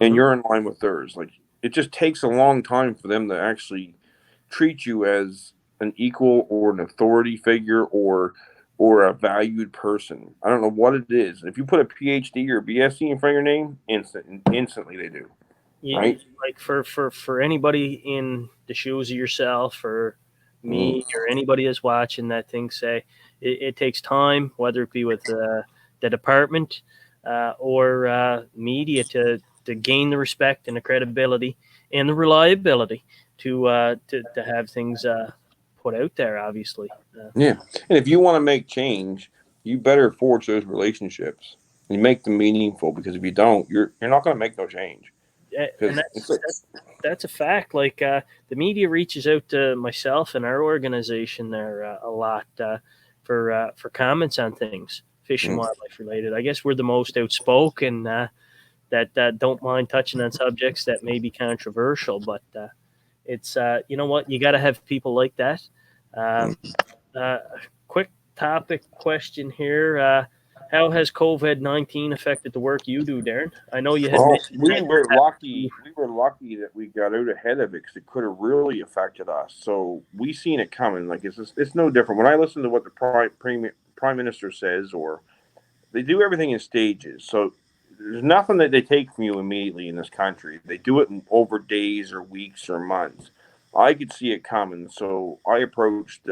and Mhm. you're in line with theirs. Like it just takes a long time for them to actually treat you as an equal or an authority figure or a valued person. I don't know what it is. If you put a PhD or BSc in front of your name, instantly they do. you, Right? like for anybody in the shoes of yourself, or Mm. me, or anybody that's watching that thing, say it takes time, whether it be with the department or media, to gain the respect and the credibility and the reliability to have things put out there, obviously. Yeah. And if you want to make change, you better forge those relationships and make them meaningful. Because if you don't, you're not going to make no change. And Because it's like, that's a fact. Like the media reaches out to myself and our organization there a lot for comments on things fish and mm, wildlife related. I guess we're the most outspoken that don't mind touching on subjects that may be controversial, but it's you know what, you got to have people like that. Um, mm. Quick topic question here. How has COVID-19 affected the work you do, Darren? I know you had Well, mentioned we that. were lucky. We were lucky that we got out ahead of it because it could have really affected us. So we seen it coming. Like it's no different. When I listen to what the prime minister says, or they do everything in stages. So there's nothing that they take from you immediately in this country. They do it over days or weeks or months. I could see it coming, so I approached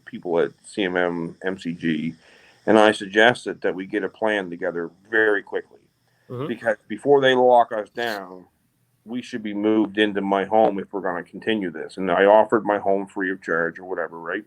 people at CMM MCG, and I suggested that we get a plan together very quickly Mhm. because before they lock us down, we should be moved into my home if we're going to continue this. And I offered my home free of charge or whatever, right?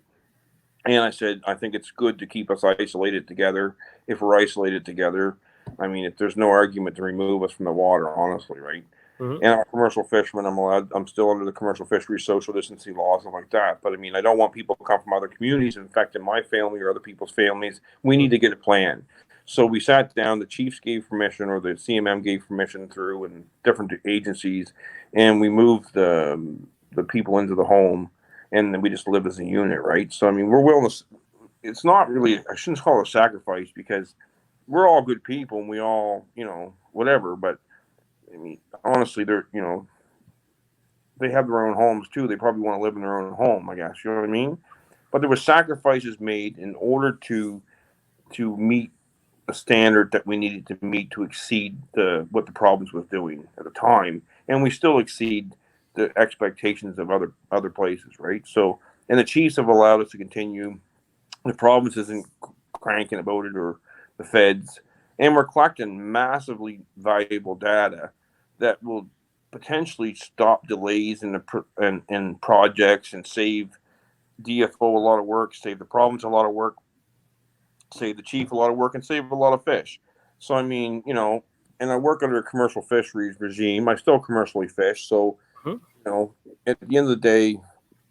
And I said, I think it's good to keep us isolated together. If we're isolated together, I mean, if there's no argument to remove us from the water, honestly, right? Mhm. And I'm a commercial fisherman. I'm still under the commercial fisheries social distancing laws and like that. But I mean, I don't want people to come from other communities infecting my family or other people's families. We need to get a plan. So we sat down. The chiefs gave permission, or the CMM gave permission through, and different agencies, and we moved the people into the home, and then we just live as a unit, right? So I mean, we're willing to. It's not really. I shouldn't call it a sacrifice because we're all good people and we all, whatever. But I mean, honestly, they have their own homes too. They probably want to live in their own home, I guess. You know what I mean? But there were sacrifices made in order to meet a standard that we needed to meet to exceed what the province was doing at the time, and we still exceed the expectations of other places, right? So, and the Chiefs have allowed us to continue. The province isn't cranking about it, or the feds, and we're collecting massively valuable data that will potentially stop delays in projects and save DFO a lot of work, save the province a lot of work, save the chief a lot of work, and save a lot of fish. So I mean, and I work under a commercial fisheries regime. I still commercially fish, so Mhm. at the end of the day,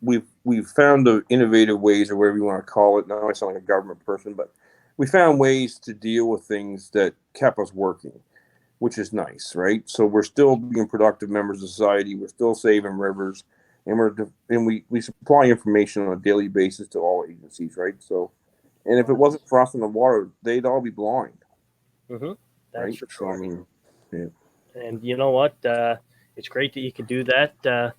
we've found the innovative ways, or whatever you want to call it. Now I sound like a government person, but we found ways to deal with things that kept us working, which is nice, right? So we're still being productive members of society. We're still saving rivers, and we supply information on a daily basis to all agencies, right? So, and if it wasn't for us in the water, they'd all be blind, Mhm. That's right? for So I sure. mean, yeah. And you know what? It's great that you can do that.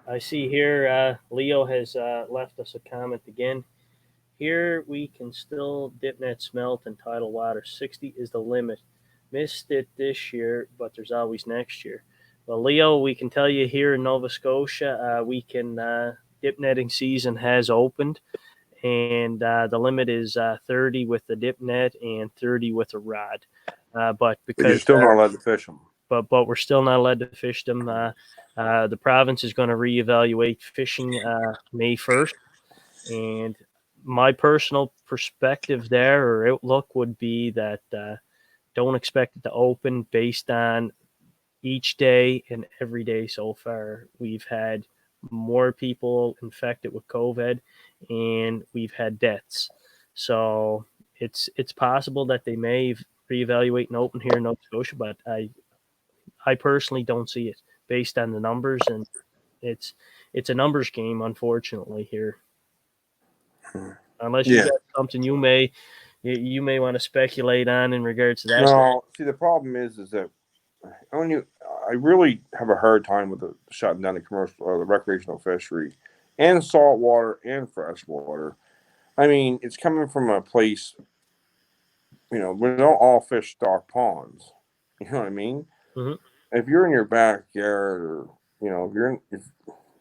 I see here Leo has left us a comment again. Here we can still dip net smelt and tidal water. 60 is the limit. Missed it this year, but there's always next year. Well, Leo, we can tell you here in Nova Scotia, dip netting season has opened, and the limit is 30 with the dip net and 30 with a rod. But But you're because still not allowed to fish them. but we're still not allowed to fish them. The province is going to reevaluate fishing May 1st, and my personal perspective there or outlook would be that don't expect it to open based on each day and every day so far. We've had more people infected with COVID, and we've had deaths. So it's possible that they may reevaluate and open here in Nova Scotia, but I personally don't see it based on the numbers, and it's it's a numbers game, unfortunately here. Unless you Yeah. got something you may want to speculate on in regards to that. No. See, the problem is that when you, I really have a hard time with the shutting down the commercial or the recreational fishery, and saltwater and freshwater. I mean, it's coming from a place. We don't all fish stock ponds. You know what I mean? Hmm. If you're in your backyard, or if you're in, if,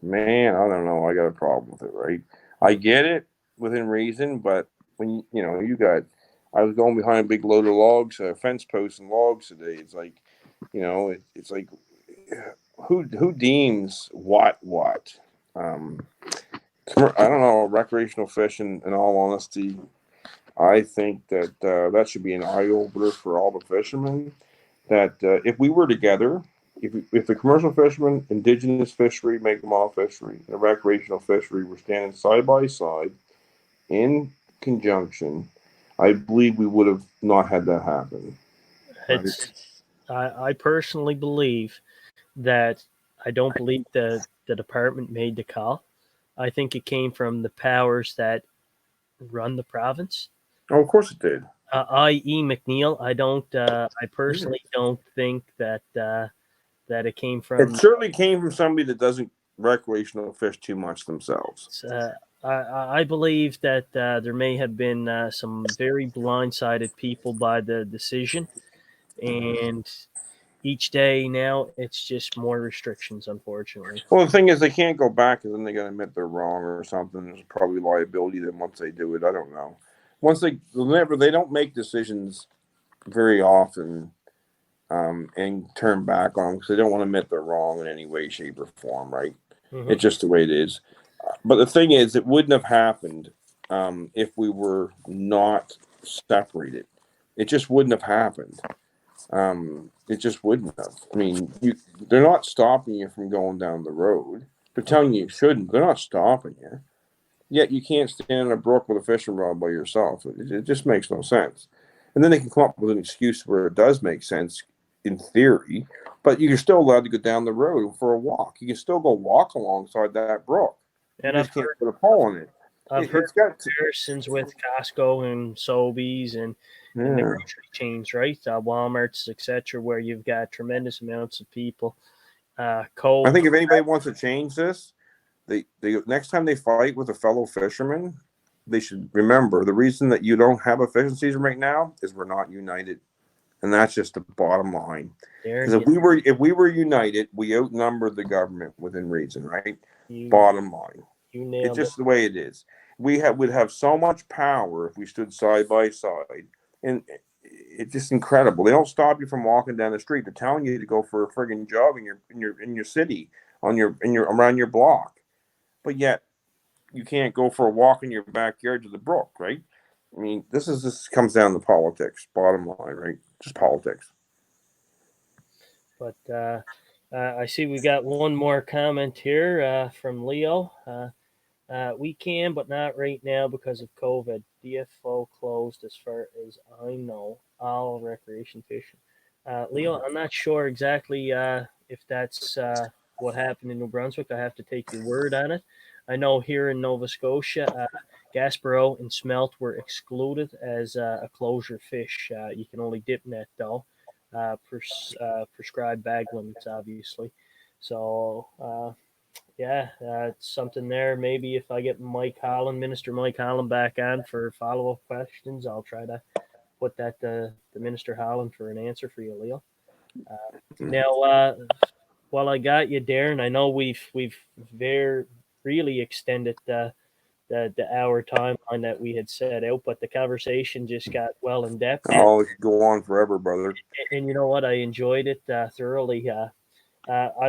man, I don't know. I got a problem with it, right? I get it within reason, but when you got, I was going behind a big load of logs, fence posts and logs today. It's like, it's like, who deems what? Um, I don't know. Recreational fishing, in all honesty, I think that that should be an eye opener for all the fishermen. That if we were together, if the commercial fishermen, indigenous fishery, make them all fishery, and the recreational fishery were standing side by side in conjunction, I believe we would have not had that happen. Right? It's I personally believe that I don't believe the department made the call. I think it came from the powers that run the province, Oh, of course it did. i.e., McNeil. I don't. I Yeah. personally don't think that it came It from. certainly came from somebody that doesn't recreational fish too much themselves. I believe that there may have been some very blindsided people by the decision, and each day now it's just more restrictions, unfortunately. Well, the thing is, they can't go back, and then they're going to admit they're wrong or something. There's probably liability then once they do it. I don't know. Once they don't make decisions very often, and turn back on them because they don't want to admit they're wrong in any way, shape, or form. Right? Hmm. It's just the way it is. But the thing is, it wouldn't have happened if we were not separated. It just wouldn't have happened. It just wouldn't have. I mean, they're not stopping you from going down the road. They're telling you shouldn't. They're not stopping you. Yet you can't stand in a brook with a fishing rod by yourself. It just makes no sense. And then they can come up with an excuse where it does make sense in theory, but you're still allowed to go down the road for a walk. You can still go walk alongside that brook. You And just can't put a pole on it. I've heard It's got to, comparisons with Costco and Sobeys and the yeah. grocery chains, right? Walmart's, etc., where you've got tremendous amounts of people. I Cold. think if anybody wants to change this, they next time they fight with a fellow fisherman, they should remember the reason that you don't have a fishing season right now is we're not united, and that's just the bottom line. Because Darren, if we were united, we outnumbered the government within reason, right? you Bottom line, you it's nailed it. just the way it is. Would have so much power if we stood side by side, and it's just incredible. They don't stop you from walking down the street. They're telling you to go for a friggin' jog in your city on your around your block, but yet you can't go for a walk in your backyard to the brook, right? I mean, this comes down to politics. Bottom line, right? Just politics. But I see we got one more comment here from Leo. We can, but not right now because of COVID. DFO closed, as far as I know, all recreation fishing. Leo, I'm not sure exactly if that's what happened in New Brunswick. I have to take your word on it. I know here in Nova Scotia, Gaspereau and smelt were excluded as a closure fish. You can only dip net though, prescribed bag limits, obviously. So yeah, it's something there. Maybe if I get Minister Mike Holland, back on for follow up questions, I'll try to put that to Minister Holland for an answer for you, Leo. Now, while I got you, Darren, I know we've very really extended the hour timeline that we had set out, but the conversation just got well in depth. Oh, it could go on forever, brother. And you know what? I enjoyed it thoroughly.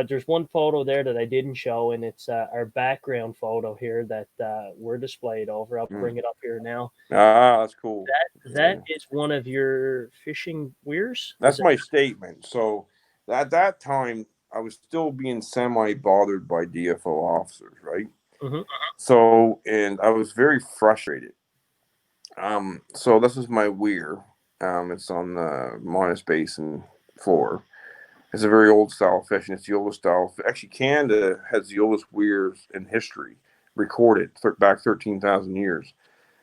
There's one photo there that I didn't show, and it's our background photo here that we're displayed over. I'll bring it up here now. Ah, that's cool. That is one of your fishing weirs. That's my statement. So at that time, I was still being semi bothered by DFO officers, right? Mm-hmm. So, and I was very frustrated. So this is my weir. It's on the Monas Basin floor. It's a very old style fish, and it's the oldest style. Actually, Canada has the oldest weirs in history, recorded back 13,000 years.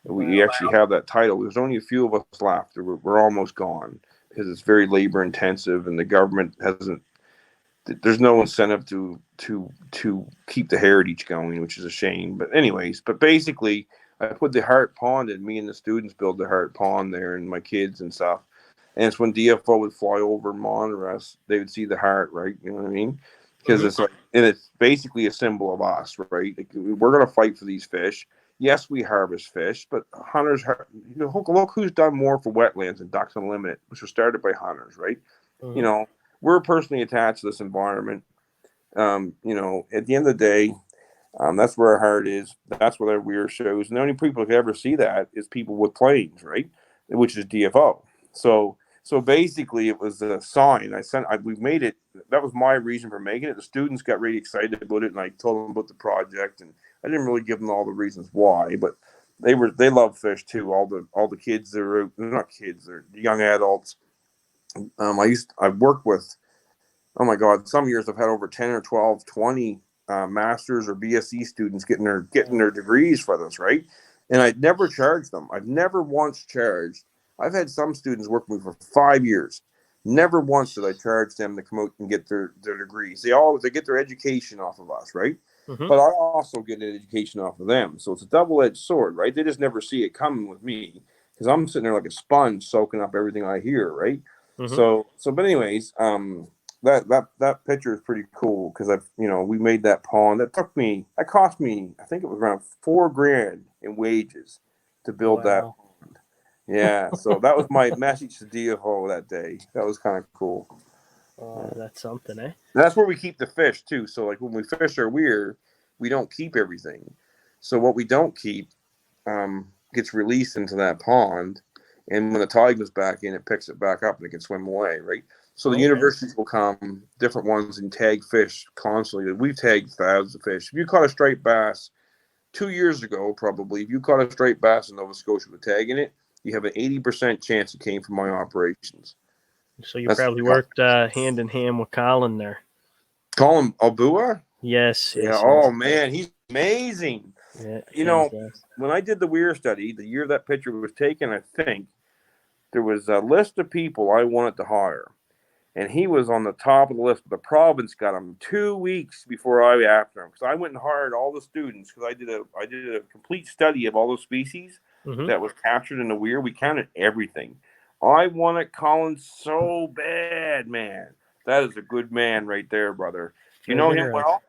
We actually have that title. There's only a few of us left. We're almost gone because it's very labor intensive, and the government hasn't. There's no incentive to keep the heritage going, which is a shame. But anyways, basically, I put the Hart Pond in. Me and the students built the Hart Pond there, and my kids and stuff. And it's when DFO would fly over and monitor us, they would see the heart, right? You know what I mean? Because it's like, and it's basically a symbol of us, right? Like, we're going to fight for these fish. Yes, we harvest fish, but hunters, look who's done more for wetlands than Ducks Unlimited, which was started by hunters, right? You know, we're personally attached to this environment. You know, at the end of the day, that's where our heart is. That's where their weir shows. And the only people who ever see that is people with planes, right? Which is DFO. So basically, it was a sign. We made it. That was my reason for making it. The students got really excited about it, and I told them about the project. And I didn't really give them all the reasons why, but they love fish too. All the kids, they're not kids, they're young adults. I've worked with, oh my God, some years I've had over 10 or 12, 20 masters or BSc students getting their degrees for this, right? And I'd never charged them. I've never once charged. I've had some students work with me for 5 years. Never once did I charge them to come out and get their degrees. They get their education off of us, right? Mm-hmm. But I also get an education off of them. So it's a double-edged sword, right? They just never see it coming with me because I'm sitting there like a sponge soaking up everything I hear, right? Mm-hmm. But anyways, that picture is pretty cool because we made that pond. That cost me, I think it was around $4,000 in wages to build that pond. Yeah, so that was my message to DFO that day. That was kind of cool. Oh, that's something, eh? And that's where we keep the fish too. So like when we fish our weir, we don't keep everything. So what we don't keep gets released into that pond, and when the tide goes back in, it picks it back up and it can swim away, right? So the universities will come, different ones, and tag fish constantly. We've tagged thousands of fish. If you caught a striped bass 2 years ago, probably, if you caught a striped bass in Nova Scotia with tagging it, you have an 80% chance it came from my operations. So you probably worked hand in hand with Colin there. Colin Albua? Yes. Yeah. Oh, man, he's amazing. Yeah, when I did the weir study, the year that picture was taken, I think, there was a list of people I wanted to hire. And he was on the top of the list. But the province got him 2 weeks before I after him, because I went and hired all the students. Because I did a complete study of all those species that was captured in the weir. We counted everything. I wanted Colin so bad, man. That is a good man right there, brother. Do you know him well?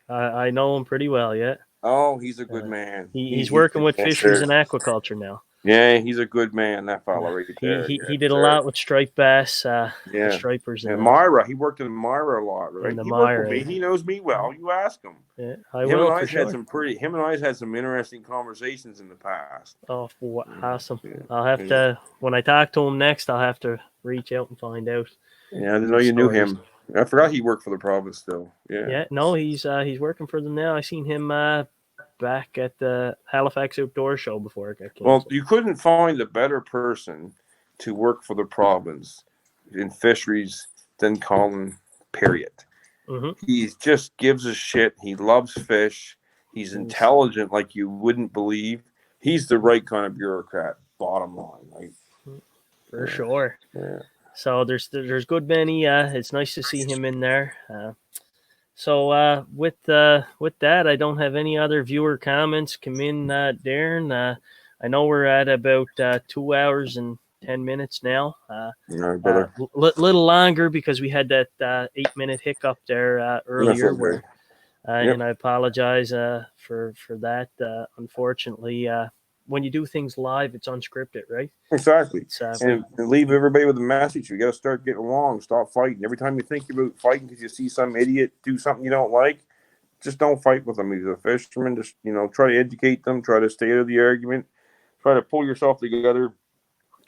I know him pretty well, yeah. Oh, he's a good man. He's working with fishers and aquaculture now. Yeah, he's a good man, that fella right there. He did a lot with striped bass, the stripers. And Myra, he worked in Myra a lot, right? He worked with me. He knows me well. You ask him. Yeah, I will, for sure. Him and I had some interesting conversations in the past. Oh, awesome. Yeah. I'll have to, when I talk to him next, I'll have to reach out and find out. Yeah, I didn't know you knew him. I forgot he worked for the province still. Yeah. Yeah, no, he's working for them now. I seen him back at the Halifax Outdoor Show before it got canceled. Well, you couldn't find a better person to work for the province in fisheries than Colin, period. Mm-hmm. He just gives a shit. He loves fish. He's intelligent like you wouldn't believe. He's the right kind of bureaucrat, bottom line. Right? For sure. Yeah. So there's good many. It's nice to see him in there. So with that, I don't have any other viewer comments come in, Darren. I know we're at about 2 hours and 10 minutes now. All right, brother. Little longer because we had that 8-minute hiccup there earlier okay. where. Yep. And I apologize for that. Unfortunately, when you do things live, it's unscripted, right? Exactly. It's And leave everybody with a message. You got to start getting along. Stop fighting. Every time you think about fighting because you see some idiot do something you don't like, just don't fight with them. He's a fisherman. Just try to educate them. Try to stay out of the argument. Try to pull yourself together.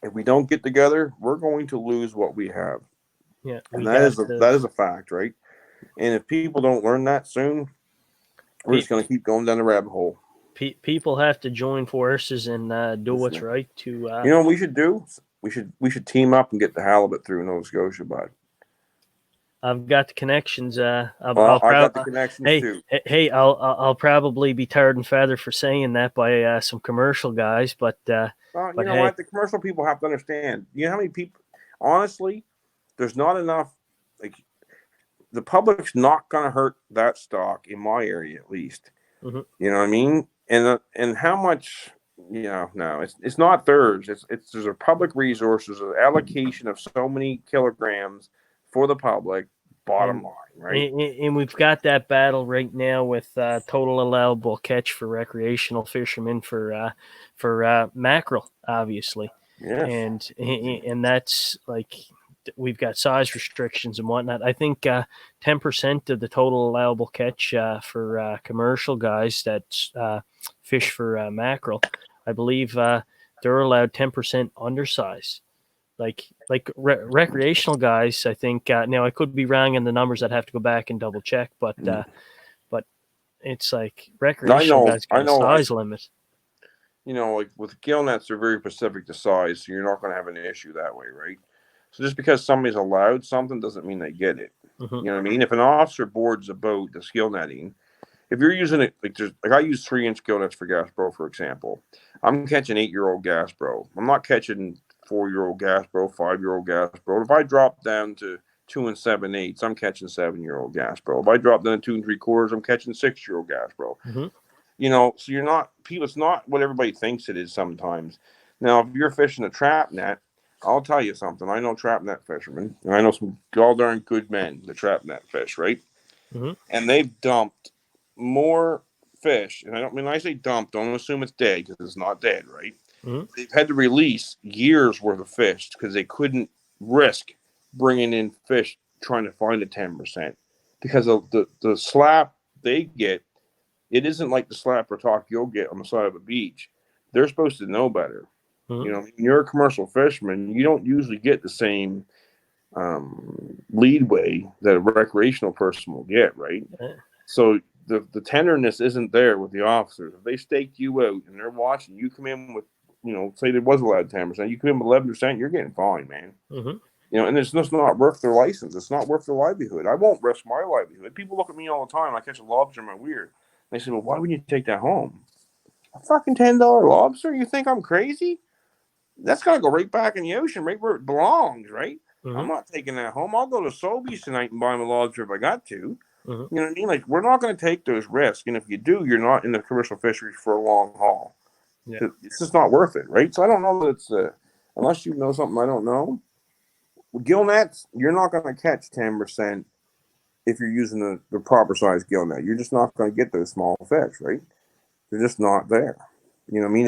If we don't get together, we're going to lose what we have, yeah, and we got that is a fact, right? And if people don't learn that soon, we're just going to keep going down the rabbit hole. people have to join forces and do what's right to. You know what we should do? We should team up and get the halibut through Nova Scotia, bud. I've got the connections. Well, I got the connections hey, too. hey, I'll probably be tarred and feathered for saying that by some commercial guys, but You know hey, what? The commercial people have to understand. You know how many people? Honestly, there's not enough. Like the public's not going to hurt that stock in my area, at least. mm-hmm. You know what I mean? And how much? No, it's not theirs. It's there's a public resources, an allocation of so many kilograms for the public. Bottom line, right? And we've got that battle right now with total allowable catch for recreational fishermen for mackerel, obviously, Yes. and that's like we've got size restrictions and whatnot. I think 10% of the total allowable catch for commercial guys that fish for mackerel, I believe they're allowed 10% undersize. Like recreational guys, I think. Now I could be wrong in the numbers. I'd have to go back and double check, but it's like recreational guys got a size limit. Like with gill nets, they're very specific to size, so you're not going to have an issue that way, right? So just because somebody's allowed something doesn't mean they get it. Mm-hmm. You know what I mean? If an officer boards a boat, the gill netting, if you're using it, like I use 3-inch gill nets for gas bro, for example. I'm catching 8-year-old gas bro. I'm not catching 4-year-old gas bro, 5-year-old gas bro. If I drop down to 2 7/8, I'm catching 7-year-old gas bro. If I drop down to 2 3/4, I'm catching 6-year-old gas bro. Mm-hmm. So you're not people. It's not what everybody thinks it is sometimes. Now, if you're fishing a trap net, I'll tell you something. I know trap net fishermen, and I know some all darn good men that trap net fish, right? Mm-hmm. And they've dumped more fish. And I don't mean I say dumped. Don't assume it's dead because it's not dead, right? Mm-hmm. They've had to release years worth of fish because they couldn't risk bringing in fish trying to find a 10% because of the slap they get. It isn't like the slap or talk you'll get on the side of a beach. They're supposed to know better. Mm-hmm. When you're a commercial fisherman, you don't usually get the same leadway that a recreational person will get, right? Yeah. So the tenderness isn't there with the officers. If they stake you out and they're watching, you come in with, say there was allowed 10%, you come in with 11%, you're getting fined, man. Mm-hmm. And it's just not worth their license. It's not worth their livelihood. I won't risk my livelihood. People look at me all the time. I catch a lobster in my weir. They say, well, why would you take that home? A fucking $10 lobster? You think I'm crazy? That's got to go right back in the ocean, right where it belongs, right? Mm-hmm. I'm not taking that home. I'll go to Sobeys tonight and buy my lobster if I got to. Mm-hmm. You know what I mean? Like, we're not going to take those risks. And if you do, you're not in the commercial fisheries for a long haul. Yeah. It's just not worth it, right? So I don't know that it's, unless you know something I don't know. With gill nets, you're not going to catch 10% if you're using the proper size gill net. You're just not going to get those small fish, right? They're just not there. You know what I mean?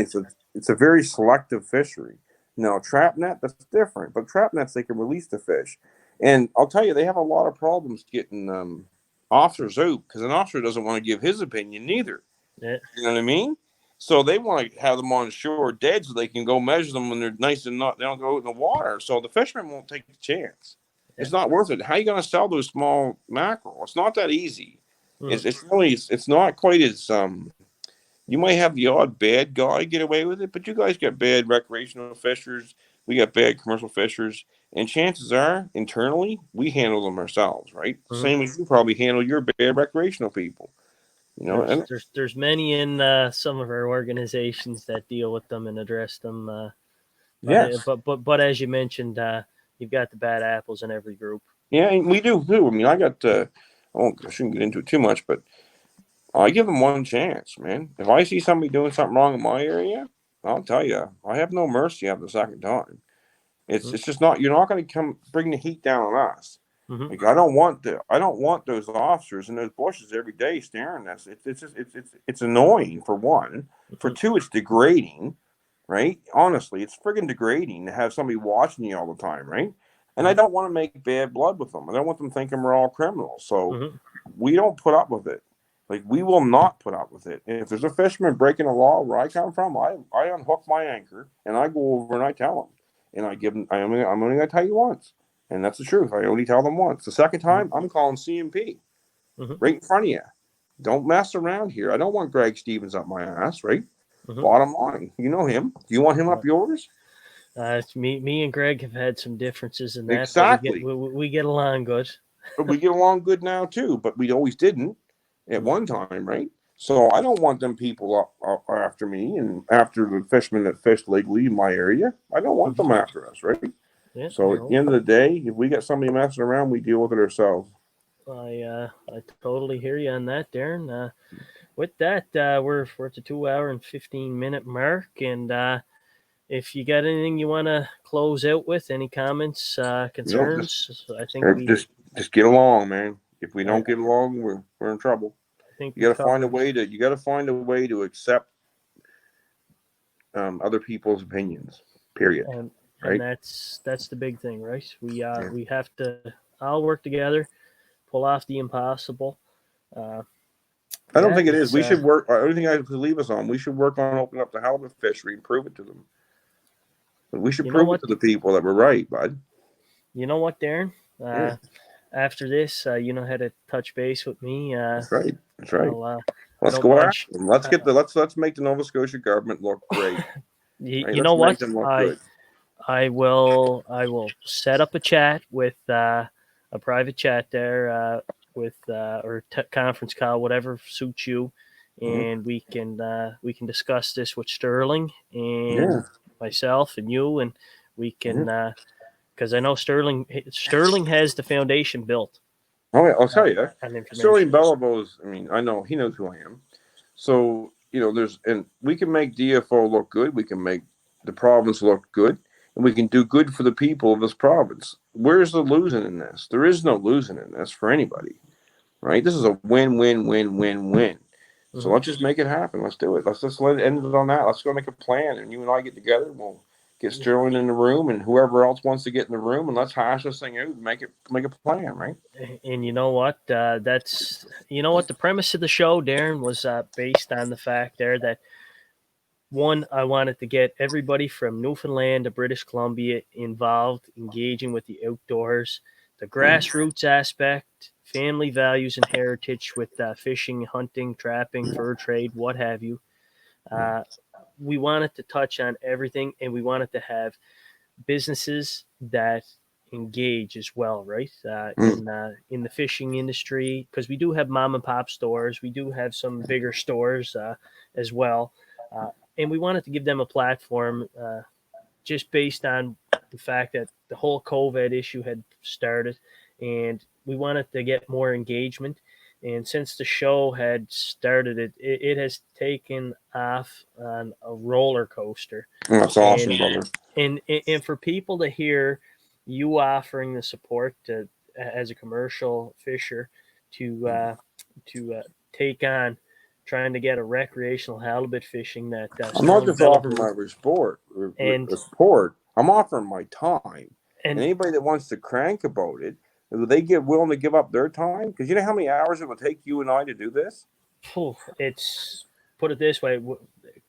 It's a very selective fishery. Now, trap net, that's different. But trap nets, they can release the fish. And I'll tell you, they have a lot of problems getting officers out because an officer doesn't want to give his opinion neither. Yeah. You know what I mean? So they want to have them on shore dead so they can go measure them when they're nice and they don't go out in the water. So the fishermen won't take the chance. Yeah. It's not worth it. How are you going to sell those small mackerel? It's not that easy. It's not quite as you might have the odd bad guy get away with it, but you guys got bad recreational fishers. We got bad commercial fishers. And chances are, internally, we handle them ourselves, right? Mm-hmm. Same as you probably handle your bad recreational people. There's many in some of our organizations that deal with them and address them. Yes. But as you mentioned, you've got the bad apples in every group. Yeah, we do too. I mean, I shouldn't get into it too much, but I give them one chance, man. If I see somebody doing something wrong in my area, I'll tell you, I have no mercy after the second time. It's just not. You're not going to come bring the heat down on us. Mm-hmm. Like I don't want those officers in those bushes every day staring at us. It's annoying for one. For Mm-hmm. two, it's degrading, right? Honestly, it's friggin' degrading to have somebody watching you all the time, right? And I Mm-hmm. don't want to make bad blood with them. I don't want them thinking we're all criminals. So Mm-hmm. we don't put up with it. Like we will not put up with it. And if there's a fisherman breaking a law where I come from, I unhook my anchor and I go over and I tell him, and I give them. I'm only going to tell you once, and that's the truth. I only tell them once. The second time, I'm calling CMP Mm-hmm. right in front of you. Don't mess around here. I don't want Greg Stevens up my ass, right? Mm-hmm. Bottom line, you know him. Do you want him Yeah. up yours? Me and Greg have had some differences in that, but Exactly. we get along good. But we get along good now too. But we always didn't at Mm-hmm. one time, right? So I don't want them people up after me and after the fishermen that fish legally in my area. I don't want Mm-hmm. them after us, right? Yeah, So at the no, end of the day, if we got somebody messing around, we deal with it ourselves. I totally hear you on that, Darren. With that, we're at the 2 hour and 15 minute mark, and if you got anything you want to close out with, any comments, You know, concerns, I think we just get along, man. If we I, don't get along, we're in trouble. I think You we got to find a covered, way to accept other people's opinions. Period. and Right? that's the big thing, right? Yeah. We have to all work together, pull off the impossible. Uh, I don't yeah, think it is. it's We should work. I don't think I could leave us on. We should work on opening up the halibut fishery and prove it to them. But we should you know prove it what to the people that we're right, bud. Darren. Yeah, After this, you know how to touch base with me. that's right. That's right. I'll I Let's don't go mind. after them. Let's get the let's make the Nova Scotia government look great. Right? You know Let's make what? them look good. I will set up a chat with a private chat there with or conference call, whatever suits you, Mhm. and we can discuss this with Sterling and Yeah. myself and you, and we can Mhm. because I know Sterling has the foundation built Oh, yeah, I'll tell you. on Sterling information. Bellabos. I mean, I know he knows who I am. So there's and we can make DFO look good. We can make the province look good, and we can do good for the people of this province. Where's the losing in this? There is no losing in this for anybody, right? This is a win-win-win-win-win. So Hmm. let's just make it happen. Let's do it. Let's just let it end it on that. Let's go make a plan, and you and I get together. We'll get Sterling in the room, and whoever else wants to get in the room, and let's hash this thing out and make a plan, right? And you know what? That's you know what the premise of the show, Darren, was based on the fact there that one, I wanted to get everybody from Newfoundland to British Columbia involved, engaging with the outdoors, the Mm-hmm. grassroots aspect, family values and heritage with fishing, hunting, trapping, fur trade, what have you. Uh, we wanted to touch on everything, and we wanted to have businesses that engage as well, right? In the fishing industry, because we do have mom and pop stores, we do have some bigger stores as well, uh, and we wanted to give them a platform, just based on the fact that the whole COVID issue had started, and we wanted to get more engagement. And since the show had started, it has taken off on a roller coaster, That's and awesome, brother. and for people to hear you offering the support to, as a commercial fisher, to take on trying to get a recreational halibut fishing that I'm not Sterling just offering Bellaboo my support. and Support. I'm offering my time. And and anybody that wants to crank about it, will they get willing to give up their time? Because you know how many hours it will take you and I to do this? it's put it this way,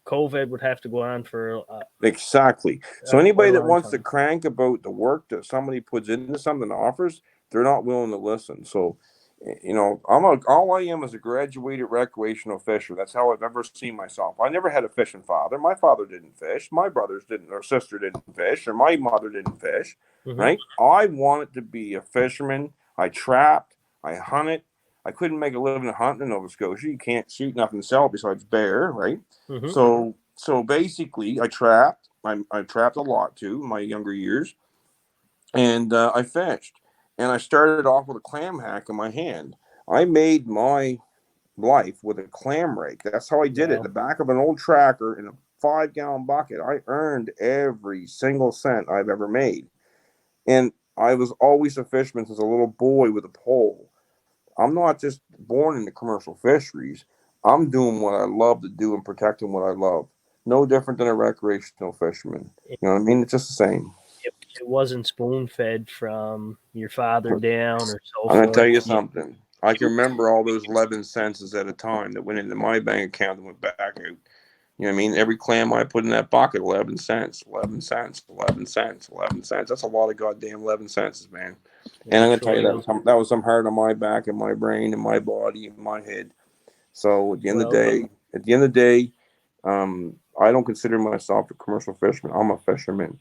COVID would have to go on for Exactly. So quite anybody a that long wants to time. crank about the work that somebody puts into something offers, they're not willing to listen. So, all I am is a graduated recreational fisher. That's how I've ever seen myself. I never had a fishing father. My father didn't fish. My brothers didn't, or sister didn't fish, or my mother didn't fish. Hmm. Right? I wanted to be a fisherman. I trapped. I hunted. I couldn't make a living hunting in Nova Scotia. You can't shoot nothing to sell besides bear, right? Hmm. So basically, I trapped. I trapped a lot too in my younger years, and I fished. And I started off with a clam hack in my hand. I made my life with a clam rake. That's how I did it. In Wow. the back of an old tracker in a 5-gallon bucket. I earned every single cent I've ever made. And I was always a fisherman since a little boy with a pole. I'm not just born into commercial fisheries. I'm doing what I love to do and protecting what I love. No different than a recreational fisherman. It, You know what I mean? It's just the same. it wasn't spoon fed from your father But down or so I'm going to tell forth. you something. I can You remember all those 11 cents at a time that went into my bank account and went back out. You know what I mean? Every clam I put in that bucket, 11 cents, 11 cents, 11 cents, 11 cents. That's a lot of goddamn 11 cents, man. And I'm it going to tell you, truly is. that was some hurt on my back and my brain and my body and my head. So Well, at the end of the day, I don't consider myself a commercial fisherman. I'm a fisherman.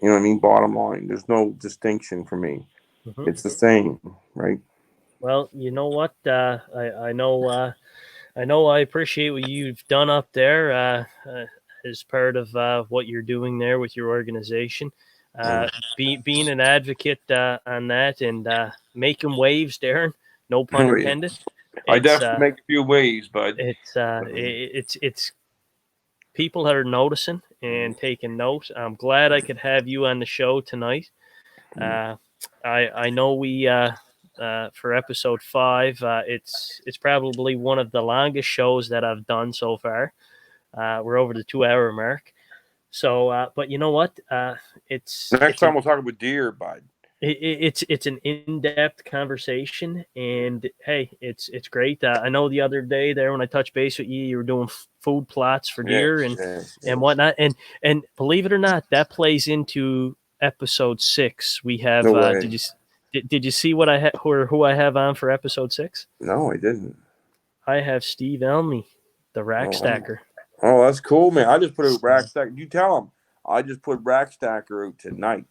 You know what I mean? Bottom line, there's no distinction for me. mhm. It's the same, right? Well, you know what? I know. I know. I appreciate what you've done up there as part of what you're doing there with your organization. Mm. Being an advocate on that and making waves, Darren. No pun Oh, yeah. intended. I It's definitely make a few waves, bud. it's people are noticing and taking note. I'm glad I could have you on the show tonight. Uh, I know we for episode 5. It's probably one of the longest shows that I've done so far. We're over the 2 hour mark. So, but you know what? Next time we'll talk about deer, bud. It's an in-depth conversation, and hey, it's great. I know the other day there when I touched base with you, you were doing food plots for deer Yes, yes, and yes. whatnot, and believe it or not, that plays into episode 6. We have No way. did you see what I who I have on for episode 6? No, I didn't. I have Steve Elmy, the rack Oh, stacker. oh, that's cool, man. I just put a rack stack. You tell him. I just put rack stacker out tonight.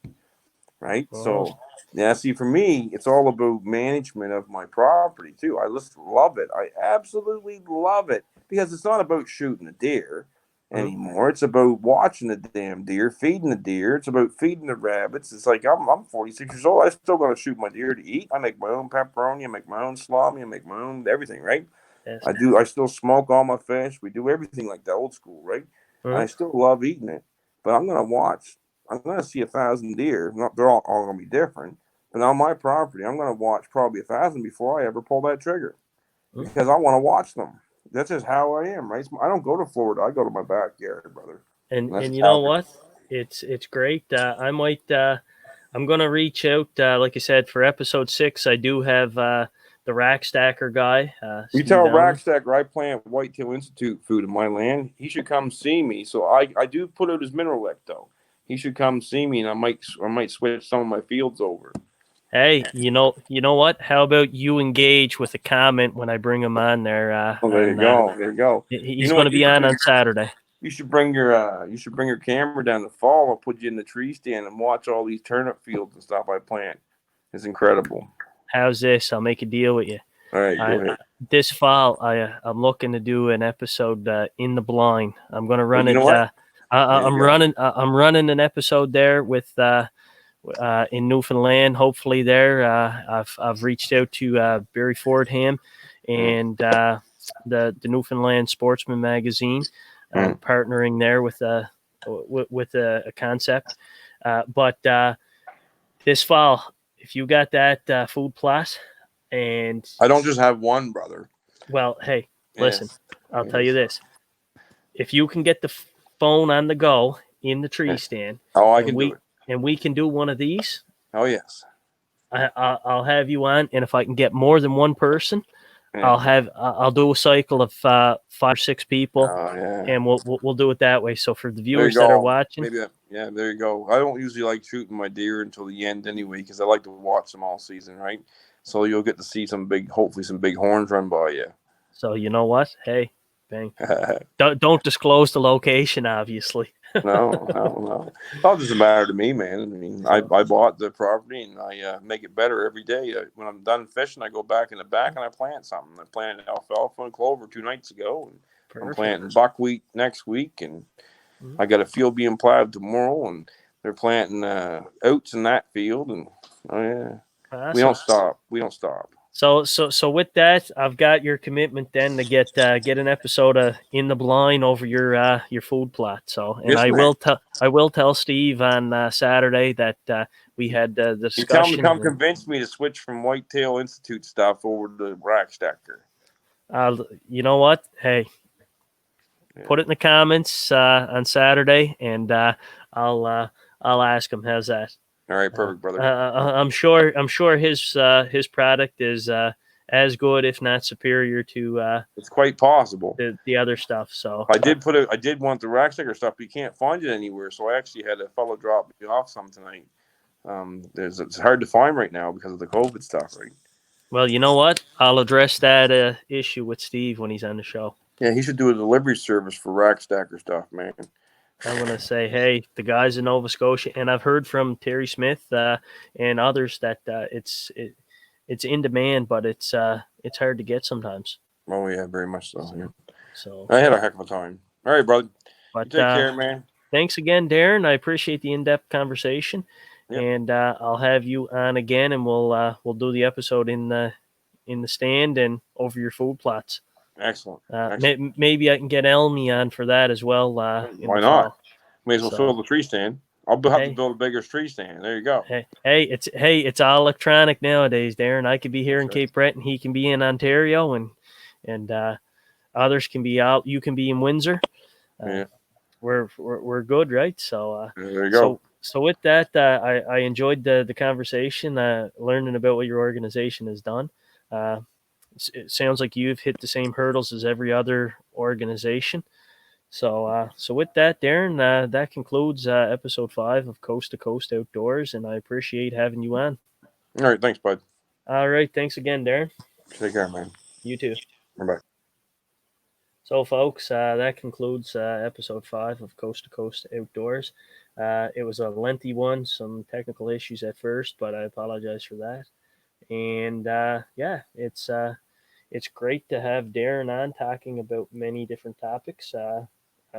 Right? Oh, So, yeah, see, for me, it's all about management of my property too. I just love it. I absolutely love it because it's not about shooting a deer mhm, anymore. It's about watching the damn deer, feeding the deer. It's about feeding the rabbits. It's like I'm 46 years old. I still got to shoot my deer to eat. I make my own pepperoni. I make my own salami. I make my own everything. Right? yes, I do. I still smoke all my fish. We do everything like the old school, right? And mhm, I still love eating it. But I'm gonna watch. I'm gonna see 1,000 deer. Not they're all gonna be different. But on my property, I'm gonna watch probably 1,000 before I ever pull that trigger mhm. because I want to watch them. That's just how I am, right? I don't go to Florida. I go to my backyard, brother. And that's And just you know how. what? It's great. I might. I'm gonna reach out. Like I said, for episode 6, I do have the rack stacker guy, You Steve tell Elmy. Rackstacker I plant Whitetail Institute food in my land. He should come see me. So I do put out his mineral lick though. He should come see me, and I might switch some of my fields over. Hey, you know what? How about you engage with a comment when I bring him on there? Oh, there you go. There you go. You He's know going what to you be should do? on Saturday. You should bring your camera down the fall. I'll put you in the tree stand and watch all these turnip fields and stuff I plant. It's incredible. How's this? I'll make a deal with you. All right, go I ahead. This fall, I'm looking to do an episode in the blind. I'm going to Well, run you know it. what? There you go. I'm running an episode there with in Newfoundland. Hopefully, there I've reached out to Barry Fordham Mm, and the Newfoundland Sportsman magazine, mm. partnering there with a concept. But this fall, if you got that food plot, and I don't just have one, brother. well, hey, listen, Yes. I'll tell you Yes. this: if you can get the phone on the go in the tree Yeah. stand, Oh, I and can do we it. and we can do one of these, Oh, yes. I'll have you on. And if I can get more than one person, Yeah. I'll do a cycle of 5 or 6 people, Oh, yeah. and we'll do it that way. So for the There you viewers that are go. watching, Maybe that. Yeah, there you go. I don't usually like shooting my deer until the end anyway because I like to watch them all season, right? So you'll get to see hopefully some big horns run by you. so you know what? Hey, bang! Don't disclose the location, obviously. No, no, no. It all doesn't matter to me, man. I mean, I, So I bought the property and I make it better every day. When I'm done fishing, I go back in the back and I plant something. I planted alfalfa and clover 2 nights ago, and I'm perfect. planting buckwheat next week, and Mhm. I got a field being plowed tomorrow, and they're planting oats in that field, and oh yeah, we don't Awesome. stop. We don't stop. So with that, I've got your commitment then to get an episode of In the Blind over your food plot. So, and Yes, man. I will tell Steve on Saturday that we had the You tell him to discussion. come convince me to switch from Whitetail Institute stuff over to Rack Stacker. You know what? Hey, Yeah. put it in the comments on Saturday, and I'll ask him. How's that? All right, perfect, brother. I'm sure his product is as good, if not superior, to It's quite possible. the other stuff. So I did want the Rack Stacker stuff, but you can't find it anywhere. So I actually had a fellow drop me off some tonight. It's hard to find right now because of the COVID stuff, right? well, you know what? I'll address that issue with Steve when he's on the show. Yeah, he should do a delivery service for Rack Stacker stuff, man. I'm gonna say, hey, the guys in Nova Scotia, and I've heard from Terry Smith and others that it's in demand, but it's hard to get sometimes. Oh yeah, very much so. Yeah. So I had a heck of a time. All right, brother. but You take care, man. Thanks again, Darren. I appreciate the in-depth conversation, Yep. and I'll have you on again, and we'll do the episode in the stand and over your food plots. Excellent. Excellent. Maybe I can get Elmy on for that as well. Why not? Fall. May as well fill the tree stand. I'll have to build a bigger tree stand. There you go. It's all electronic nowadays, Darren. I could be here in Cape Breton, he can be in Ontario, and others can be out. You can be in Windsor. Yeah. We're good, right? So there you go. So with that, I enjoyed the conversation, learning about what your organization has done. It sounds like you've hit the same hurdles as every other organization. So with that, Darren, that concludes episode 5 of Coast to Coast Outdoors, and I appreciate having you on. All right, thanks, bud. All right, thanks again, Darren. Take care, man. You too. Bye. So, folks, that concludes episode 5 of Coast to Coast Outdoors. It was a lengthy one, some technical issues at first, but I apologize for that. And it's great to have Darren on talking about many different topics.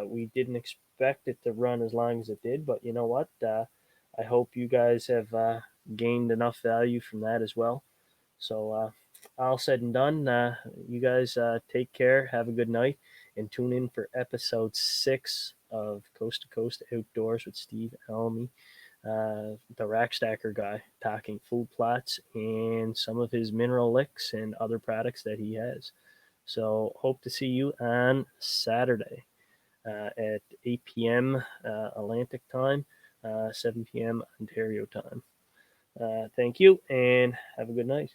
We didn't expect it to run as long as it did, but you know what? I hope you guys have gained enough value from that as well. So, all said and done, you guys take care, have a good night, and tune in for episode 6 of Coast to Coast Outdoors with Steve Elmy, the rack stacker guy, talking food plots and some of his mineral licks and other products that he has. So, hope to see you on Saturday at 8 p.m. Atlantic time, 7 p.m. Ontario time. Thank you, and have a good night.